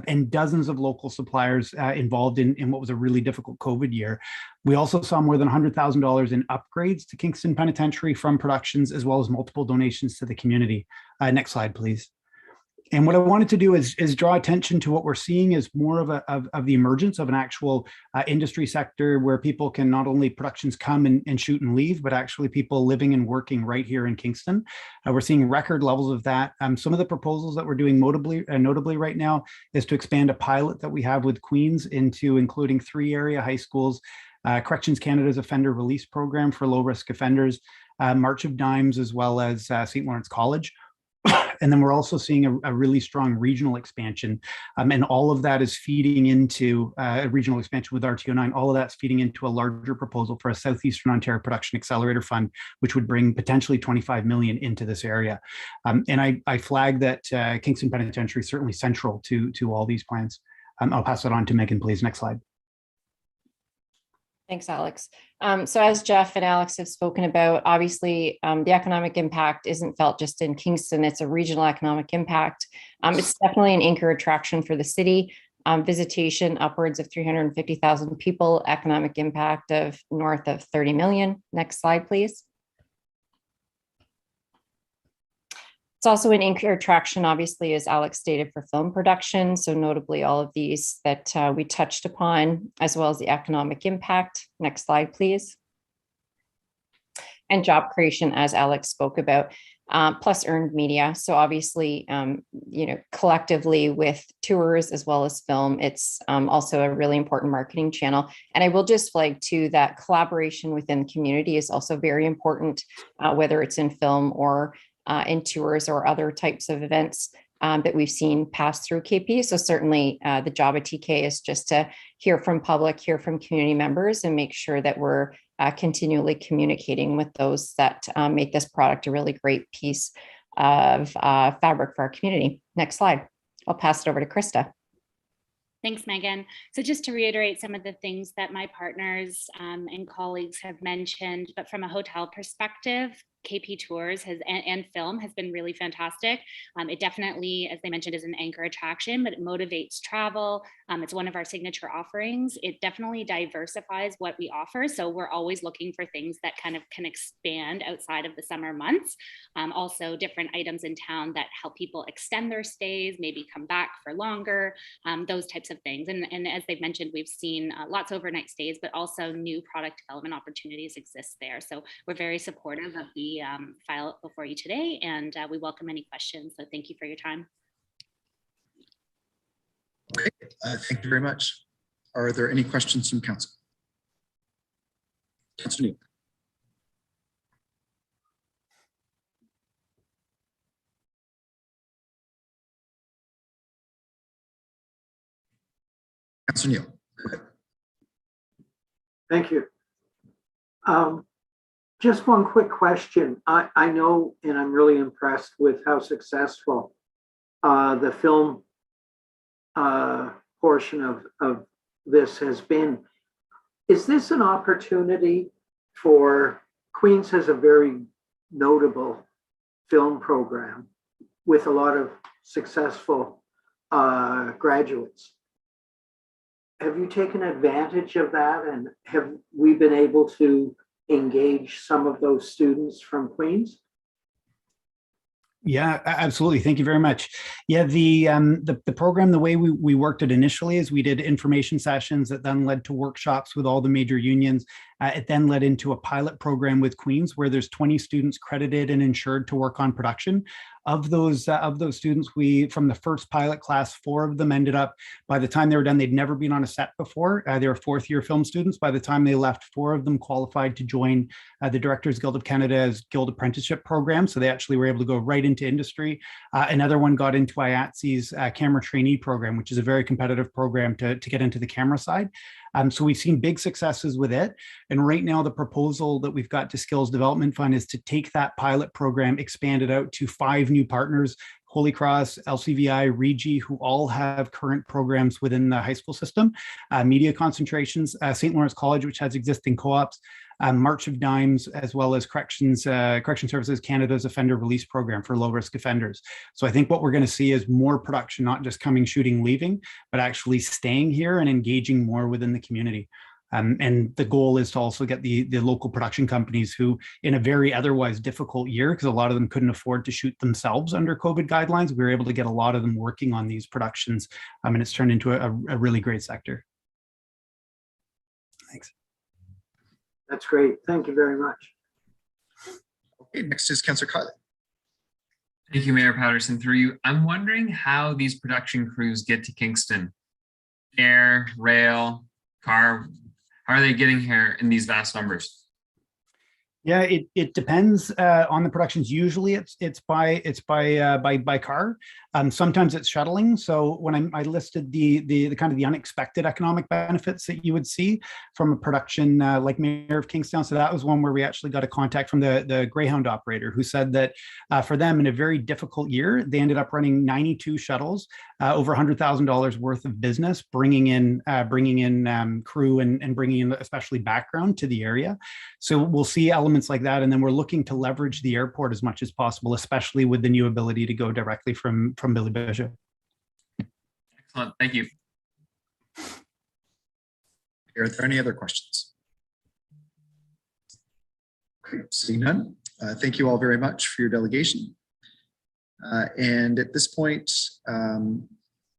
W: and dozens of local suppliers involved in what was a really difficult COVID year. We also saw more than $100,000 in upgrades to Kingston Penitentiary from productions, as well as multiple donations to the community. Next slide, please. And what I wanted to do is draw attention to what we're seeing is more of the emergence of an actual industry sector where people can not only productions come and shoot and leave, but actually people living and working right here in Kingston. We're seeing record levels of that. Some of the proposals that we're doing notably right now is to expand a pilot that we have with Queens into including 3 area high schools, Corrections Canada's offender release program for low-risk offenders, March of Dimes, as well as St. Lawrence College. And then we're also seeing a really strong regional expansion. And all of that is feeding into a regional expansion with RTO9. All of that's feeding into a larger proposal for a Southeastern Ontario Production Accelerator Fund, which would bring potentially 25 million into this area. And I flag that Kingston Penitentiary is certainly central to all these plans. I'll pass it on to Megan, please. Next slide.
X: Thanks, Alex. So as Jeff and Alex have spoken about, obviously the economic impact isn't felt just in Kingston, it's a regional economic impact. It's definitely an anchor attraction for the city. Visitation upwards of 350,000 people, economic impact of north of 30 million. Next slide, please. It's also an anchor attraction, obviously, as Alex stated, for film production. So notably all of these that we touched upon, as well as the economic impact. Next slide, please. And job creation, as Alex spoke about, plus earned media. So obviously, collectively with tours as well as film, it's also a really important marketing channel. And I will just flag too that collaboration within the community is also very important, whether it's in film or in tours or other types of events that we've seen pass through KP. So certainly the job at TK is just to hear from public, hear from community members, and make sure that we're continually communicating with those that make this product a really great piece of fabric for our community. Next slide. I'll pass it over to Krista.
V: Thanks, Megan. So just to reiterate some of the things that my partners and colleagues have mentioned, but from a hotel perspective, KP Tours and film has been really fantastic. It definitely, as they mentioned, is an anchor attraction, but it motivates travel. It's one of our signature offerings. It definitely diversifies what we offer. So we're always looking for things that kind of can expand outside of the summer months. Also different items in town that help people extend their stays, maybe come back for longer, those types of things. And as they've mentioned, we've seen lots of overnight stays, but also new product development opportunities exist there. So we're very supportive of the file before you today, and we welcome any questions. So thank you for your time.
A: Okay, thank you very much. Are there any questions from council? Councilor Neal. Councilor Neal.
C: Thank you. Just one quick question. I know, and I'm really impressed with how successful the film portion of this has been. Is this an opportunity for Queens has a very notable film program with a lot of successful graduates. Have you taken advantage of that, and have we been able to engage some of those students from Queens?
W: Yeah, absolutely. Thank you very much. Yeah, the program, the way we worked it initially is we did information sessions that then led to workshops with all the major unions. It then led into a pilot program with Queens where there's 20 students credited and insured to work on production. Of those students, from the first pilot class, 4 of them ended up, by the time they were done, they'd never been on a set before. They were 4th year film students. By the time they left, 4 of them qualified to join the Directors Guild of Canada's Guild Apprenticeship Program. So they actually were able to go right into industry. Another one got into IATSE's camera trainee program, which is a very competitive program to get into the camera side. So we've seen big successes with it. And right now the proposal that we've got to Skills Development Fund is to take that pilot program, expand it out to 5 new partners, Holy Cross, LCVI, Regi, who all have current programs within the high school system, media concentrations, St. Lawrence College, which has existing co-ops, March of Dimes, as well as Correction Services Canada's offender release program for low-risk offenders. So I think what we're going to see is more production, not just coming, shooting, leaving, but actually staying here and engaging more within the community. And the goal is to also get the local production companies who, in a very otherwise difficult year, because a lot of them couldn't afford to shoot themselves under COVID guidelines, we were able to get a lot of them working on these productions, and it's turned into a really great sector. Thanks.
C: That's great. Thank you very much.
A: Okay, next is Councillor Kiley.
E: Thank you, Mayor Patterson. Through you, I'm wondering how these production crews get to Kingston. Air, rail, car, how are they getting here in these vast numbers?
W: Yeah, it depends on the productions. Usually it's by car. Sometimes it's shuttling. So when I listed the kind of the unexpected economic benefits that you would see from a production like Mayor of Kingston, so that was one where we actually got a contact from the Greyhound operator who said that for them in a very difficult year, they ended up running 92 shuttles, over $100,000 worth of business, bringing in crew and bringing in especially background to the area. So we'll see elements like that, and then we're looking to leverage the airport as much as possible, especially with the new ability to go directly from Billy Bishop.
E: Excellent, thank you.
A: Are there any other questions? Okay, seeing none, thank you all very much for your delegation. And at this point,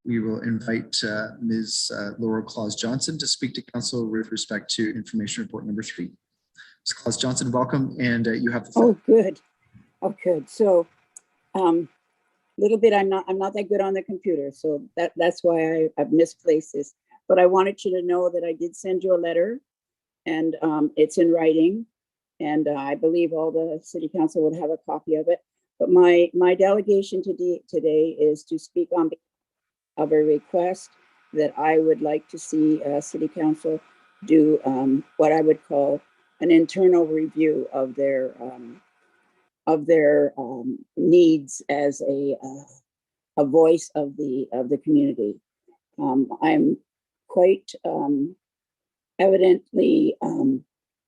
A: we will invite Ms. Laurel Claus-Johnson to speak to council with respect to information report number 3. Ms. Claus-Johnson, welcome, and you have the floor.
J: Oh, good. Oh, good. So, little bit, I'm not that good on the computer, so that's why I've misplaced this. But I wanted you to know that I did send you a letter, and it's in writing, and I believe all the city council would have a copy of it. But my delegation today is to speak on behalf of a request that I would like to see city council do what I would call an internal review of their needs as a voice of the community. I'm quite evidently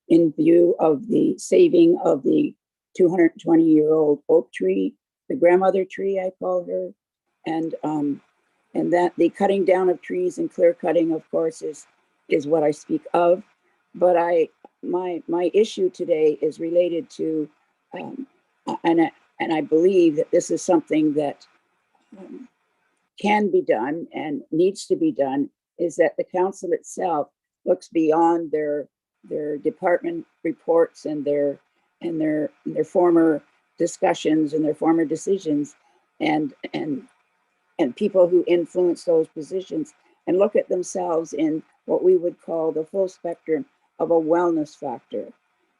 J: in view of the saving of the 220-year-old oak tree, the grandmother tree, I call her, and that the cutting down of trees and clear cutting, of course, is what I speak of. But my issue today is related to, and I believe that this is something that can be done and needs to be done, is that the council itself looks beyond their department reports and their former discussions and their former decisions and people who influence those positions, and look at themselves in what we would call the full spectrum of a wellness factor.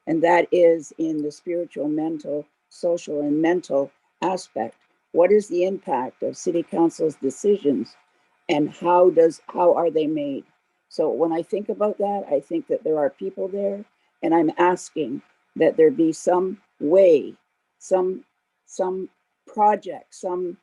J: And that is in the spiritual, mental, social, and mental aspect. What is the impact of city council's decisions, and how are they made? So when I think about that, I think that there are people there, and I'm asking that there be some way, some project, some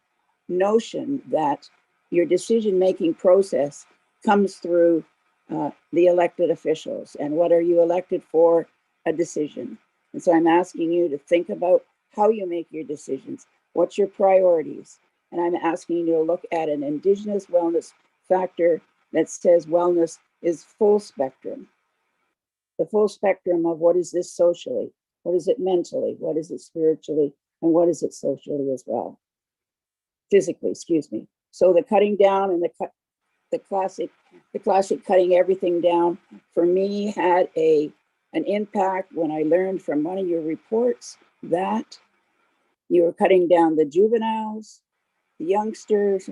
J: notion that your decision-making process comes through the elected officials. And what are you elected for? A decision. And so I'm asking you to think about how you make your decisions. What's your priorities? And I'm asking you to look at an Indigenous wellness factor that says wellness is full spectrum. The full spectrum of what is this socially, what is it mentally, what is it spiritually, and what is it socially as well. Physically, excuse me. So the cutting down and the classic cutting everything down for me had an impact when I learned from one of your reports that you were cutting down the juveniles, the youngsters,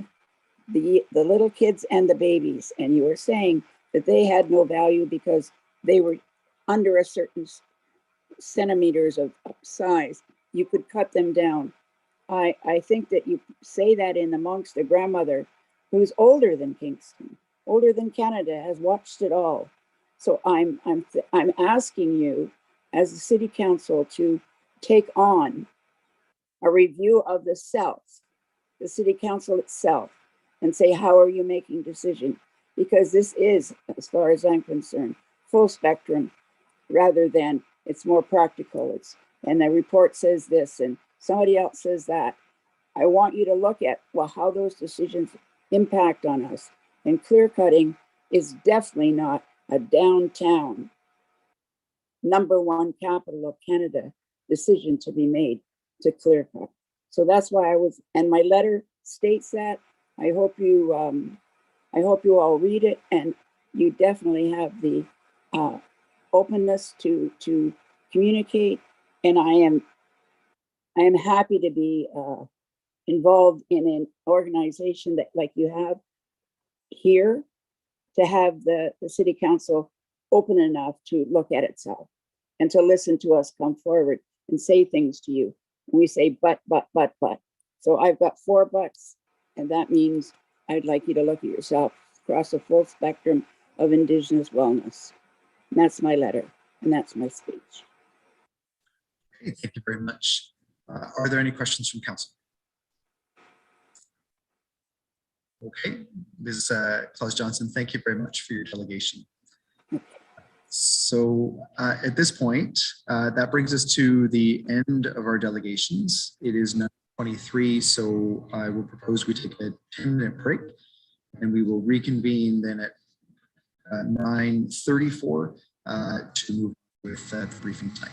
J: the little kids, and the babies. And you were saying that they had no value because they were under a certain centimeters of size. You could cut them down. I think that you say that in amongst a grandmother who's older than Kingston, older than Canada, has watched it all. So I'm asking you as the city council to take on a review of the city council itself, and say, how are you making decisions? Because this is, as far as I'm concerned, full spectrum rather than it's more practical. And the report says this and somebody else says that. I want you to look at, well, how those decisions impact on us. And clear cutting is definitely not a downtown #1 capital of Canada decision to be made to clear cut. So that's why and my letter states that. I hope you all read it, and you definitely have the openness to communicate. And I am happy to be involved in an organization that, like you have here, to have the city council open enough to look at itself and to listen to us come forward and say things to you. And we say, but. So I've got 4 buts, and that means I'd like you to look at yourself across a full spectrum of Indigenous wellness. And that's my letter, and that's my speech.
A: Okay, thank you very much. Are there any questions from council? Okay, Ms. Claus-Johnson, thank you very much for your delegation. So at this point, that brings us to the end of our delegations. It is 9:23, so I will propose we take a 10-minute break, and we will reconvene then at 9:34 to move with the briefing time.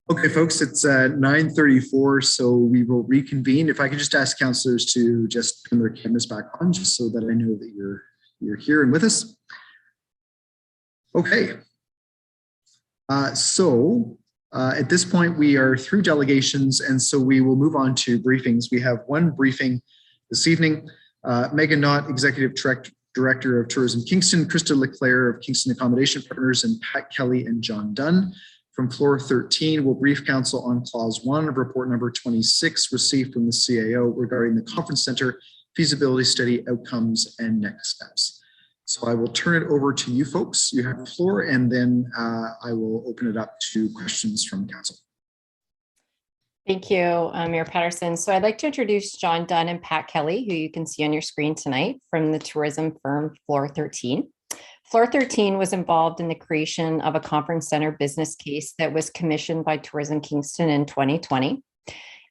A: Okay, folks, it's 9:34, so we will reconvene. If I could just ask councillors to just turn their cameras back on, just so that I know that you're here and with us. Okay. At this point, we are through delegations, and so we will move on to briefings. We have one briefing this evening. Megan Knott, Executive Director of Tourism Kingston, Krista Leclerc of Kingston Accommodation Partners, and Pat Kelly and John Dunn from Floor 13 will brief council on Clause 1 of Report Number 26 received from the CAO regarding the Conference Center feasibility study outcomes and next steps. So I will turn it over to you folks. You have the floor, and then I will open it up to questions from council.
X: Thank you, Mayor Patterson. So I'd like to introduce John Dunn and Pat Kelly, who you can see on your screen tonight from the tourism firm Floor 13. Floor 13 was involved in the creation of a conference center business case that was commissioned by Tourism Kingston in 2020.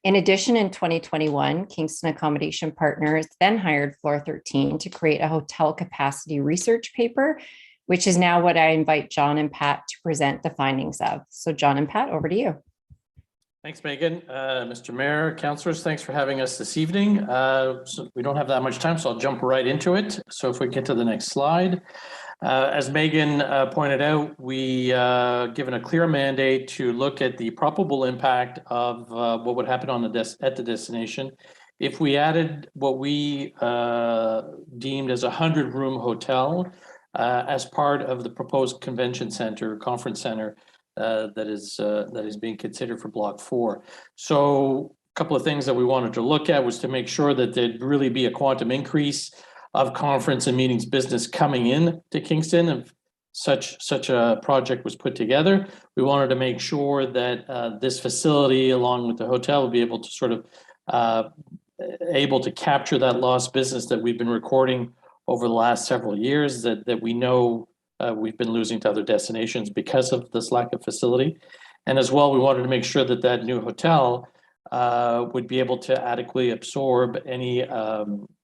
X: In addition, in 2021, Kingston Accommodation Partners then hired Floor 13 to create a hotel capacity research paper, which is now what I invite John and Pat to present the findings of. So John and Pat, over to you.
K: Thanks, Megan. Mr. Mayor, councillors, thanks for having us this evening. So we don't have that much time, so I'll jump right into it. So if we get to the next slide. As Megan pointed out, we given a clear mandate to look at the probable impact of what would happen on at the destination if we added what we deemed as a 100-room hotel as part of the proposed convention center, conference center that is being considered for Block 4. So a couple of things that we wanted to look at was to make sure that there'd really be a quantum increase of conference and meetings business coming in to Kingston if such a project was put together. We wanted to make sure that this facility, along with the hotel, would be able to sort of able to capture that lost business that we've been recording over the last several years that we know we've been losing to other destinations because of this lack of facility. And as well, we wanted to make sure that that new hotel would be able to adequately absorb any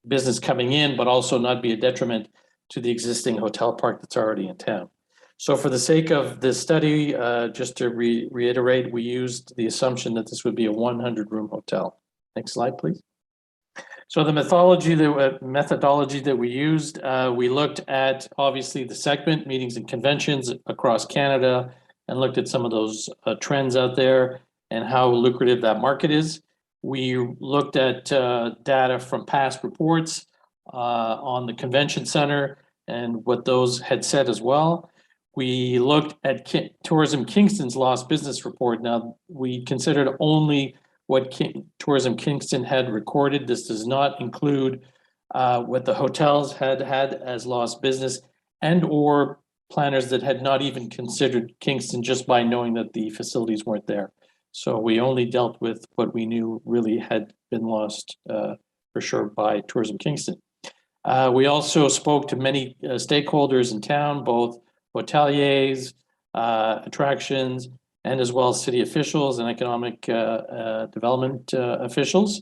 K: business coming in, but also not be a detriment to the existing hotel park that's already in town. So for the sake of this study, just to reiterate, we used the assumption that this would be a 100-room hotel. Next slide, please. So the methodology that we used, we looked at obviously the segment, meetings and conventions across Canada, and looked at some of those trends out there and how lucrative that market is. We looked at data from past reports on the convention center and what those had said as well. We looked at Tourism Kingston's lost business report. Now, we considered only what Tourism Kingston had recorded. This does not include what the hotels had as lost business and or planners that had not even considered Kingston just by knowing that the facilities weren't there. So we only dealt with what we knew really had been lost for sure by Tourism Kingston. We also spoke to many stakeholders in town, both hoteliers, attractions, and as well as city officials and economic development officials.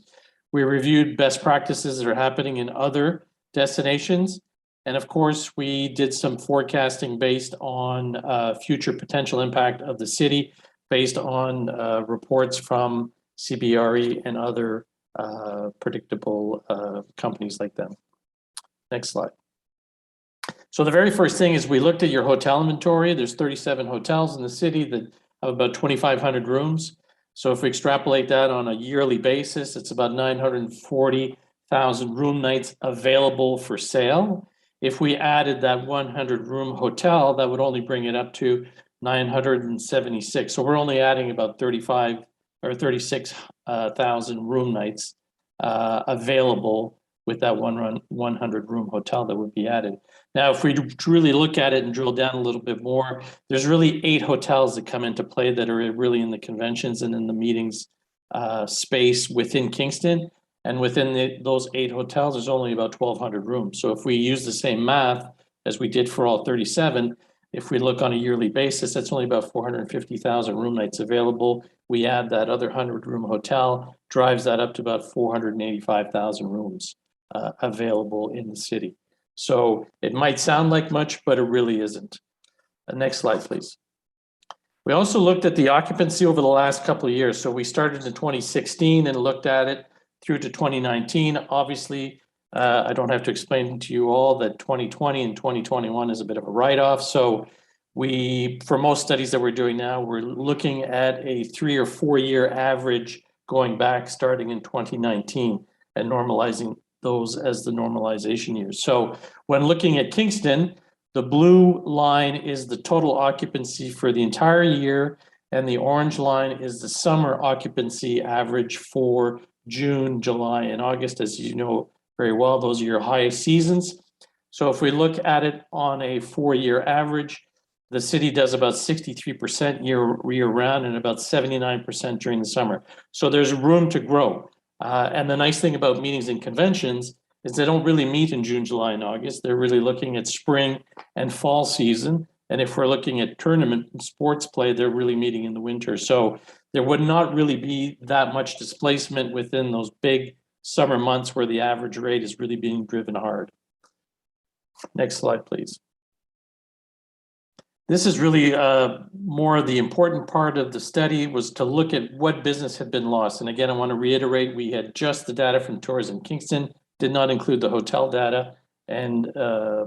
K: We reviewed best practices that are happening in other destinations. And of course, we did some forecasting based on future potential impact of the city based on reports from CBRE and other predictable companies like them. Next slide. So the very first thing is we looked at your hotel inventory. There's 37 hotels in the city that have about 2,500 rooms. So if we extrapolate that on a yearly basis, it's about 940,000 room nights available for sale. If we added that 100-room hotel, that would only bring it up to 976. So we're only adding about 35 or 36,000 room nights available with that 100-room hotel that would be added. Now, if we truly look at it and drill down a little bit more, there's really 8 hotels that come into play that are really in the conventions and in the meetings space within Kingston. And within those 8 hotels, there's only about 1,200 rooms. So if we use the same math as we did for all 37, if we look on a yearly basis, that's only about 450,000 room nights available. We add that other 100-room hotel, drives that up to about 485,000 rooms available in the city. So it might sound like much, but it really isn't. Next slide, please. We also looked at the occupancy over the last couple of years. So we started in 2016 and looked at it through to 2019. Obviously, I don't have to explain to you all that 2020 and 2021 is a bit of a write-off. So for most studies that we're doing now, we're looking at a 3 or 4 year average going back starting in 2019 and normalizing those as the normalization years. So when looking at Kingston, the blue line is the total occupancy for the entire year, and the orange line is the summer occupancy average for June, July, and August. As you know very well, those are your highest seasons. So if we look at it on a 4-year average, the city does about 63% year round and about 79% during the summer. So there's room to grow. And the nice thing about meetings and conventions is they don't really meet in June, July, and August. They're really looking at spring and fall season. And if we're looking at tournament and sports play, they're really meeting in the winter. So there would not really be that much displacement within those big summer months where the average rate is really being driven hard. Next slide, please. This is really more of the important part of the study, was to look at what business had been lost. And again, I want to reiterate, we had just the data from Tourism Kingston, did not include the hotel data, and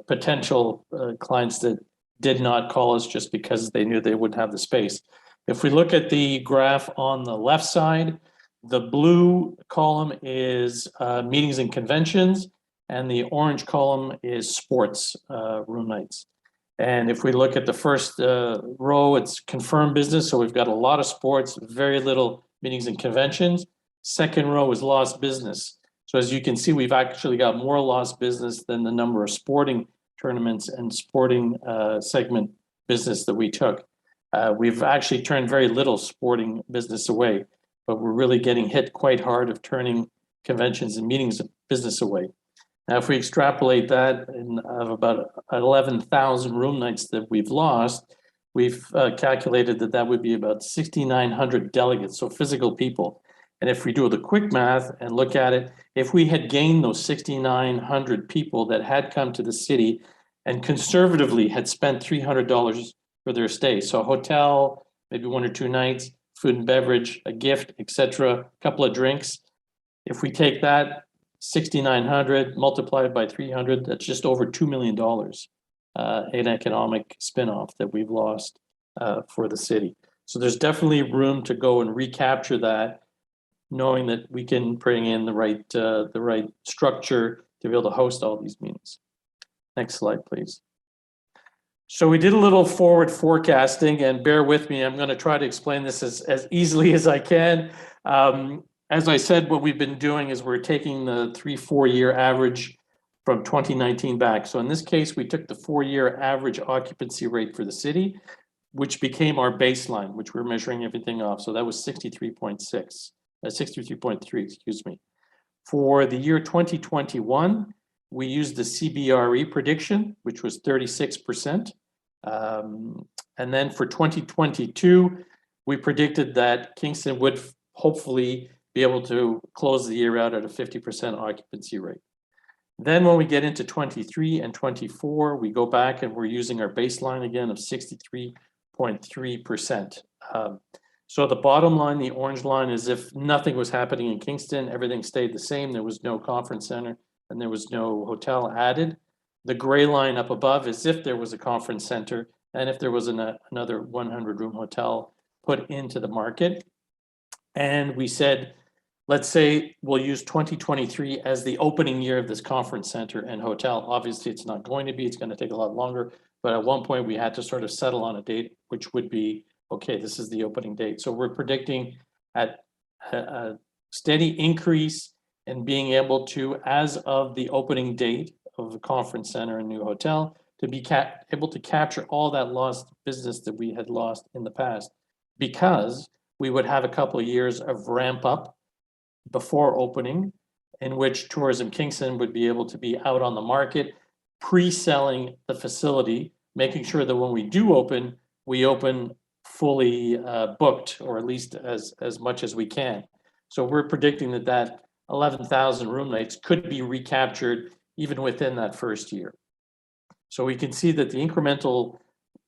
K: potential clients that did not call us just because they knew they wouldn't have the space. If we look at the graph on the left side, the blue column is meetings and conventions, and the orange column is sports room nights. And if we look at the first row, it's confirmed business. So we've got a lot of sports, very little meetings and conventions. Second row is lost business. So as you can see, we've actually got more lost business than the number of sporting tournaments and sporting segment business that we took. We've actually turned very little sporting business away, but we're really getting hit quite hard of turning conventions and meetings business away. Now, if we extrapolate that of about 11,000 room nights that we've lost, we've calculated that that would be about 6,900 delegates, so physical people. And if we do the quick math and look at it, if we had gained those 6,900 people that had come to the city and conservatively had spent $300 for their stay, so a hotel, maybe 1 or 2 nights, food and beverage, a gift, etc., a couple of drinks. If we take that 6,900 multiplied by 300, that's just over $2 million in economic spinoff that we've lost for the city. So there's definitely room to go and recapture that, knowing that we can bring in the right structure to be able to host all these meetings. Next slide, please. So we did a little forward forecasting, and bear with me, I'm going to try to explain this as easily as I can. As I said, what we've been doing is we're taking the 3-4 year average from 2019 back. So in this case, we took the 4-year average occupancy rate for the city, which became our baseline, which we're measuring everything off. So that was 63.3, excuse me. For the year 2021, we used the CBRE prediction, which was 36%. And then for 2022, we predicted that Kingston would hopefully be able to close the year out at a 50% occupancy rate. Then when we get into 23 and 24, we go back and we're using our baseline again of 63.3%. So the bottom line, the orange line, is if nothing was happening in Kingston, everything stayed the same. There was no conference center and there was no hotel added. The gray line up above is if there was a conference center and if there was another 100-room hotel put into the market. And we said, let's say we'll use 2023 as the opening year of this conference center and hotel. Obviously, it's not going to be, it's going to take a lot longer. But at one point, we had to sort of settle on a date, which would be, okay, this is the opening date. So we're predicting at a steady increase in being able to, as of the opening date of the conference center and new hotel, to be able to capture all that lost business that we had lost in the past, because we would have a couple of years of ramp up before opening, in which Tourism Kingston would be able to be out on the market, pre-selling the facility, making sure that when we do open, we open fully booked, or at least as much as we can. So we're predicting that 11,000 room nights could be recaptured even within that first year. So we can see that the incremental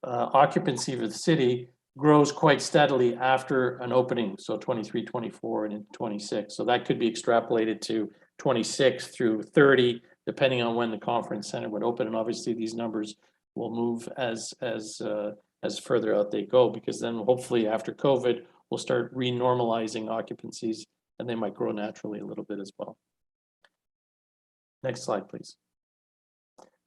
K: occupancy of the city grows quite steadily after an opening, so 23, 24, and into 26. So that could be extrapolated to 26 through 30, depending on when the conference center would open. And obviously these numbers will move as further out they go, because then hopefully after COVID, we'll start renormalizing occupancies and they might grow naturally a little bit as well. Next slide, please.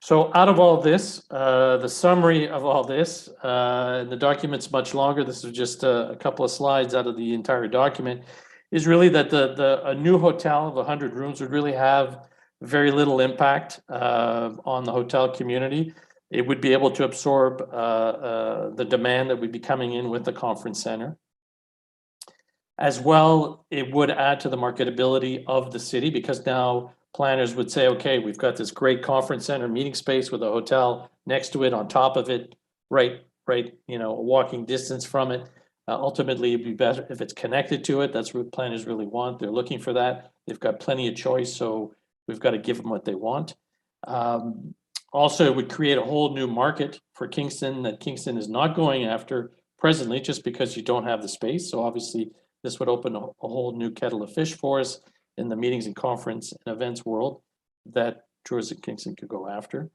K: So out of all this, the summary of all this, the document's much longer. This is just a couple of slides out of the entire document, is really that a new hotel of 100 rooms would really have very little impact on the hotel community. It would be able to absorb the demand that would be coming in with the conference center. As well, it would add to the marketability of the city, because now planners would say, okay, we've got this great conference center meeting space with a hotel next to it, on top of it, right, you know, a walking distance from it. Ultimately, it'd be better if it's connected to it. That's what planners really want. They're looking for that. They've got plenty of choice, so we've got to give them what they want. Also, it would create a whole new market for Kingston that Kingston is not going after presently, just because you don't have the space. So obviously, this would open a whole new kettle of fish for us in the meetings and conference and events world that Tourism Kingston could go after.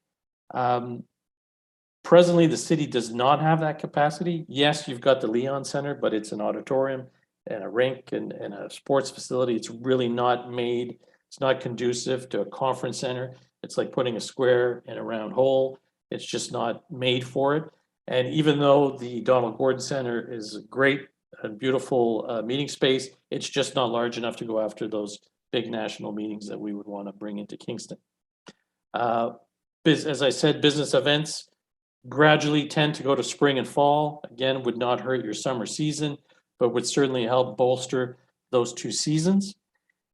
K: Presently, the city does not have that capacity. Yes, you've got the Leon Center, but it's an auditorium and a rink and a sports facility. It's really not made, it's not conducive to a conference center. It's like putting a square in a round hole. It's just not made for it. And even though the Donald Gordon Center is a great and beautiful meeting space, it's just not large enough to go after those big national meetings that we would want to bring into Kingston. As I said, business events gradually tend to go to spring and fall. Again, would not hurt your summer season, but would certainly help bolster those two seasons.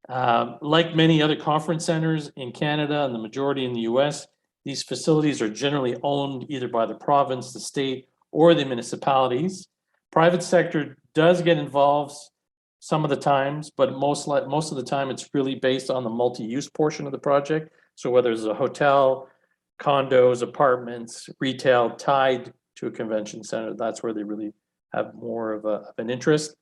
K: Like many other conference centers in Canada and the majority in the US, these facilities are generally owned either by the province, the state, or the municipalities. Private sector does get involved some of the times, but most of the time it's really based on the multi-use portion of the project. So whether it's a hotel, condos, apartments, retail tied to a convention center, that's where they really have more of an interest.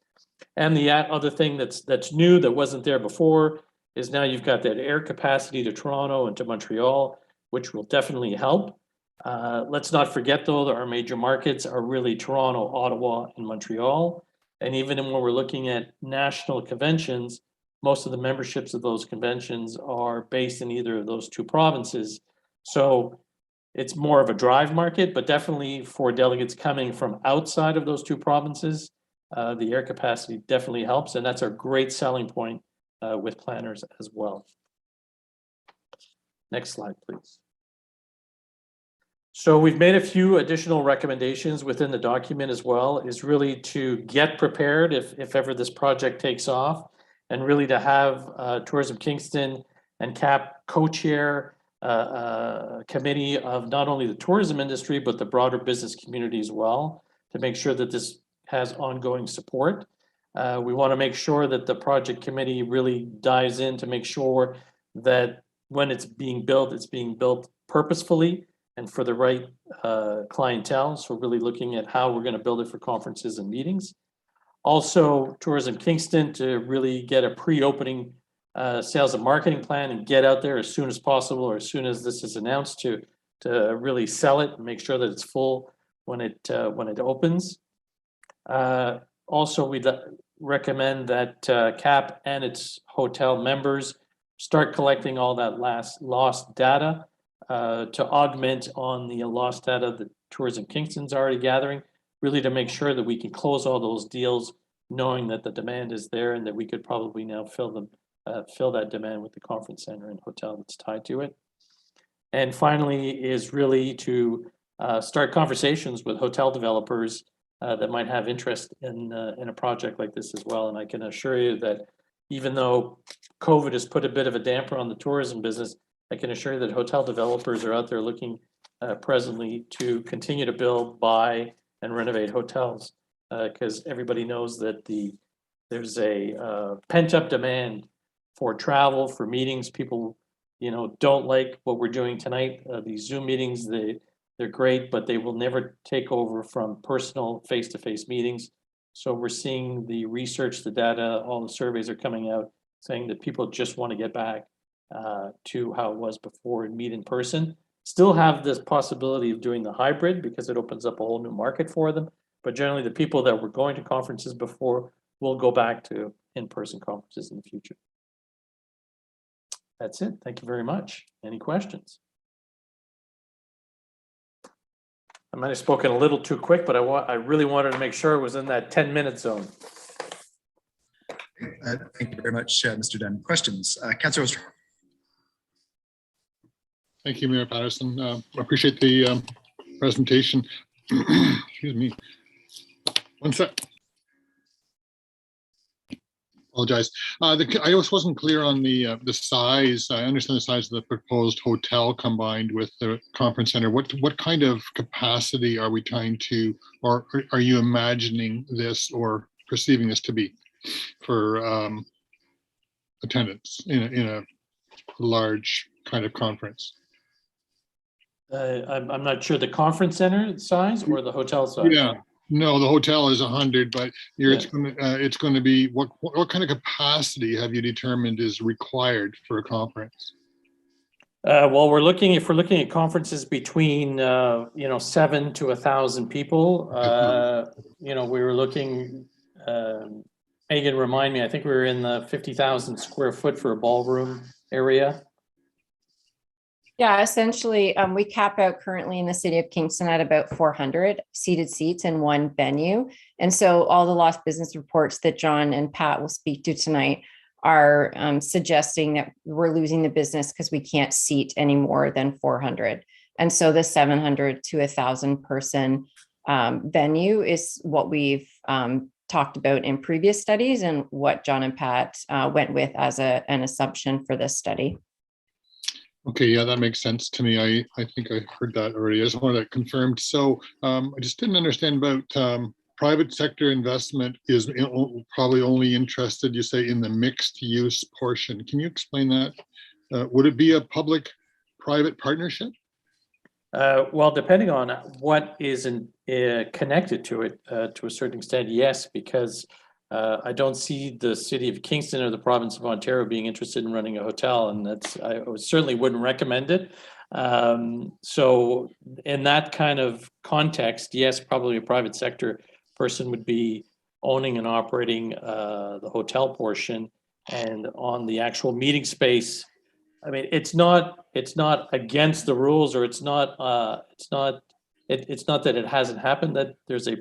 K: And the other thing that's new that wasn't there before is now you've got that air capacity to Toronto and to Montreal, which will definitely help. Let's not forget, though, that our major markets are really Toronto, Ottawa, and Montreal. And even when we're looking at national conventions, most of the memberships of those conventions are based in either of those two provinces. So it's more of a drive market, but definitely for delegates coming from outside of those two provinces, the air capacity definitely helps. And that's a great selling point with planners as well. Next slide, please. So we've made a few additional recommendations within the document as well, is really to get prepared if ever this project takes off, and really to have Tourism Kingston and CAP co-chair a committee of not only the tourism industry, but the broader business community as well, to make sure that this has ongoing support. We want to make sure that the project committee really dives in to make sure that when it's being built purposefully and for the right clientele. So really looking at how we're going to build it for conferences and meetings. Also, Tourism Kingston to really get a pre-opening sales and marketing plan and get out there as soon as possible, or as soon as this is announced, to really sell it and make sure that it's full when it opens. Also, we'd recommend that CAP and its hotel members start collecting all that lost data to augment on the lost data that Tourism Kingston's already gathering, really to make sure that we can close all those deals, knowing that the demand is there and that we could probably now fill that demand with the conference center and hotel that's tied to it. And finally is really to start conversations with hotel developers that might have interest in a project like this as well. And I can assure you that even though COVID has put a bit of a damper on the tourism business, I can assure you that hotel developers are out there looking presently to continue to build, buy, and renovate hotels, because everybody knows that there's a pent-up demand for travel, for meetings. People, don't like what we're doing tonight. These Zoom meetings, they're great, but they will never take over from personal face-to-face meetings. So we're seeing the research, the data, all the surveys are coming out saying that people just want to get back to how it was before and meet in person. Still have this possibility of doing the hybrid because it opens up a whole new market for them. But generally the people that were going to conferences before will go back to in-person conferences in the future. That's it. Thank you very much. Any questions? I might have spoken a little too quick, but I really wanted to make sure it was in that 10-minute zone.
A: Thank you very much, Mr. Dunn. Questions? Councillor Oster.
D: Thank you, Mayor Patterson. I appreciate the presentation. Excuse me. One sec. Apologize. I just wasn't clear on the size. I understand the size of the proposed hotel combined with the conference center. What kind of capacity are we trying to, or are you imagining this or perceiving this to be for attendance in a large kind of conference?
K: I'm not sure the conference center size or the hotel size.
D: Yeah. No, the hotel is 100, but it's going to be what kind of capacity have you determined is required for a conference?
K: Well, if we're looking at conferences between 7 to 1,000 people, we were looking. Megan, remind me. I think we were in the 50,000 square foot for a ballroom area.
X: Yeah, essentially, we cap out currently in the city of Kingston at about 400 seated seats in one venue. And so all the lost business reports that John and Pat will speak to tonight are suggesting that we're losing the business because we can't seat any more than 400. And so the 700 to 1,000 person venue is what we've talked about in previous studies and what John and Pat went with as an assumption for this study.
D: Okay, yeah, that makes sense to me. I think I heard that already. I just wanted that confirmed. So I just didn't understand about private sector investment is probably only interested, you say, in the mixed use portion. Can you explain that? Would it be a public-private partnership?
K: Well, depending on what is connected to it, to a certain extent, yes, because I don't see the city of Kingston or the province of Ontario being interested in running a hotel, and I certainly wouldn't recommend it. So in that kind of context, yes, probably a private sector person would be owning and operating the hotel portion, and on the actual meeting space. I mean, it's not against the rules, or it's not that it hasn't happened that there's a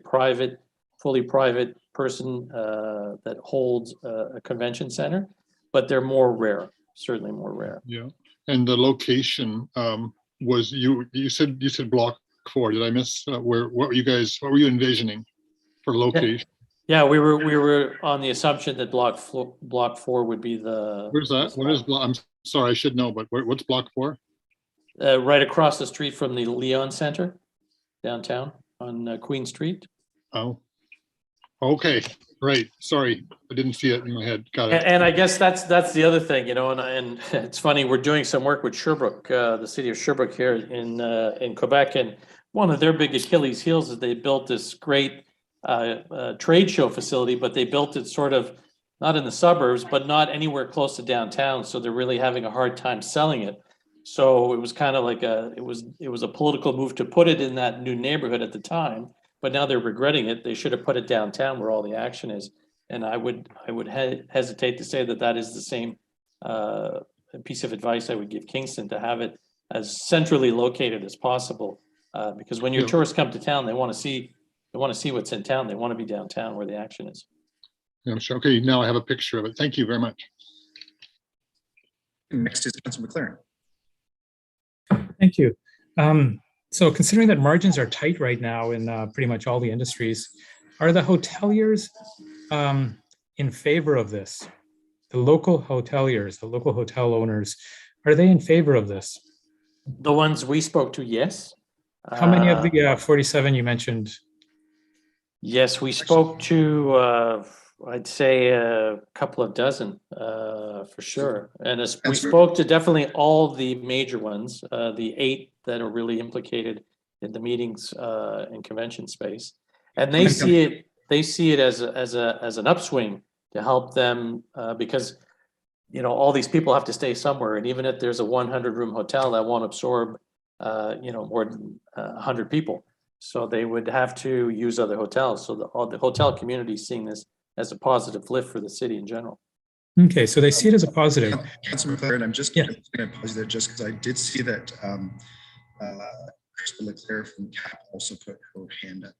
K: fully private person that holds a convention center, but they're more rare, certainly more rare.
D: Yeah, and the location was you said block 4. Did I miss what were you envisioning for location?
K: Yeah, we were on the assumption that block 4 would be the.
D: Where's that? What is block? I'm sorry, I should know, but what's block 4?
K: Right across the street from the Leon Center, downtown on Queen Street.
D: Oh, okay, right. Sorry, I didn't see it in my head. Got it.
K: And I guess that's the other thing, and it's funny. We're doing some work with Sherbrooke, the city of Sherbrooke here in Quebec, and one of their big Achilles heels is they built this great trade show facility, but they built it sort of not in the suburbs, but not anywhere close to downtown. So they're really having a hard time selling it. So it was kind of like it was a political move to put it in that new neighborhood at the time, but now they're regretting it. They should have put it downtown where all the action is. And I would hesitate to say that is the same piece of advice I would give Kingston, to have it as centrally located as possible, because when your tourists come to town, they want to see what's in town. They want to be downtown where the action is.
D: Yeah, I'm sure. Okay, now I have a picture of it. Thank you very much.
A: Next is Councilor McLaren.
M: Thank you. So considering that margins are tight right now in pretty much all the industries, are the hoteliers in favor of this? The local hoteliers, the local hotel owners, are they in favor of this?
K: The ones we spoke to, yes.
M: How many of the 47 you mentioned?
K: Yes, we spoke to, I'd say a couple of dozen for sure. And we spoke to definitely all the major ones, the 8 that are really implicated in the meetings and convention space. And they see it as an upswing to help them because all these people have to stay somewhere, and even if there's a 100-room hotel, that won't absorb more than 100 people. So they would have to use other hotels. So the hotel community is seeing this as a positive lift for the city in general.
M: Okay, so they see it as a positive.
A: Councilor McLaren, I'm just going to pause there just because I did see that Crystal Leclerc from CAP also put her hand up.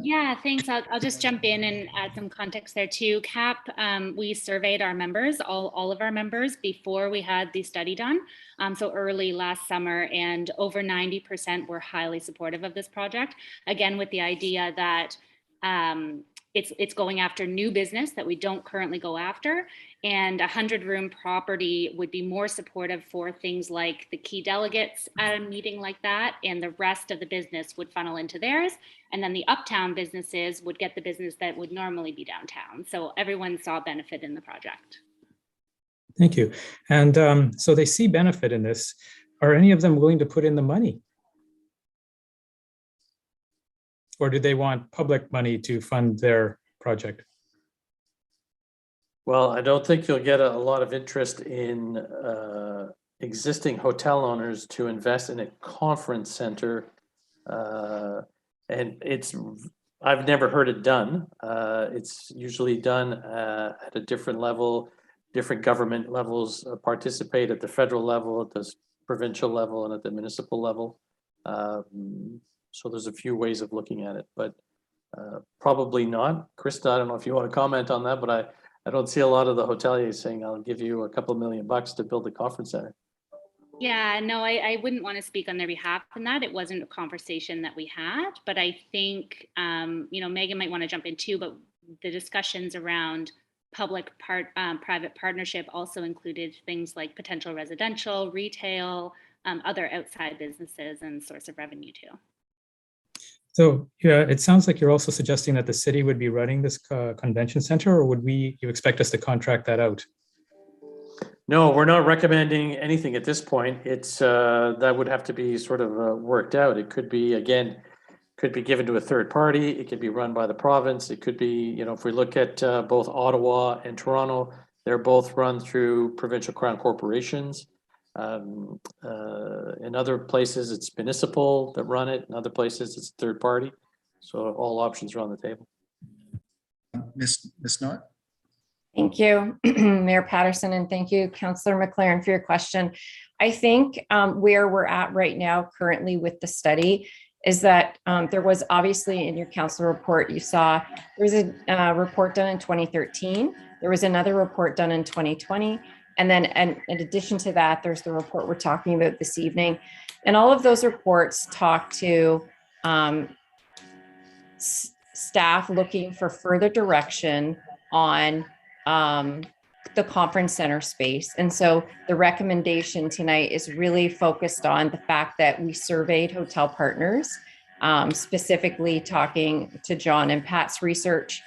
V: Yeah, thanks. I'll just jump in and add some context there too. CAP, we surveyed our members, all of our members before we had the study done. So early last summer, and over 90% were highly supportive of this project. Again, with the idea that it's going after new business that we don't currently go after, and a 100-room property would be more supportive for things like the key delegates at a meeting like that, and the rest of the business would funnel into theirs, and then the uptown businesses would get the business that would normally be downtown. So everyone saw benefit in the project.
M: Thank you. And so they see benefit in this. Are any of them willing to put in the money? Or do they want public money to fund their project?
K: Well, I don't think you'll get a lot of interest in existing hotel owners to invest in a conference center. And I've never heard it done. It's usually done at a different level. Different government levels participate at the federal level, at the provincial level, and at the municipal level. So there's a few ways of looking at it, but probably not. Krista, I don't know if you want to comment on that, but I don't see a lot of the hoteliers saying, I'll give you a couple $1 million to build a conference center.
V: Yeah, no, I wouldn't want to speak on their behalf in that. It wasn't a conversation that we had, but I think, Megan might want to jump in too, but the discussions around private partnership also included things like potential residential, retail, other outside businesses, and source of revenue too.
M: So yeah, it sounds like you're also suggesting that the city would be running this convention center, or would you expect us to contract that out?
K: No, we're not recommending anything at this point. It's that would have to be sort of worked out. It could be, again, could be given to a third party. It could be run by the province. It could be, if we look at both Ottawa and Toronto, they're both run through provincial crown corporations. In other places, it's municipal that run it. In other places, it's third party. So all options are on the table.
A: Ms. Knott?
X: Thank you, Mayor Patterson, and thank you, Councillor McLaren, for your question. I think where we're at right now currently with the study is that there was obviously in your council report, you saw there was a report done in 2013. There was another report done in 2020. And then in addition to that, there's the report we're talking about this evening. And all of those reports talk to staff looking for further direction on the conference center space. And so the recommendation tonight is really focused on the fact that we surveyed hotel partners, specifically talking to John and Pat's research.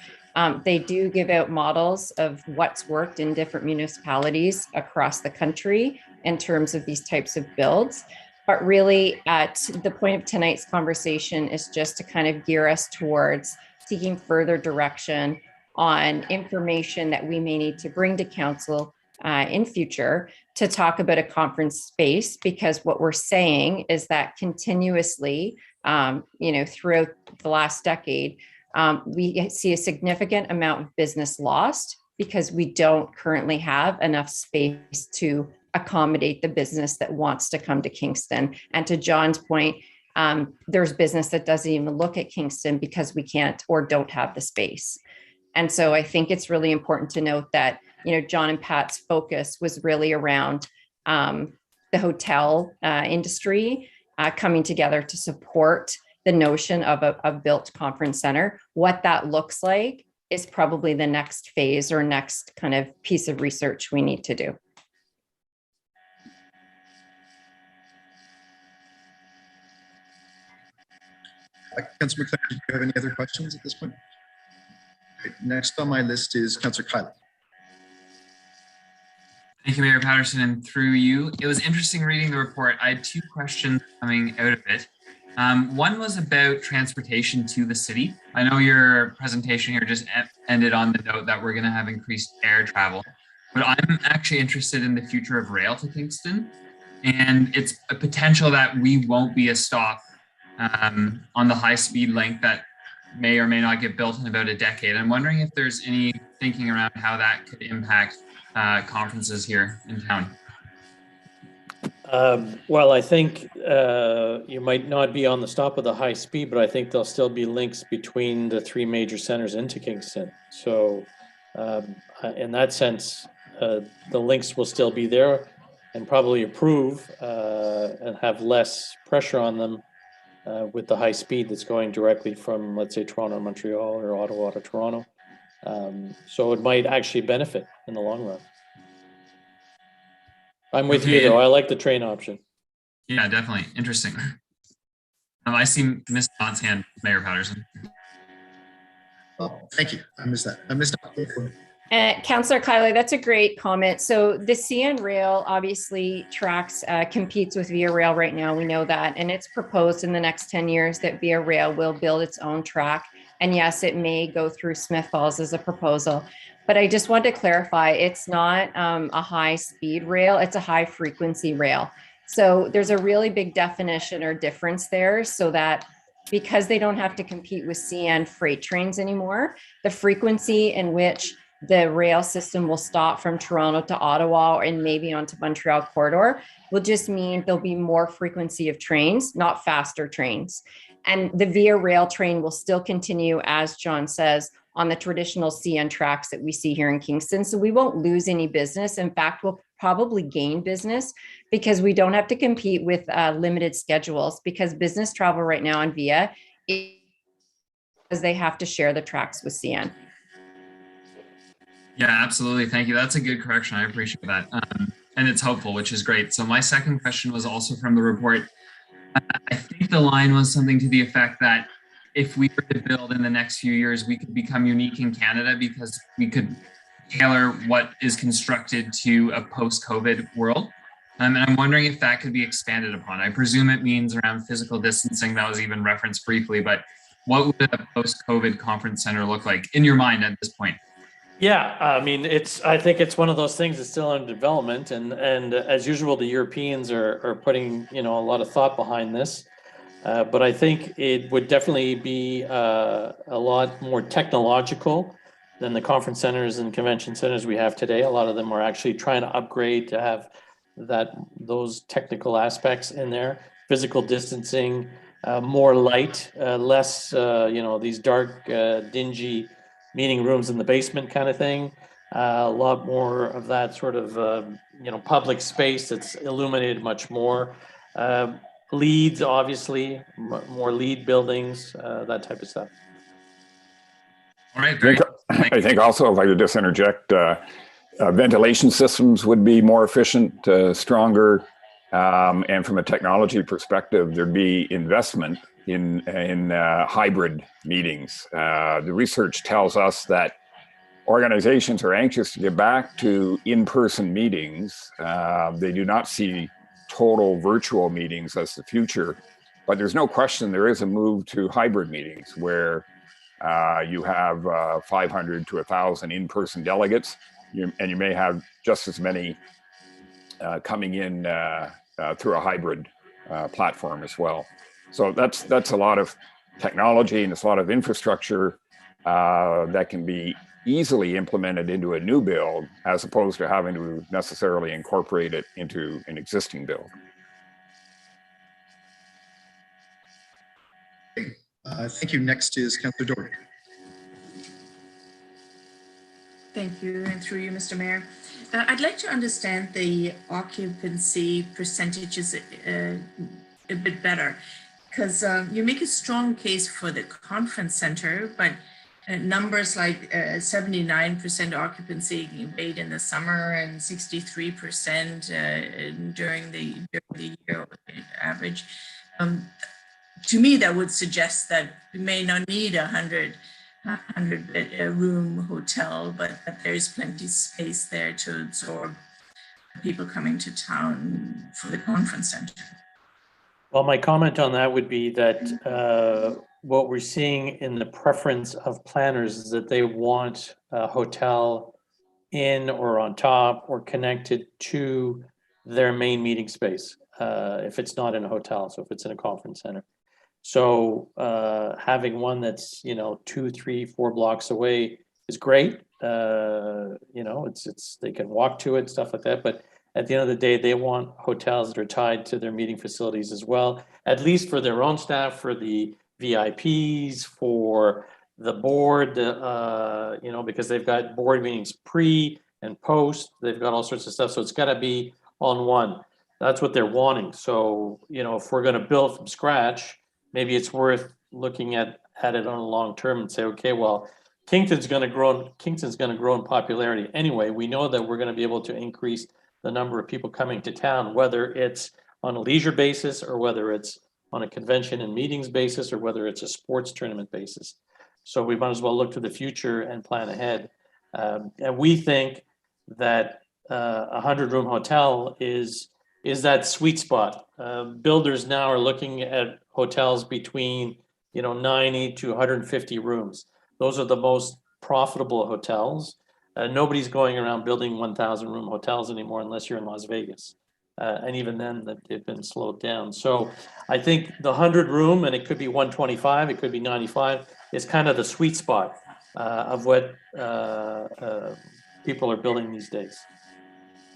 X: They do give out models of what's worked in different municipalities across the country in terms of these types of builds. But really at the point of tonight's conversation is just to kind of gear us towards seeking further direction on information that we may need to bring to council in future to talk about a conference space, because what we're saying is that continuously, throughout the last decade, we see a significant amount of business lost because we don't currently have enough space to accommodate the business that wants to come to Kingston. And to John's point, there's business that doesn't even look at Kingston because we can't or don't have the space. And so I think it's really important to note that, John and Pat's focus was really around the hotel industry coming together to support the notion of a built conference center. What that looks like is probably the next phase or next kind of piece of research we need to do.
A: Councillor McLaren, do you have any other questions at this point? Great. Next on my list is Councillor Kiley.
E: Thank you, Mayor Patterson, and through you. It was interesting reading the report. I had two questions coming out of it. One was about transportation to the city. I know your presentation here just ended on the note that we're going to have increased air travel, but I'm actually interested in the future of rail to Kingston, and it's a potential that we won't be a stop on the high speed link that may or may not get built in about a decade. I'm wondering if there's any thinking around how that could impact conferences here in town.
K: Well, I think you might not be on the stop of the high speed, but I think there'll still be links between the three major centers into Kingston. So in that sense, the links will still be there and probably improve and have less pressure on them with the high speed that's going directly from, let's say, Toronto to Montreal or Ottawa to Toronto. So it might actually benefit in the long run. I'm with you, though. I like the train option.
E: Yeah, definitely. Interesting. I see Ms. Dodd's hand, Mayor Patterson.
A: Oh, thank you. I missed that. I missed that.
X: Councillor Kiley, that's a great comment. So the CN Rail obviously tracks, competes with Via Rail right now. We know that. And it's proposed in the next 10 years that Via Rail will build its own track. And yes, it may go through Smith Falls as a proposal. But I just want to clarify, it's not a high speed rail, it's a high frequency rail. So there's a really big definition or difference there, so that because they don't have to compete with CN freight trains anymore, the frequency in which the rail system will stop from Toronto to Ottawa and maybe onto Montreal corridor will just mean there'll be more frequency of trains, not faster trains. And the Via Rail train will still continue, as John says, on the traditional CN tracks that we see here in Kingston. So we won't lose any business. In fact, we'll probably gain business because we don't have to compete with limited schedules, because business travel right now on Via is because they have to share the tracks with CN.
E: Yeah, absolutely. Thank you. That's a good correction. I appreciate that. And it's helpful, which is great. So my second question was also from the report. I think the line was something to the effect that if we were to build in the next few years, we could become unique in Canada because we could tailor what is constructed to a post-COVID world. And I'm wondering if that could be expanded upon. I presume it means around physical distancing. That was even referenced briefly, but what would a post-COVID conference center look like in your mind at this point?
K: Yeah, I mean, I think it's one of those things that's still under development, and as usual, the Europeans are putting a lot of thought behind this. But I think it would definitely be a lot more technological than the conference centers and convention centers we have today. A lot of them are actually trying to upgrade to have those technical aspects in there. Physical distancing, more light, less these dark, dingy meeting rooms in the basement kind of thing. A lot more of that sort of public space that's illuminated much more. LEEDs, obviously, more LEED buildings, that type of stuff.
E: All right.
N: I think also, if I could just interject, ventilation systems would be more efficient, stronger, and from a technology perspective, there'd be investment in hybrid meetings. The research tells us that organizations are anxious to get back to in-person meetings. They do not see total virtual meetings as the future, but there's no question there is a move to hybrid meetings where you have 500 to 1,000 in-person delegates, and you may have just as many coming in through a hybrid platform as well. So that's a lot of technology and it's a lot of infrastructure that can be easily implemented into a new build as opposed to having to necessarily incorporate it into an existing build.
A: Thank you. Next is Councillor Doherty.
O: Thank you, and through you, Mr. Mayor. I'd like to understand the occupancy percentages a bit better, because you make a strong case for the conference center, but numbers like 79% occupancy made in the summer and 63% during the year average. To me, that would suggest that we may not need a 100 room hotel, but that there's plenty of space there to absorb people coming to town for the conference center.
K: Well, my comment on that would be that what we're seeing in the preference of planners is that they want a hotel in or on top or connected to their main meeting space, if it's not in a hotel, so if it's in a conference center. So having one that's, 2, 3, 4 blocks away is great. It's they can walk to it, stuff like that. But at the end of the day, they want hotels that are tied to their meeting facilities as well, at least for their own staff, for the VIPs, for the board, because they've got board meetings pre and post. They've got all sorts of stuff. So it's got to be on one. That's what they're wanting. So, if we're going to build from scratch, maybe it's worth looking at it on a long term and say, okay, well, Kingston's going to grow in popularity anyway. We know that we're going to be able to increase the number of people coming to town, whether it's on a leisure basis or whether it's on a convention and meetings basis or whether it's a sports tournament basis. So we might as well look to the future and plan ahead. And we think that a 100-room hotel is that sweet spot. Builders now are looking at hotels between 90 to 150 rooms. Those are the most profitable hotels. Nobody's going around building 1,000-room hotels anymore unless you're in Las Vegas. And even then, they've been slowed down. So I think the 100-room, and it could be 125, it could be 95, is kind of the sweet spot of what people are building these days.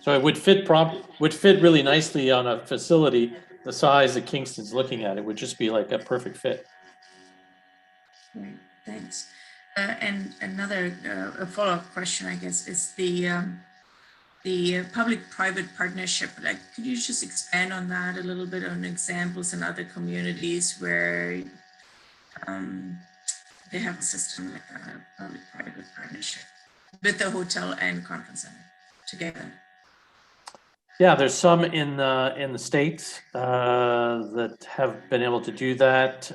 K: So it would fit really nicely on a facility the size that Kingston's looking at. It would just be like a perfect fit.
O: Great, thanks. And another a follow-up question, I guess, is the public-private partnership. Like, could you just expand on that a little bit, on examples in other communities where they have a system like a public-private partnership with the hotel and conference center together?
K: Yeah, there's some in the States that have been able to do that.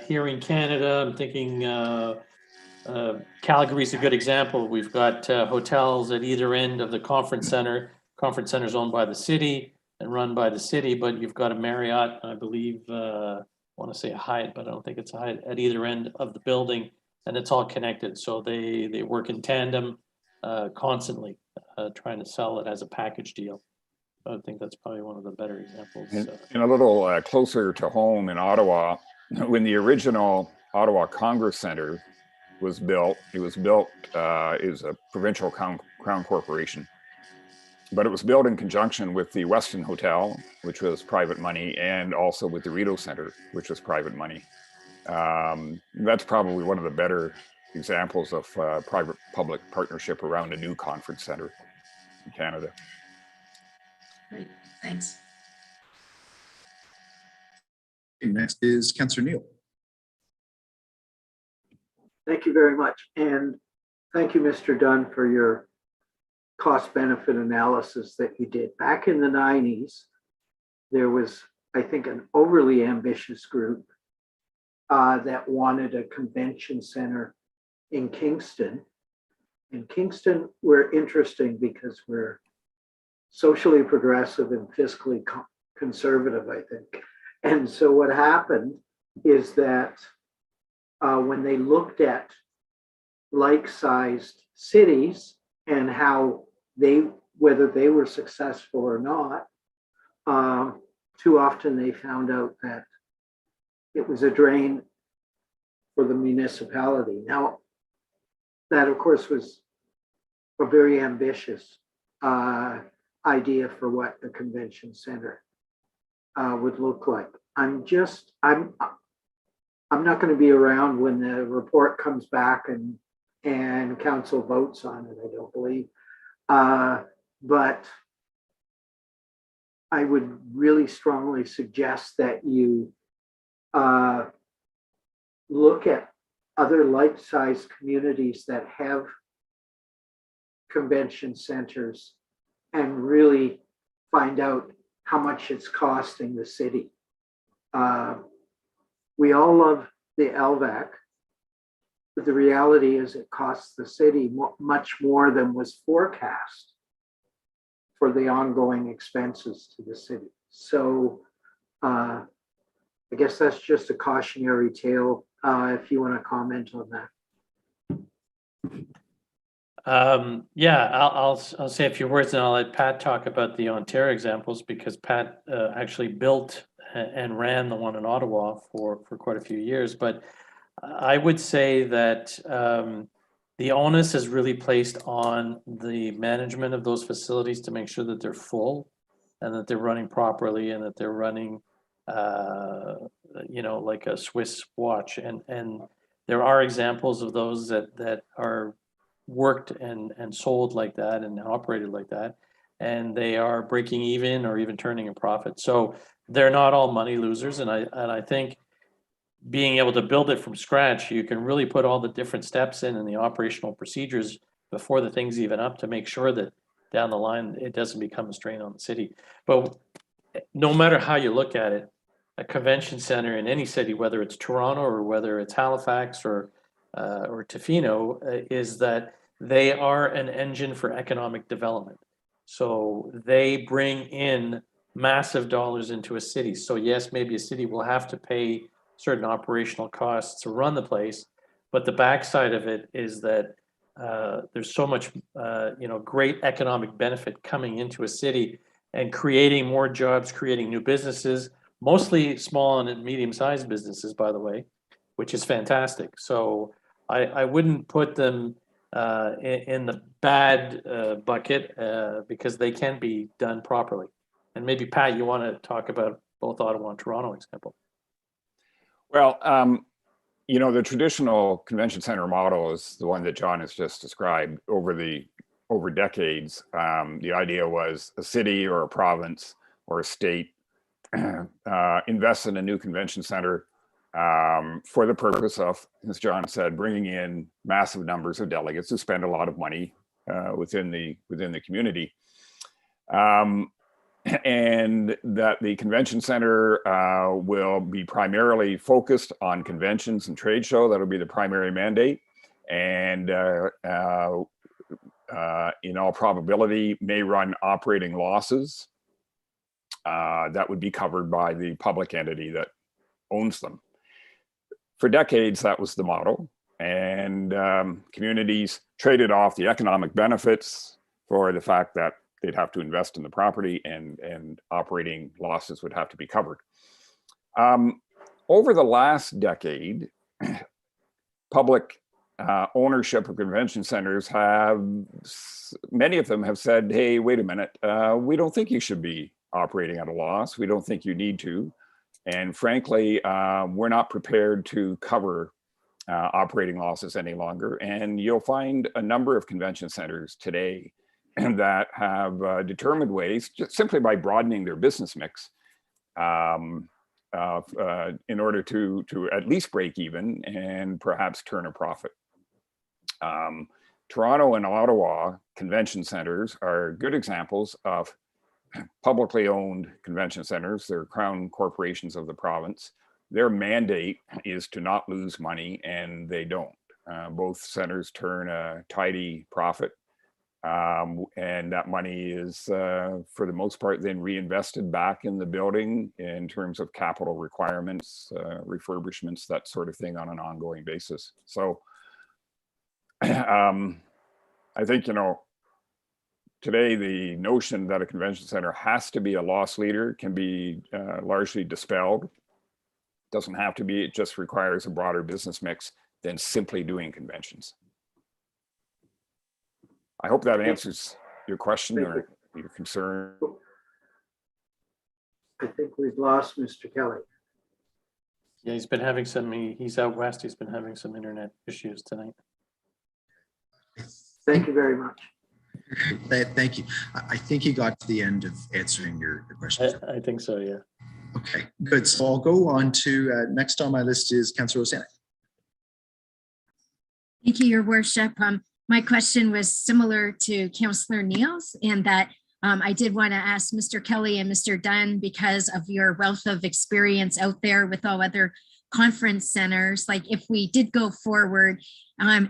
K: Here in Canada, I'm thinking Calgary's a good example. We've got hotels at either end of the conference center. Conference center is owned by the city and run by the city, but you've got a Marriott, I believe, I want to say a Hyatt, but I don't think it's a Hyatt, at either end of the building, and it's all connected. So they work in tandem constantly, trying to sell it as a package deal. I think that's probably one of the better examples.
N: And a little closer to home in Ottawa, when the original Ottawa Congress Center was built, it was a provincial crown corporation, but it was built in conjunction with the Westin Hotel, which was private money, and also with the Rideau Center, which was private money. That's probably one of the better examples of private-public partnership around a new conference center in Canada.
O: Great, thanks.
A: Next is Councillor Neal.
C: Thank you very much. And thank you, Mr. Dunn, for your cost benefit analysis that you did. Back in the 90s, there was, I think, an overly ambitious group that wanted a convention center in Kingston. In Kingston, we're interesting because we're socially progressive and fiscally conservative, I think. And so what happened is that when they looked at like-sized cities and how whether they were successful or not, too often they found out that it was a drain for the municipality. Now, that of course was a very ambitious idea for what the convention center would look like. I'm not going to be around when the report comes back and council votes on it, I don't believe. But I would really strongly suggest that you look at other like-sized communities that have convention centers and really find out how much it's costing the city. We all love the LVAC, but the reality is it costs the city much more than was forecast for the ongoing expenses to the city. So I guess that's just a cautionary tale, if you want to comment on that.
K: Yeah, I'll say a few words and I'll let Pat talk about the Ontario examples because Pat actually built and ran the one in Ottawa for quite a few years. But I would say that the onus is really placed on the management of those facilities to make sure that they're full and that they're running properly and that they're running, like a Swiss watch. And there are examples of those that are worked and sold like that and operated like that, and they are breaking even or even turning a profit. So they're not all money losers. And I think being able to build it from scratch, you can really put all the different steps in and the operational procedures before the thing's even up to make sure that down the line it doesn't become a strain on the city. But no matter how you look at it, a convention center in any city, whether it's Toronto or whether it's Halifax or Tofino, is that they are an engine for economic development. So they bring in massive dollars into a city. So yes, maybe a city will have to pay certain operational costs to run the place, but the backside of it is that there's so much, great economic benefit coming into a city and creating more jobs, creating new businesses, mostly small and medium-sized businesses, by the way, which is fantastic. So I wouldn't put them in the bad bucket because they can be done properly. And maybe Pat, you want to talk about both Ottawa and Toronto example.
N: Well, the traditional convention center model is the one that John has just described. Over decades, the idea was a city or a province or a state invests in a new convention center for the purpose of, as John said, bringing in massive numbers of delegates who spend a lot of money within the community. And that the convention center will be primarily focused on conventions and trade show. That'll be the primary mandate. And in all probability may run operating losses that would be covered by the public entity that owns them. For decades, that was the model. And communities traded off the economic benefits for the fact that they'd have to invest in the property and operating losses would have to be covered. Over the last decade, public ownership of convention centers many of them have said, hey, wait a minute, we don't think you should be operating at a loss. We don't think you need to. And frankly, we're not prepared to cover operating losses any longer. And you'll find a number of convention centers today that have determined ways, just simply by broadening their business mix, in order to at least break even and perhaps turn a profit. Toronto and Ottawa convention centers are good examples of publicly owned convention centers. They're crown corporations of the province. Their mandate is to not lose money, and they don't. Both centers turn a tidy profit. And that money is, for the most part, then reinvested back in the building in terms of capital requirements, refurbishments, that sort of thing on an ongoing basis. So I think, today the notion that a convention center has to be a loss leader can be largely dispelled. Doesn't have to be, it just requires a broader business mix than simply doing conventions. I hope that answers your question or your concern.
C: I think we've lost Mr. Kelly.
K: Yeah, he's out west. He's been having some internet issues tonight.
C: Thank you very much.
A: Thank you. I think he got to the end of answering your question.
K: I think so, yeah.
A: Okay, good. So I'll go on to, next on my list is Councillor Rosanna.
H: Thank you, Your Worship. My question was similar to Councillor Neal's in that I did want to ask Mr. Kelly and Mr. Dunn, because of your wealth of experience out there with all other conference centers, like if we did go forward,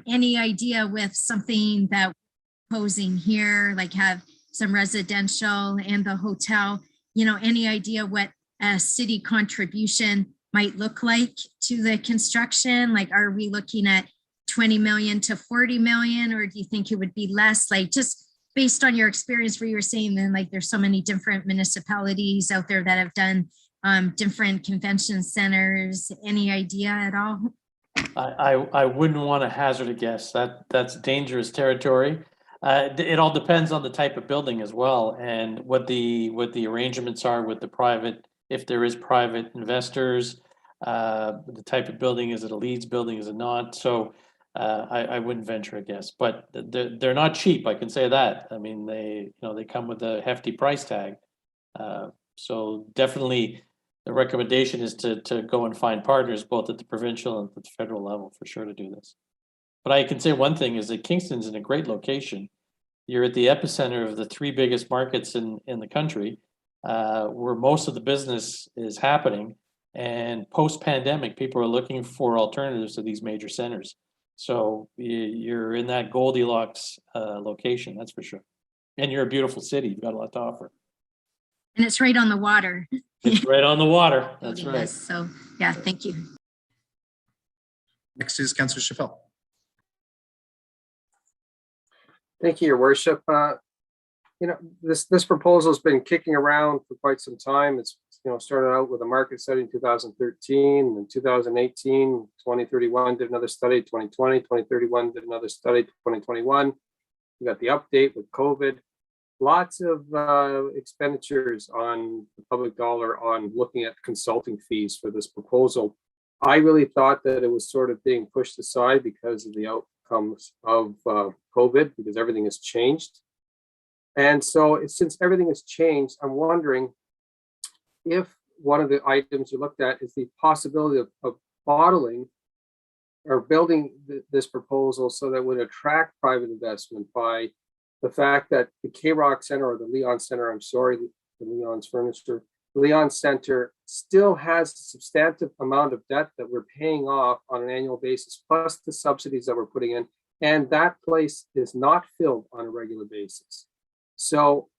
H: any idea with something that we're posing here, like have some residential and the hotel, any idea what a city contribution might look like to the construction? Like, are we looking at 20 million to 40 million, or do you think it would be less? Like, just based on your experience where you were saying then, like, there's so many different municipalities out there that have done different convention centers. Any idea at all?
K: I wouldn't want to hazard a guess. That's dangerous territory. It all depends on the type of building as well, and what the arrangements are with the private, if there is private investors, the type of building, is it a Leeds building, is it not? So I wouldn't venture a guess, but they're not cheap, I can say that. I mean, they come with a hefty price tag. So definitely the recommendation is to go and find partners both at the provincial and at the federal level for sure to do this. But I can say one thing is that Kingston's in a great location. You're at the epicenter of the three biggest markets in the country, where most of the business is happening. And post-pandemic, people are looking for alternatives to these major centers. So you're in that Goldilocks location, that's for sure. And you're a beautiful city. You've got a lot to offer.
H: And it's right on the water.
K: It's right on the water. That's right.
H: Yes, so yeah, thank you.
A: Next is Councillor Chappelle.
P: Thank you, Your Worship. This proposal has been kicking around for quite some time. It's started out with a market study in 2013, and 2018, 2031 did another study, 2020, 2031 did another study, 2021. We got the update with COVID. Lots of expenditures on the public dollar on looking at consulting fees for this proposal. I really thought that it was sort of being pushed aside because of the outcomes of COVID, because everything has changed. And so since everything has changed, I'm wondering if one of the items you looked at is the possibility of bottling or building this proposal so that it would attract private investment by the fact that the K-Rock Center, or the Leon Center, I'm sorry, the Leon's Furniture, Leon Center still has a substantive amount of debt that we're paying off on an annual basis, plus the subsidies that we're putting in. And that place is not filled on a regular basis. So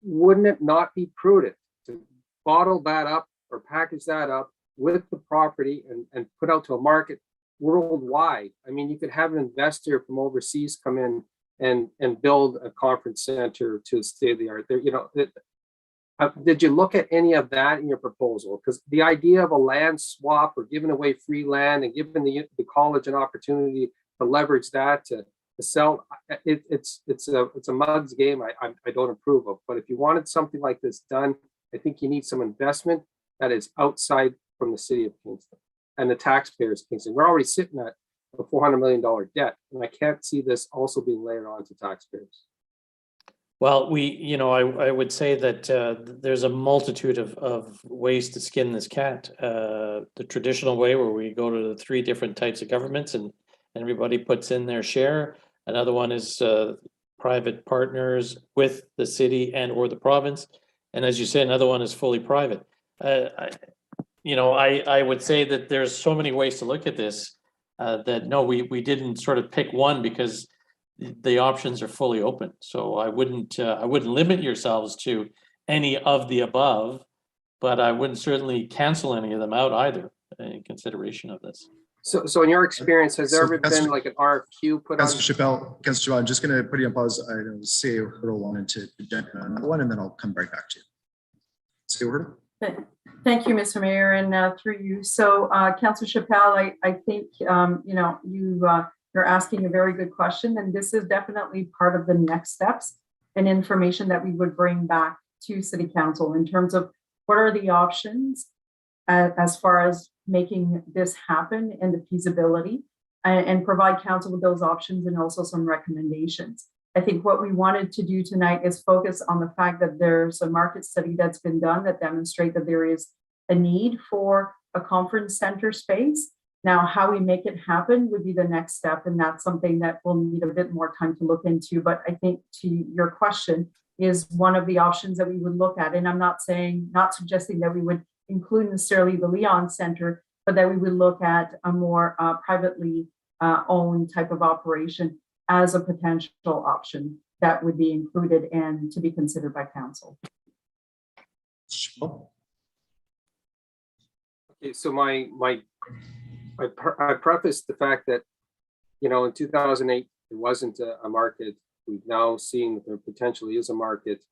P: wouldn't it not be prudent to bottle that up or package that up with the property and put out to a market worldwide? I mean, you could have an investor from overseas come in and build a conference center to state of the art there. Did you look at any of that in your proposal? Because the idea of a land swap or giving away free land and giving the college an opportunity to leverage that to sell, it's a mug's game I don't approve of. But if you wanted something like this done, I think you need some investment that is outside from the city of Kingston and the taxpayers of Kingston. We're already sitting at a $400 million debt, and I can't see this also being layered onto taxpayers.
K: Well, I would say that there's a multitude of ways to skin this cat. The traditional way, where we go to the three different types of governments and everybody puts in their share. Another one is private partners with the city and or the province. And as you say, another one is fully private. I would say that there's so many ways to look at this that no, we didn't sort of pick one because the options are fully open. So I wouldn't limit yourselves to any of the above, but I wouldn't certainly cancel any of them out either in consideration of this.
P: So in your experience, has there ever been like an RFQ put on?
A: Councillor Chappelle, I'm just going to put you on pause. I know Seo Hurdle wanted to jump in on that one, and then I'll come right back to you. Seo Hurdle.
Q: Thank you, Mr. Mayor, and through you. So, Councillor Chappelle, I think you're asking a very good question, and this is definitely part of the next steps and information that we would bring back to City Council in terms of what are the options as far as making this happen and the feasibility, and provide council with those options and also some recommendations. I think what we wanted to do tonight is focus on the fact that there's a market study that's been done that demonstrates that there is a need for a conference center space. Now, how we make it happen would be the next step, and that's something that we'll need a bit more time to look into. But I think to your question is one of the options that we would look at. And I'm not suggesting that we would include necessarily the Leon Center, but that we would look at a more privately owned type of operation as a potential option that would be included and to be considered by council.
P: Okay, so I prefaced the fact that, you know, in 2008, there wasn't a market. We've now seen that there potentially is a market,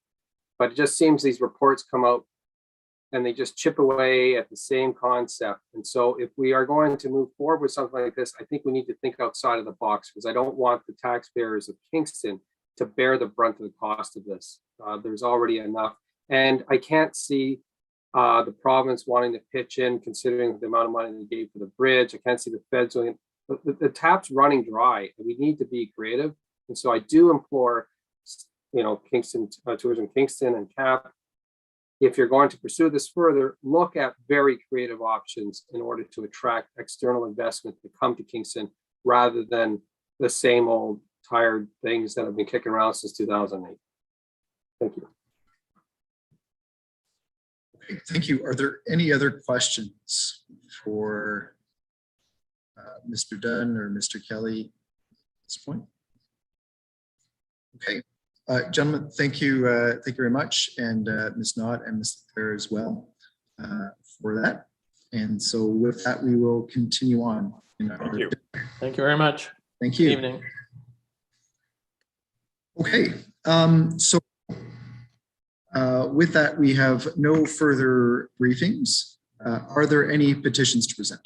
P: but it just seems these reports come out and they just chip away at the same concept. And so if we are going to move forward with something like this, I think we need to think outside of the box, because I don't want the taxpayers of Kingston to bear the brunt of the cost of this. There's already enough. And I can't see the province wanting to pitch in, considering the amount of money they gave for the bridge. I can't see the feds doing it. The tap's running dry, and we need to be creative. And so I do implore, you know, Kingston, Tourism Kingston and CAP, if you're going to pursue this further, look at very creative options in order to attract external investment to come to Kingston, rather than the same old tired things that have been kicking around since 2008. Thank you.
A: Okay, thank you. Are there any other questions for Mr. Dunn or Mr. Kelly at this point? Okay, gentlemen, thank you very much, and Ms. Knott and Ms. Claire as well for that. And so with that, we will continue on.
K: Thank you. Thank you very much.
A: Thank you.
K: Good evening.
A: Okay, so with that, we have no further briefings. Are there any petitions to present?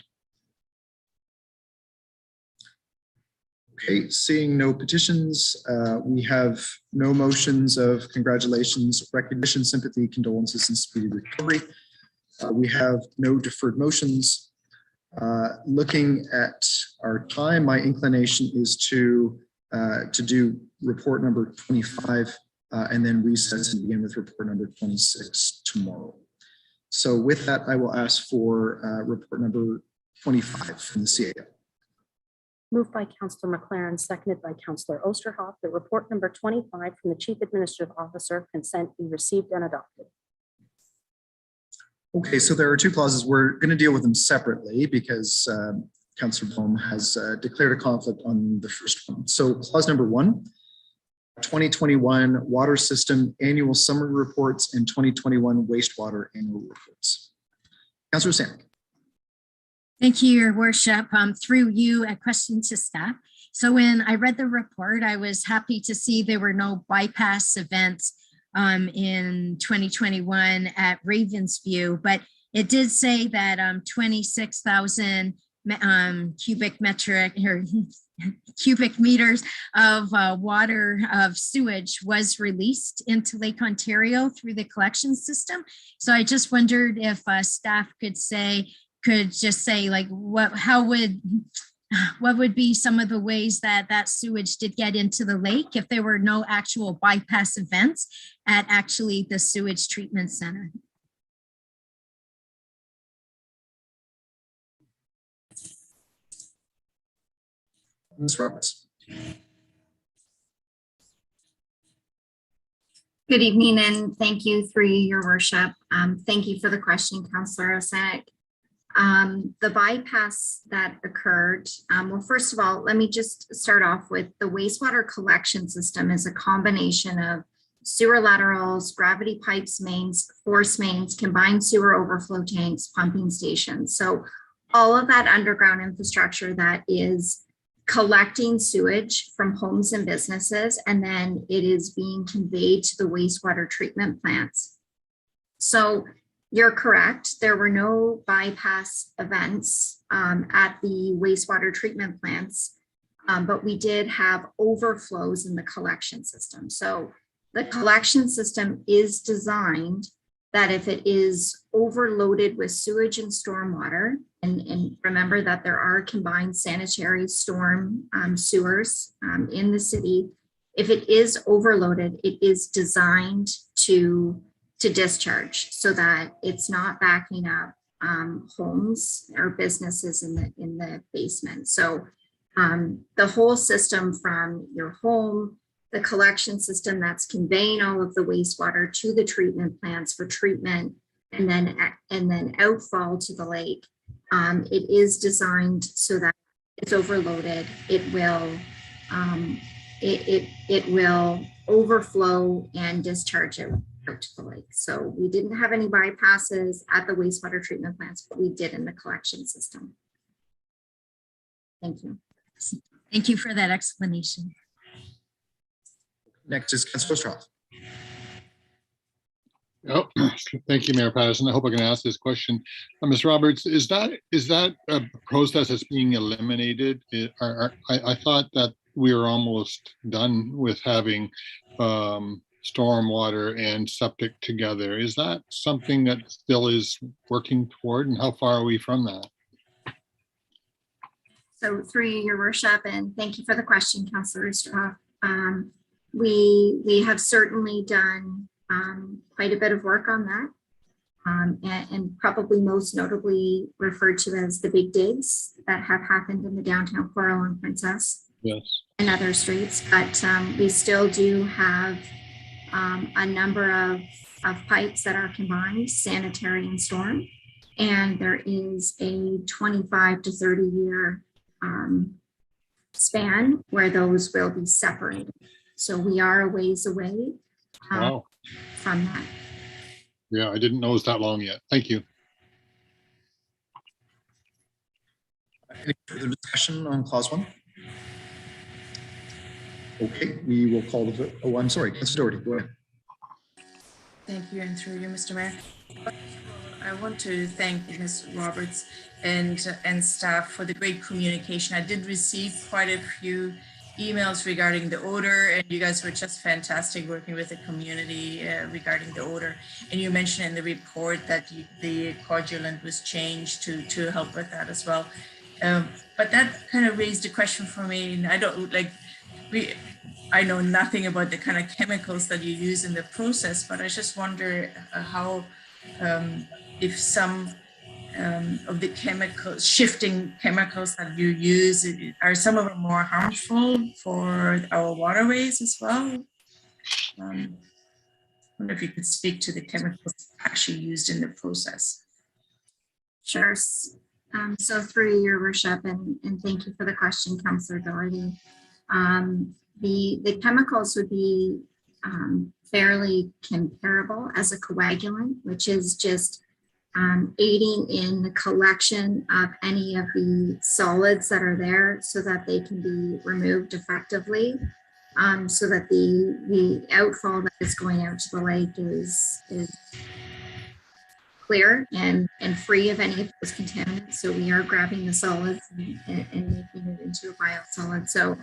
A: Okay, seeing no petitions, we have no motions of congratulations, recognition, sympathy, condolences, and speedy recovery. We have no deferred motions. Looking at our time, my inclination is to do report number 25 and then recess and begin with report number 26 tomorrow. So with that, I will ask for report number 25 from the CAO.
B: Moved by Councillor McLaren, seconded by Councillor Osterhoff, that report number 25 from the Chief Administrative Officer, consent, be received and adopted.
A: Okay, so there are two clauses. We're going to deal with them separately because Councillor Bohm has declared a conflict on the first one. So clause number 1, 2021 water system annual summary reports and 2021 wastewater annual reports. Councillor Sandek.
H: Thank you, Your Worship. Through you, a question to staff. So when I read the report, I was happy to see there were no bypass events in 2021 at Ravensview, but it did say that 26,000 cubic meters of water of sewage was released into Lake Ontario through the collection system. So I just wondered if staff could just say like what would be some of the ways that that sewage did get into the lake if there were no actual bypass events at actually the sewage treatment center.
A: Ms. Roberts.
R: Good evening, and thank you through Your Worship. Thank you for the question, Councillor Osenic. The bypass that occurred, well, first of all, let me just start off with the wastewater collection system is a combination of sewer laterals, gravity pipes, mains, force mains, combined sewer overflow tanks, pumping stations. So all of that underground infrastructure that is collecting sewage from homes and businesses, and then it is being conveyed to the wastewater treatment plants. So you're correct. There were no bypass events at the wastewater treatment plants, but we did have overflows in the collection system. So the collection system is designed that if it is overloaded with sewage and stormwater, and remember that there are combined sanitary storm sewers in the city, if it is overloaded, it is designed to discharge so that it's not backing up homes or businesses in the basement. So the whole system from your home, the collection system that's conveying all of the wastewater to the treatment plants for treatment, and then outfall to the lake, it is designed so that it's overloaded. It will overflow and discharge it out to the lake. So we didn't have any bypasses at the wastewater treatment plants, but we did in the collection system. Thank you.
H: Thank you for that explanation.
A: Next is Councillor Osterhoff.
D: Oh, thank you, Mayor Patterson. I hope I can ask this question. Ms. Roberts, is that a process that's being eliminated? I thought that we were almost done with having stormwater and septic together. Is that something that still is working toward, and how far are we from that?
R: So through you, your worship, and thank you for the question, Councillor Osterhoff. We have certainly done quite a bit of work on that, and probably most notably referred to as the big digs that have happened in the downtown Coral and Princess.
D: Yes.
R: And other streets, but we still do have a number of pipes that are combined, sanitary and storm, and there is a 25 to 30 year span where those will be separated. So we are a ways away
D: Wow.
R: from that.
D: Yeah, I didn't know it was that long yet. Thank you.
A: Any further discussion on clause 1? Okay, we will call the vote. Oh, I'm sorry, Councillor Doherty, go ahead.
O: Thank you, and through you, Mr. Mayor. I want to thank Ms. Roberts and staff for the great communication. I did receive quite a few emails regarding the odor, and you guys were just fantastic working with the community regarding the odor. And you mentioned in the report that the cordialant was changed to help with that as well. But that kind of raised a question for me, and I don't like, I know nothing about the kind of chemicals that you use in the process, but I just wonder how, if some of the chemicals, shifting chemicals that you use, are some of them more harmful for our waterways as well? I wonder if you could speak to the chemicals actually used in the process.
R: Sure. So through your worship, and thank you for the question, Councillor Doherty. The chemicals would be fairly comparable as a coagulant, which is just aiding in the collection of any of the solids that are there so that they can be removed effectively, so that the outfall that is going out to the lake is clear and free of any of those contaminants. So we are grabbing the solids and making it into a biosolid. So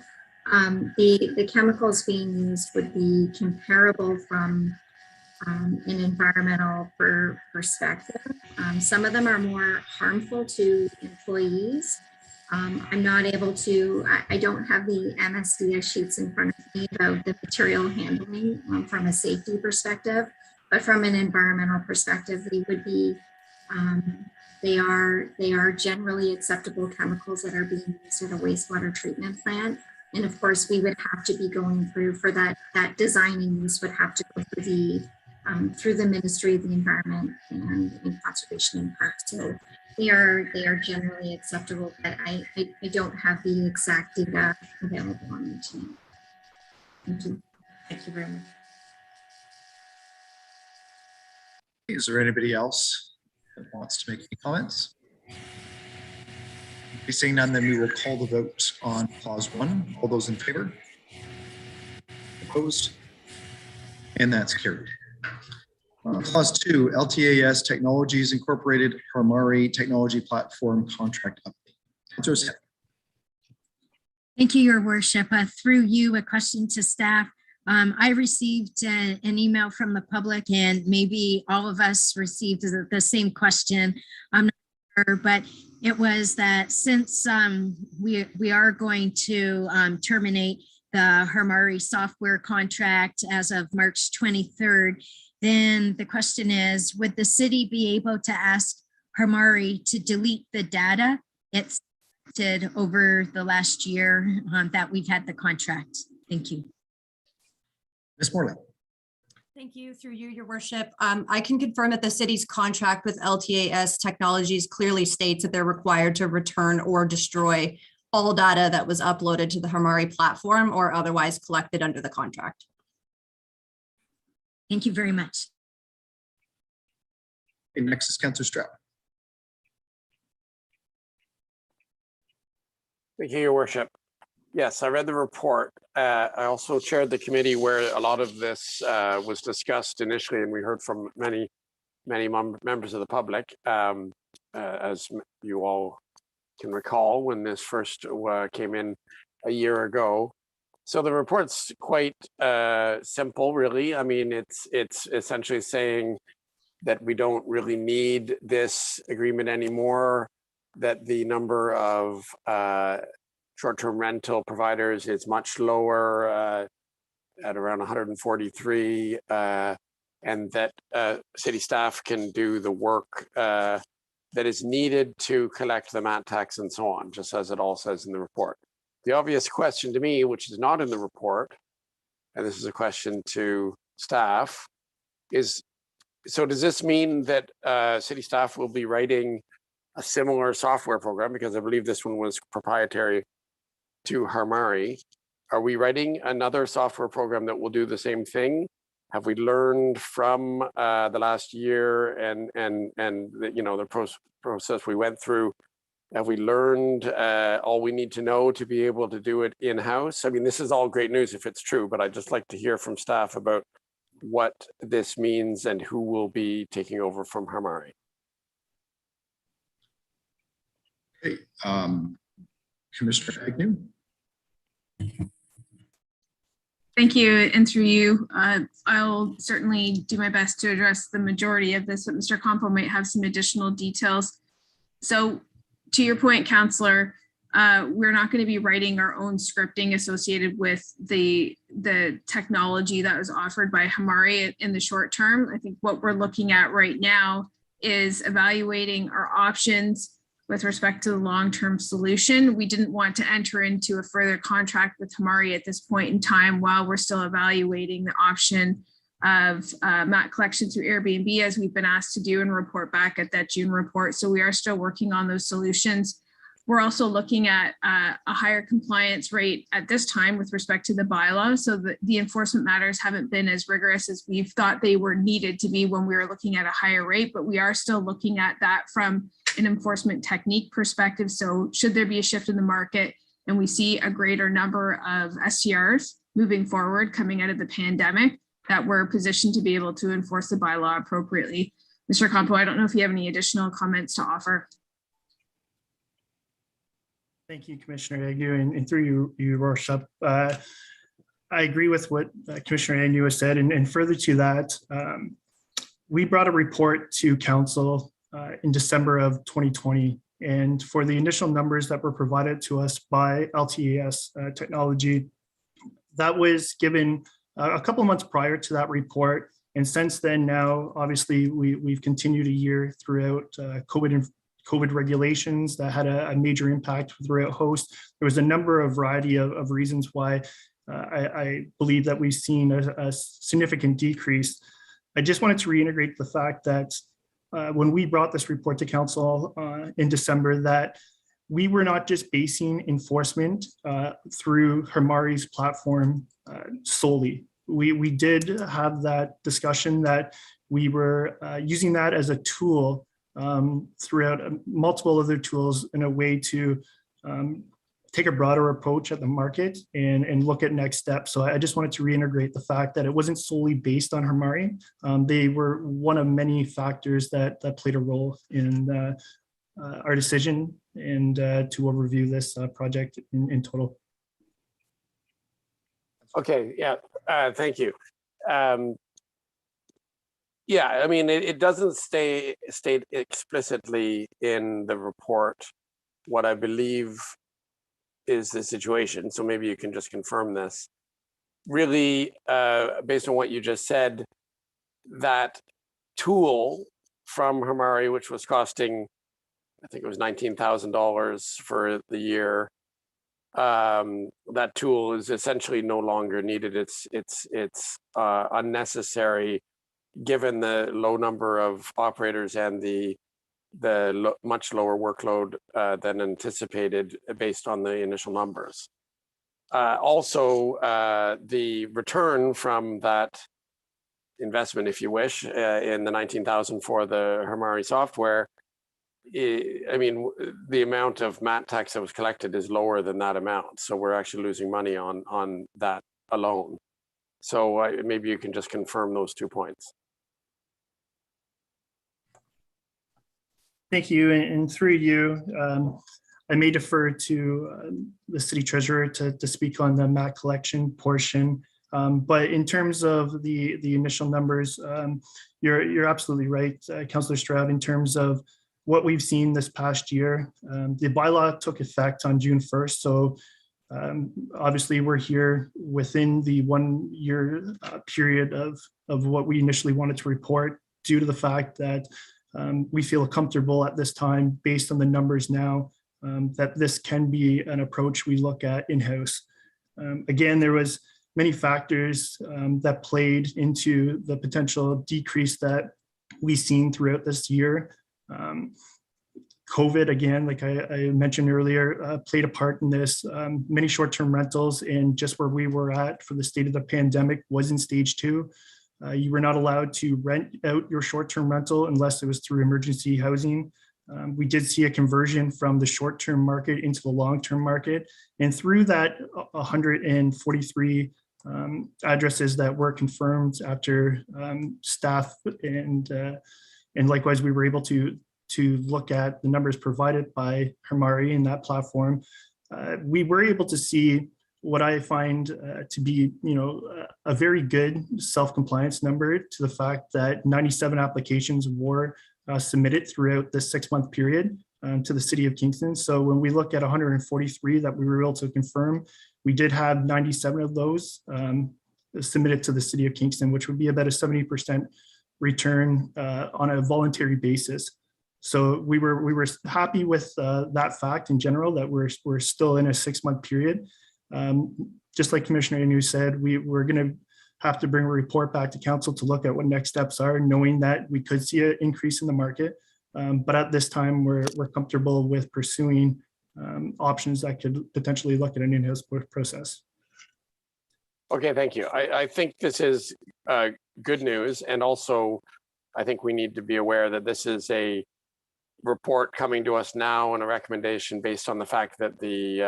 R: the chemicals being used would be comparable from an environmental perspective. Some of them are more harmful to employees. I'm not able to, I don't have the MSDS sheets in front of me about the material handling from a safety perspective, but from an environmental perspective, they would be, they are generally acceptable chemicals that are being used at a wastewater treatment plant. And of course, we would have to be going through for that design and use would have to go through the Ministry of the Environment and Conservation and Parks. So they are generally acceptable, but I don't have the exact data available on me tonight. Thank you.
O: Thank you very much.
A: Is there anybody else that wants to make any comments? If seeing none, then we will call the vote on clause 1. All those in favor? Opposed? And that's carried. Clause 2, LTAS Technologies Incorporated Harmari Technology Platform Contract Update. Councillor Smith.
H: Thank you, Your Worship. Through you, a question to staff. I received an email from the public, and maybe all of us received the same question. I'm not sure, but it was that since we are going to terminate the Harmari software contract as of March 23rd, then the question is, would the city be able to ask Harmari to delete the data it's did over the last year that we've had the contract? Thank you.
A: Ms. Morley.
F: Thank you. Through you, Your Worship. I can confirm that the city's contract with LTAS Technologies clearly states that they're required to return or destroy all data that was uploaded to the Harmari platform or otherwise collected under the contract.
H: Thank you very much.
A: Okay, next is Councillor Stroud.
G: Thank you, Your Worship. Yes, I read the report. I also chaired the committee where a lot of this was discussed initially, and we heard from many members of the public, as you all can recall, when this first came in a year ago. So the report's quite simple, really. I mean, it's essentially saying that we don't really need this agreement anymore, that the number of short-term rental providers is much lower at around 143, and that city staff can do the work that is needed to collect the MAT tax and so on, just as it all says in the report. The obvious question to me, which is not in the report, and this is a question to staff, is so does this mean that city staff will be writing a similar software program? Because I believe this one was proprietary to Harmari. Are we writing another software program that will do the same thing? Have we learned from the last year and the process we went through? Have we learned all we need to know to be able to do it in-house? I mean, this is all great news if it's true, but I'd just like to hear from staff about what this means and who will be taking over from Harmari.
A: Okay, Commissioner Agnew.
T: Thank you, and through you, I'll certainly do my best to address the majority of this, but Mr. Compo might have some additional details. So to your point, Councillor, we're not going to be writing our own scripting associated with the technology that was offered by Harmari in the short term. I think what we're looking at right now is evaluating our options with respect to the long-term solution. We didn't want to enter into a further contract with Harmari at this point in time while we're still evaluating the option of MAT collection through Airbnb, as we've been asked to do and report back at that June report. So we are still working on those solutions. We're also looking at a higher compliance rate at this time with respect to the bylaw. So the enforcement matters haven't been as rigorous as we've thought they were needed to be when we were looking at a higher rate, but we are still looking at that from an enforcement technique perspective. So should there be a shift in the market and we see a greater number of STRs moving forward coming out of the pandemic, that we're positioned to be able to enforce the bylaw appropriately. Mr. Compo, I don't know if you have any additional comments to offer.
L: Thank you, Commissioner Agnew, and through you, Your Worship. I agree with what Commissioner Agnew has said, and further to that, we brought a report to Council in December of 2020, and for the initial numbers that were provided to us by LTAS technology, that was given a couple of months prior to that report. And since then, now, obviously, we've continued a year throughout COVID regulations that had a major impact throughout Host. There was a number of variety of reasons why I believe that we've seen a significant decrease. I just wanted to reiterate the fact that when we brought this report to Council in December, that we were not just basing enforcement through Harmari's platform solely. We did have that discussion that we were using that as a tool throughout multiple other tools in a way to take a broader approach at the market and look at next steps. So I just wanted to reintegrate the fact that it wasn't solely based on Harmari. They were one of many factors that played a role in our decision and to overview this project in total.
G: Okay, yeah, thank you. Yeah, I mean, it doesn't state explicitly in the report what I believe is the situation. So maybe you can just confirm this. Really, based on what you just said, that tool from Harmari, which was costing, I think it was $19,000 for the year, that tool is essentially no longer needed. It's unnecessary given the low number of operators and the much lower workload than anticipated based on the initial numbers. Also, the return from that investment, if you wish, in the 19,000 for the Hermari software, I mean, the amount of MAT tax that was collected is lower than that amount. So we're actually losing money on that alone. So maybe you can just confirm those 2 points.
L: Thank you. And through you, I may defer to the city treasurer to speak on the MAT collection portion. But in terms of the initial numbers, you're absolutely right, Councillor Stroud, in terms of what we've seen this past year. The bylaw took effect on June 1st. So obviously we're here within the 1 year period of what we initially wanted to report, due to the fact that we feel comfortable at this time, based on the numbers now, that this can be an approach we look at in-house. Again, there was many factors that played into the potential decrease that we've seen throughout this year. COVID, again, like I mentioned earlier, played a part in this. Many short-term rentals, and just where we were at for the state of the pandemic was in stage 2. You were not allowed to rent out your short-term rental unless it was through emergency housing. We did see a conversion from the short-term market into the long-term market. And through that 143 addresses that were confirmed after staff and likewise, we were able to look at the numbers provided by Hermari in that platform. We were able to see what I find to be, a very good self-compliance number, to the fact that 97 applications were submitted throughout this 6-month period to the city of Kingston. So when we look at 143 that we were able to confirm, we did have 97 of those submitted to the city of Kingston, which would be about a 70% return on a voluntary basis. So we were happy with that fact in general, that we're still in a 6-month period. Just like Commissioner Anu said, we're going to have to bring a report back to council to look at what next steps are, knowing that we could see an increase in the market. But at this time, we're comfortable with pursuing options that could potentially look at an in-house process.
G: Okay, thank you. I think this is good news. And also, I think we need to be aware that this is a report coming to us now and a recommendation based on the fact that we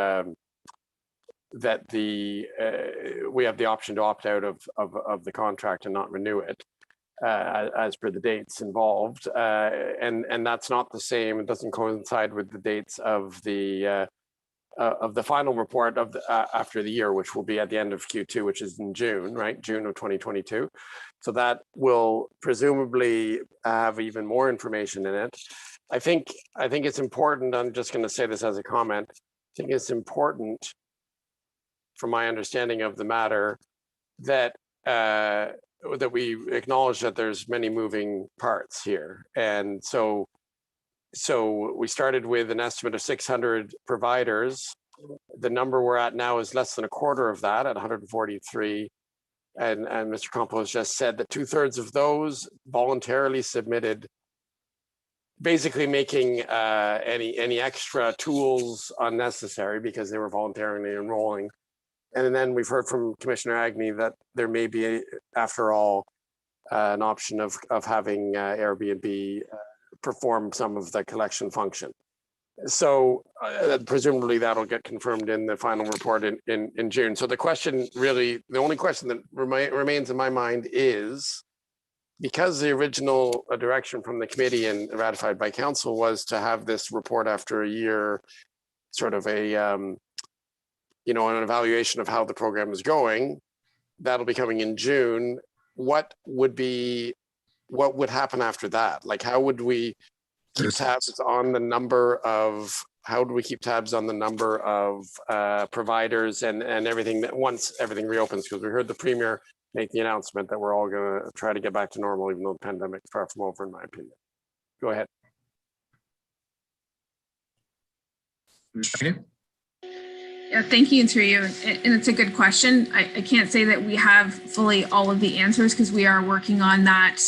G: have the option to opt out of the contract and not renew it as per the dates involved. And that's not the same. It doesn't coincide with the dates of the final report of after the year, which will be at the end of Q2, which is in June, right? June of 2022. So that will presumably have even more information in it. I think it's important, I'm just going to say this as a comment, I think it's important, from my understanding of the matter, that that we acknowledge that there's many moving parts here. And so we started with an estimate of 600 providers. The number we're at now is less than a quarter of that, at 143. And Mr. Campos just said that 2/3 of those voluntarily submitted, basically making any extra tools unnecessary because they were voluntarily enrolling. And then we've heard from Commissioner Agnew that there may be, after all, an option of having Airbnb perform some of the collection function. So presumably that'll get confirmed in the final report in June. So the question really, the only question that remains in my mind is, because the original direction from the committee and ratified by council was to have this report after a year, sort of a, an evaluation of how the program is going, that'll be coming in June. What would happen after that? Like, how would we keep tabs on the number of, providers and everything that once everything reopens? Because we heard the Premier make the announcement that we're all going to try to get back to normal, even though the pandemic is far from over, in my opinion. Go ahead.
T: Yeah, thank you, through you. And it's a good question. I can't say that we have fully all of the answers, because we are working on that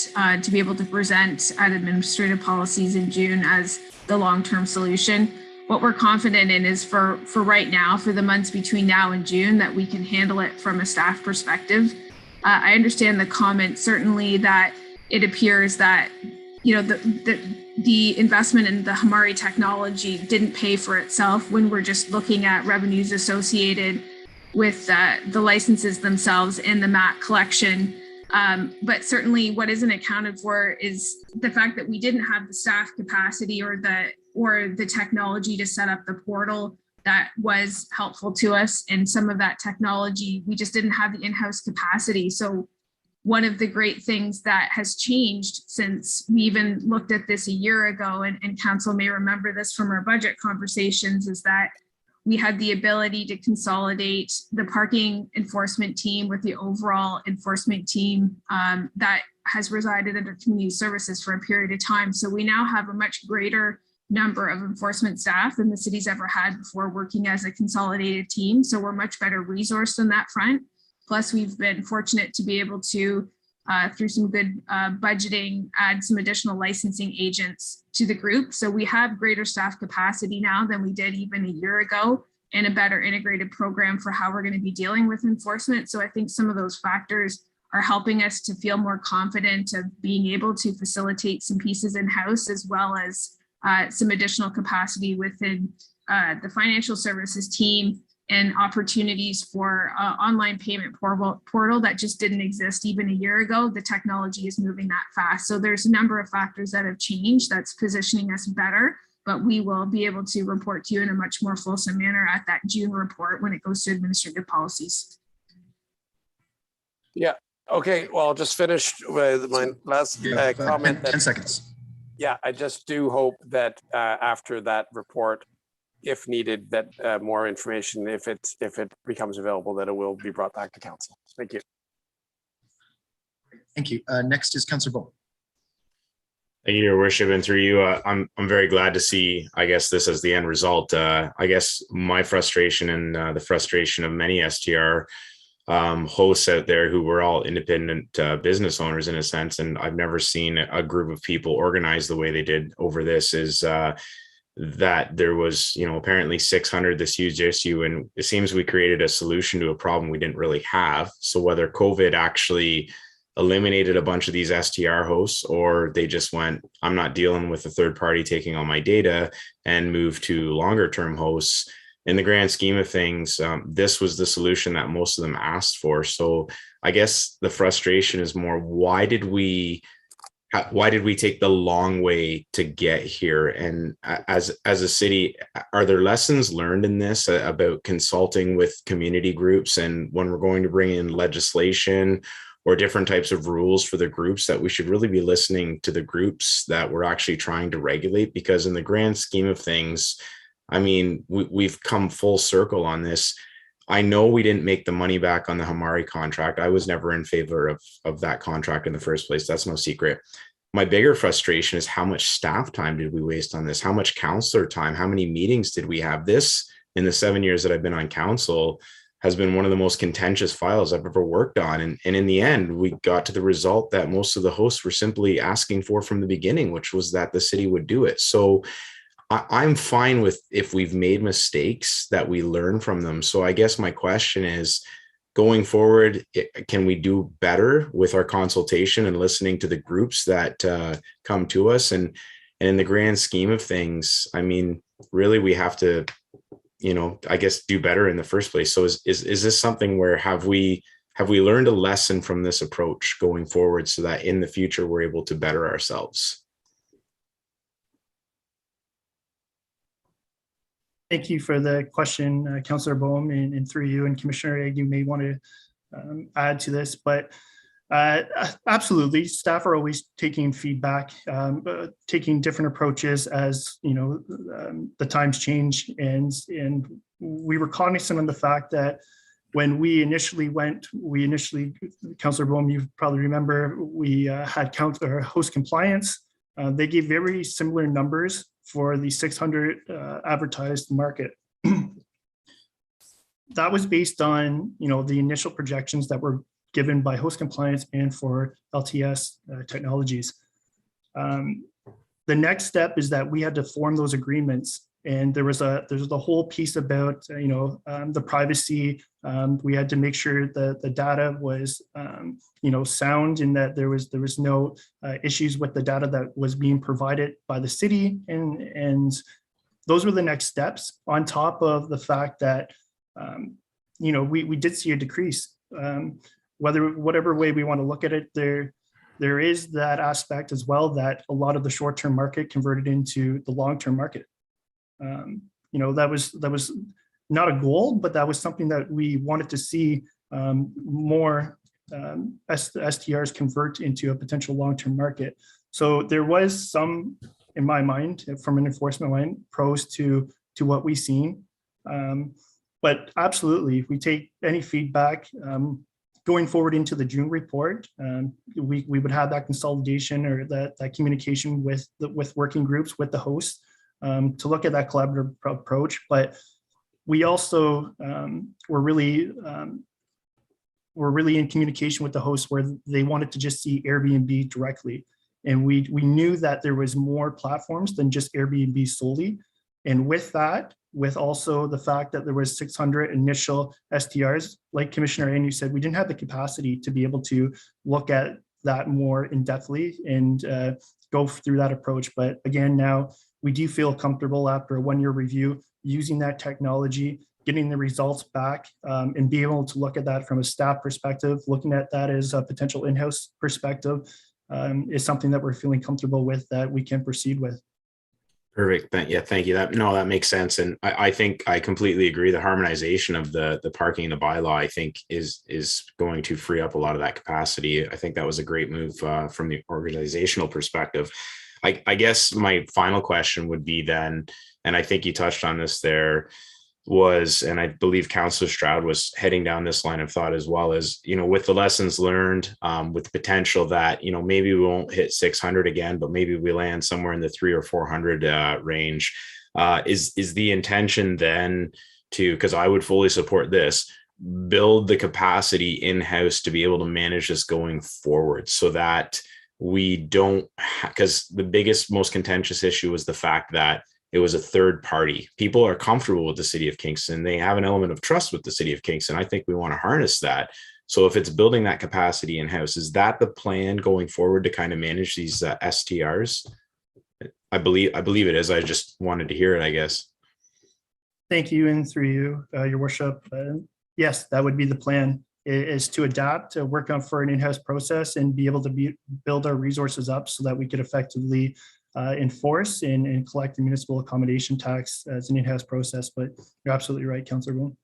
T: to be able to present at administrative policies in June as the long-term solution. What we're confident in is for right now, for the months between now and June, that we can handle it from a staff perspective. I understand the comment, certainly, that it appears that, the investment in the Hamari technology didn't pay for itself when we're just looking at revenues associated with the licenses themselves and the MAC collection. But certainly what isn't accounted for is the fact that we didn't have the staff capacity or the technology to set up the portal that was helpful to us. And some of that technology, we just didn't have the in-house capacity. So one of the great things that has changed since we even looked at this a year ago, and council may remember this from our budget conversations, is that we had the ability to consolidate the parking enforcement team with the overall enforcement team that has resided under community services for a period of time. So we now have a much greater number of enforcement staff than the city's ever had before, working as a consolidated team. So we're much better resourced on that front. Plus, we've been fortunate to be able to, through some good budgeting, add some additional licensing agents to the group. So we have greater staff capacity now than we did even a year ago, and a better integrated program for how we're going to be dealing with enforcement. So I think some of those factors are helping us to feel more confident of being able to facilitate some pieces in-house, as well as some additional capacity within the financial services team, and opportunities for online payment portal that just didn't exist even a year ago. The technology is moving that fast. So there's a number of factors that have changed that's positioning us better, but we will be able to report to you in a much more fulsome manner at that June report when it goes to administrative policies.
G: Yeah. Okay. Well, I'll just finish with my last comment.
A: 10 seconds.
G: Yeah, I just do hope that after that report, if needed, that more information, if it becomes available, that it will be brought back to council. Thank you.
A: Thank you. Next is Councillor Bolt.
I: Thank you, Your Worship, and through you, I'm very glad to see, I guess, this as the end result. I guess my frustration and the frustration of many STR hosts out there who were all independent business owners in a sense, and I've never seen a group of people organize the way they did over this, is that there was, apparently 600 this huge issue, and it seems we created a solution to a problem we didn't really have. So whether COVID actually eliminated a bunch of these STR hosts, or they just went, I'm not dealing with a third party taking all my data, and moved to longer term hosts, in the grand scheme of things, this was the solution that most of them asked for. So I guess the frustration is more, why did we take the long way to get here? And as a city, are there lessons learned in this about consulting with community groups, and when we're going to bring in legislation or different types of rules for the groups, that we should really be listening to the groups that we're actually trying to regulate? Because in the grand scheme of things, I mean, we've come full circle on this. I know we didn't make the money back on the Hamari contract. I was never in favor of that contract in the first place. That's no secret. My bigger frustration is, how much staff time did we waste on this? How much counselor time? How many meetings did we have? This, in the 7 years that I've been on council, has been one of the most contentious files I've ever worked on. And in the end, we got to the result that most of the hosts were simply asking for from the beginning, which was that the city would do it. So I'm fine with, if we've made mistakes, that we learn from them. So I guess my question is, going forward, can we do better with our consultation and listening to the groups that come to us? And in the grand scheme of things, I mean, really, we have to, I guess, do better in the first place. So is this something where have we learned a lesson from this approach going forward, so that in the future we're able to better ourselves?
L: Thank you for the question, Councillor Bohm, and through you, and Commissioner Egg, you may want to add to this, but absolutely, staff are always taking feedback, taking different approaches as the times change, and we were cognizant of the fact that when we initially, Councillor Bohm, you probably remember, we had host compliance. They gave very similar numbers for the 600 advertised market. That was based on the initial projections that were given by host compliance and for LTS technologies. The next step is that we had to form those agreements And there's the whole piece about, the privacy. We had to make sure that the data was, sound, and that there was no issues with the data that was being provided by the city. And those were the next steps, on top of the fact that, we did see a decrease. Whatever way we want to look at it, there is that aspect as well, that a lot of the short-term market converted into the long-term market. That was not a goal, but that was something that we wanted to see more STRs convert into a potential long-term market. So there was some, in my mind, from an enforcement line, pros to what we've seen. But absolutely, if we take any feedback going forward into the June report, we would have that consolidation or that communication with working groups, with the hosts, to look at that collaborative approach. But we also were really in communication with the hosts, where they wanted to just see Airbnb directly. And we knew that there was more platforms than just Airbnb solely. And with that, with also the fact that there was 600 initial STRs, like Commissioner Anu said, we didn't have the capacity to be able to look at that more in-depthly and go through that approach. But again, now we do feel comfortable after a one-year review using that technology, getting the results back, and being able to look at that from a staff perspective, looking at that as a potential in-house perspective, is something that we're feeling comfortable with, that we can proceed with.
I: Perfect. Thank you. That makes sense. And I think I completely agree. The harmonization of the parking and the bylaw, I think, is going to free up a lot of that capacity. I think that was a great move from the organizational perspective. I guess my final question would be then, and I think you touched on this there, and I believe Councillor Stroud was heading down this line of thought as well, as, with the lessons learned, with the potential that, maybe we won't hit 600 again, but maybe we land somewhere in the 300 or 400 range. Is the intention then to, because I would fully support this, build the capacity in-house to be able to manage this going forward, so that we don't, because the biggest, most contentious issue was the fact that it was a third party. People are comfortable with the city of Kingston. They have an element of trust with the city of Kingston. I think we want to harness that. So if it's building that capacity in-house, is that the plan going forward to kind of manage these STRs? I believe it is. I just wanted to hear it, I guess.
L: Thank you, and through you, Your Worship. Yes, that would be the plan, is to adapt, to work on for an in-house process and be able to build our resources up so that we could effectively enforce and collect the municipal accommodation tax as an in-house process. But you're absolutely right, Councillor Boone.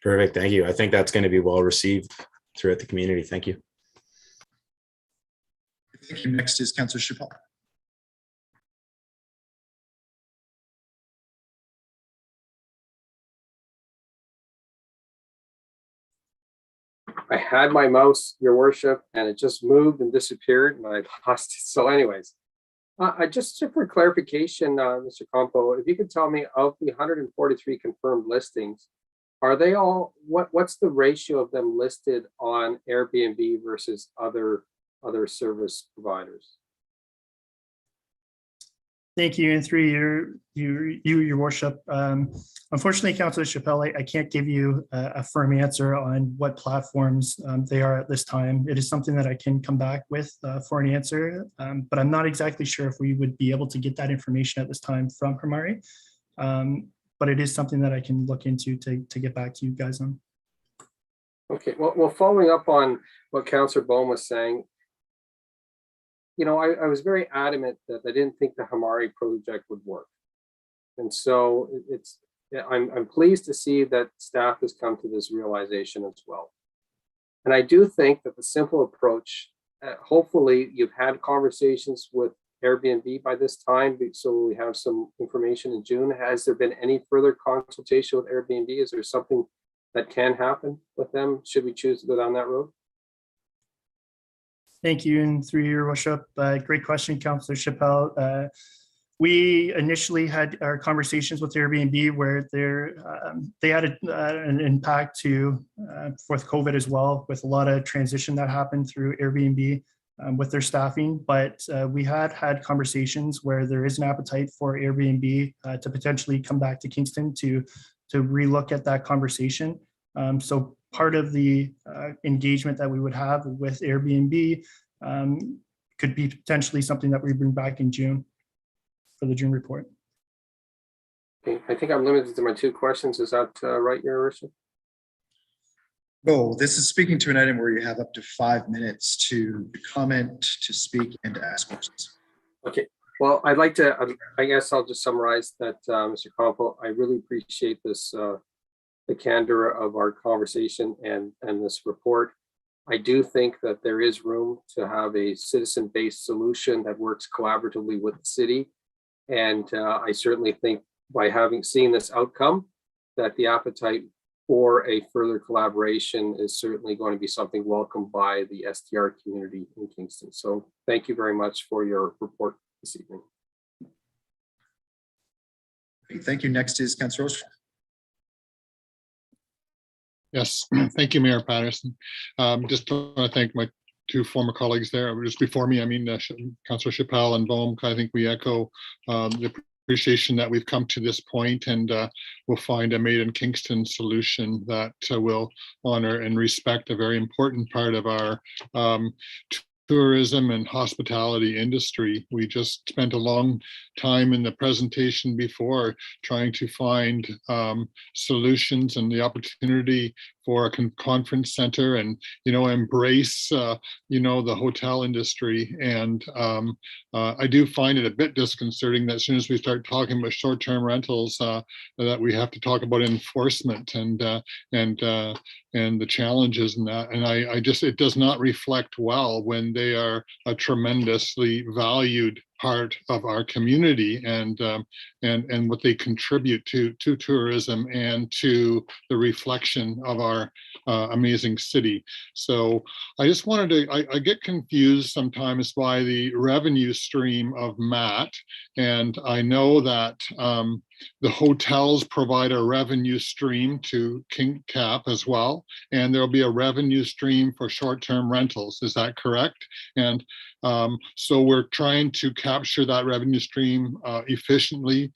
I: Perfect. Thank you. I think that's going to be well received throughout the community. Thank you.
A: Thank you. Next is Councillor Chappelle.
P: I had my mouse, Your Worship, and it just moved and disappeared, and I lost it. So anyways, I just for clarification, Mr. Campo, if you could tell me, of the 143 confirmed listings, are they all, what's the ratio of them listed on Airbnb versus other service providers?
L: Thank you, and through Your Worship. Unfortunately, Councillor Chappelle, I can't give you a firm answer on what platforms they are at this time. It is something that I can come back with for an answer, but I'm not exactly sure if we would be able to get that information at this time from Hamari. But it is something that I can look into to get back to you guys on.
P: Okay, well, following up on what Councillor Bohm was saying, I was very adamant that I didn't think the Hamari project would work. And so I'm pleased to see that staff has come to this realization as well. And I do think that the simple approach, hopefully you've had conversations with Airbnb by this time, so we have some information in June. Has there been any further consultation with Airbnb? Is there something that can happen with them should we choose to go down that road?
L: Thank you, and through Your Worship, great question, Councillor Chappelle. We initially had our conversations with Airbnb where they had an impact to with COVID as well, with a lot of transition that happened through Airbnb. with their staffing, but we had conversations where there is an appetite for Airbnb to potentially come back to Kingston to relook at that conversation. So part of the engagement that we would have with Airbnb could be potentially something that we bring back in June for the June report.
P: Okay, I think I'm limited to my 2 questions. Is that right, Your Worship?
A: No, this is speaking to an item where you have up to 5 minutes to comment, to speak, and to ask questions.
P: Okay, well, I'd like to, I guess I'll just summarize that, Mr. Compo, I really appreciate this, the candor of our conversation and this report. I do think that there is room to have a citizen-based solution that works collaboratively with the city. And I certainly think by seen this outcome, that the appetite for a further collaboration is certainly going to be something welcomed by the STR community in Kingston. So thank you very much for your report this evening.
A: Thank you. Next is Councillor Oster.
D: Yes, thank you, Mayor Patterson. Just want to thank my 2 former colleagues there. Just before me, I mean, Councillor Chappelle and Bohm, I think we echo the appreciation that we've come to this point, and we'll find a Made in Kingston solution that will honor and respect a very important part of our tourism and hospitality industry. We just spent a long time in the presentation before trying to find solutions and the opportunity for a conference center and, embrace, the hotel industry. And I do find it a bit disconcerting that as soon as we start talking about short-term rentals, that we have to talk about enforcement and the challenges in that. And it does not reflect well when they are a tremendously valued part of our community and what they contribute to tourism and to the reflection of our amazing city. So I just wanted to, I get confused sometimes by the revenue stream of MAT, and I know that the hotels provide a revenue stream to KingCap as well, and there'll be a revenue stream for short-term rentals. Is that correct? And so we're trying to capture that revenue stream efficiently.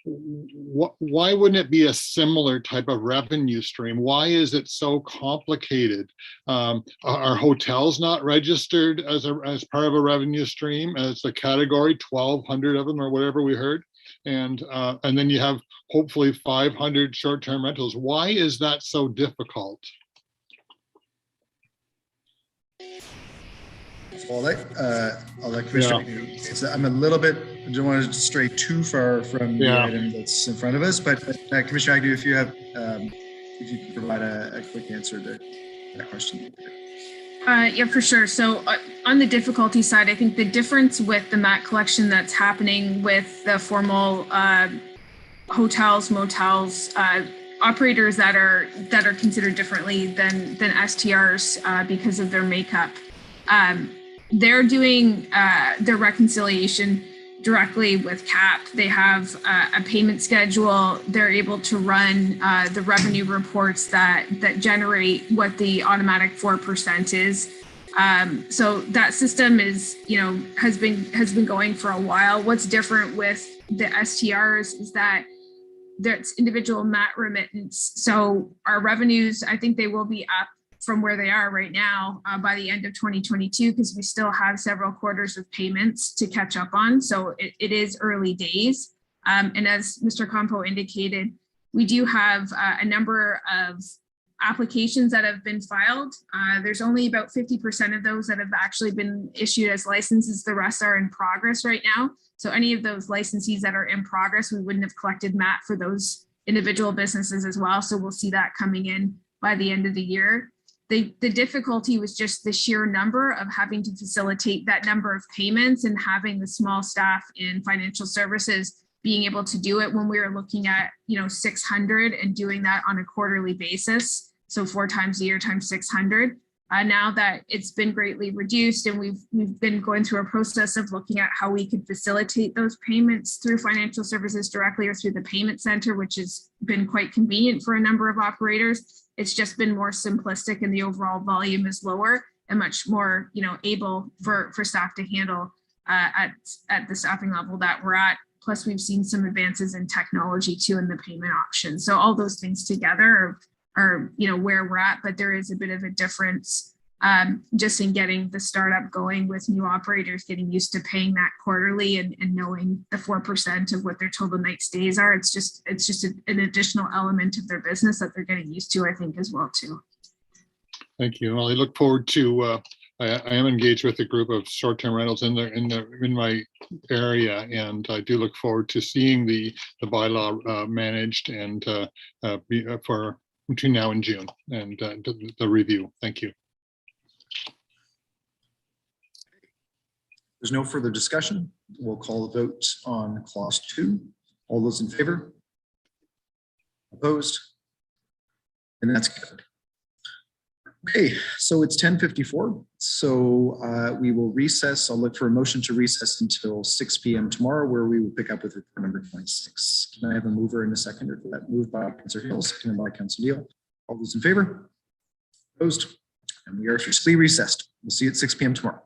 D: Why wouldn't it be a similar type of revenue stream? Why is it so complicated? Are hotels not registered as part of a revenue stream as a category, 1,200 of them or whatever we heard? And then you have hopefully 500 short-term rentals. Why is that so difficult?
A: I'll let Commissioner. I'm a little bit, I don't want to stray too far from the item that's in front of us, but Commissioner Agnew, if you can provide a quick answer to that question.
T: Yeah, for sure. So on the difficulty side, I think the difference with the MAT collection that's happening with the formal hotels, motels, operators that are considered differently than STRs because of their makeup. They're doing their reconciliation directly with CAP. They have a payment schedule. They're able to run the revenue reports that generate what the automatic 4% is. So that system is, has been going for a while. What's different with the STRs is that there's individual MAT remittance. So our revenues, I think they will be up from where they are right now by the end of 2022, because we still have several quarters of payments to catch up on. So it is early days. And as Mr. Compo indicated, we do have a number of applications that have been filed. There's only about 50% of those that have actually been issued as licenses. The rest are in progress right now. So any of those licensees that are in progress, we wouldn't have collected MAT for those individual businesses as well. So we'll see that coming in by the end of the year. The difficulty was just the sheer number of having to facilitate that number of payments and having the small staff in financial services being able to do it when we were looking at 600 and doing that on a quarterly basis. So 4 times a year times 600. Now that it's been greatly reduced and we've been going through a process of looking at how we could facilitate those payments through financial services directly or through the payment center, which has been quite convenient for a number of operators. It's just been more simplistic and the overall volume is lower. and much more, able for staff to handle at the staffing level that we're at. Plus, we've seen some advances in technology too in the payment options. So all those things together are where we're at, but there is a bit of a difference just in getting the startup going with new operators, getting used to paying that quarterly and knowing the 4% of what their total night stays are. It's just an additional element of their business that they're getting used to, I think, as well too.
D: Thank you. Well, I look forward to. I am engaged with a group of short-term rentals in my area, and I do look forward to seeing the bylaw managed and for between now and June and the review. Thank you.
A: There's no further discussion. We'll call the vote on clause 2. All those in favor? Opposed? And that's good. Okay, so it's 10:54. So we will recess. I'll look for a motion to recess until 6 p.m. tomorrow, where we will pick up with report number 26. Can I have a mover and a seconder for that? Moved by Councillor Hill, seconded by Councillor Neal. All those in favor? Opposed? And we are officially recessed. We'll see you at 6 p.m. tomorrow.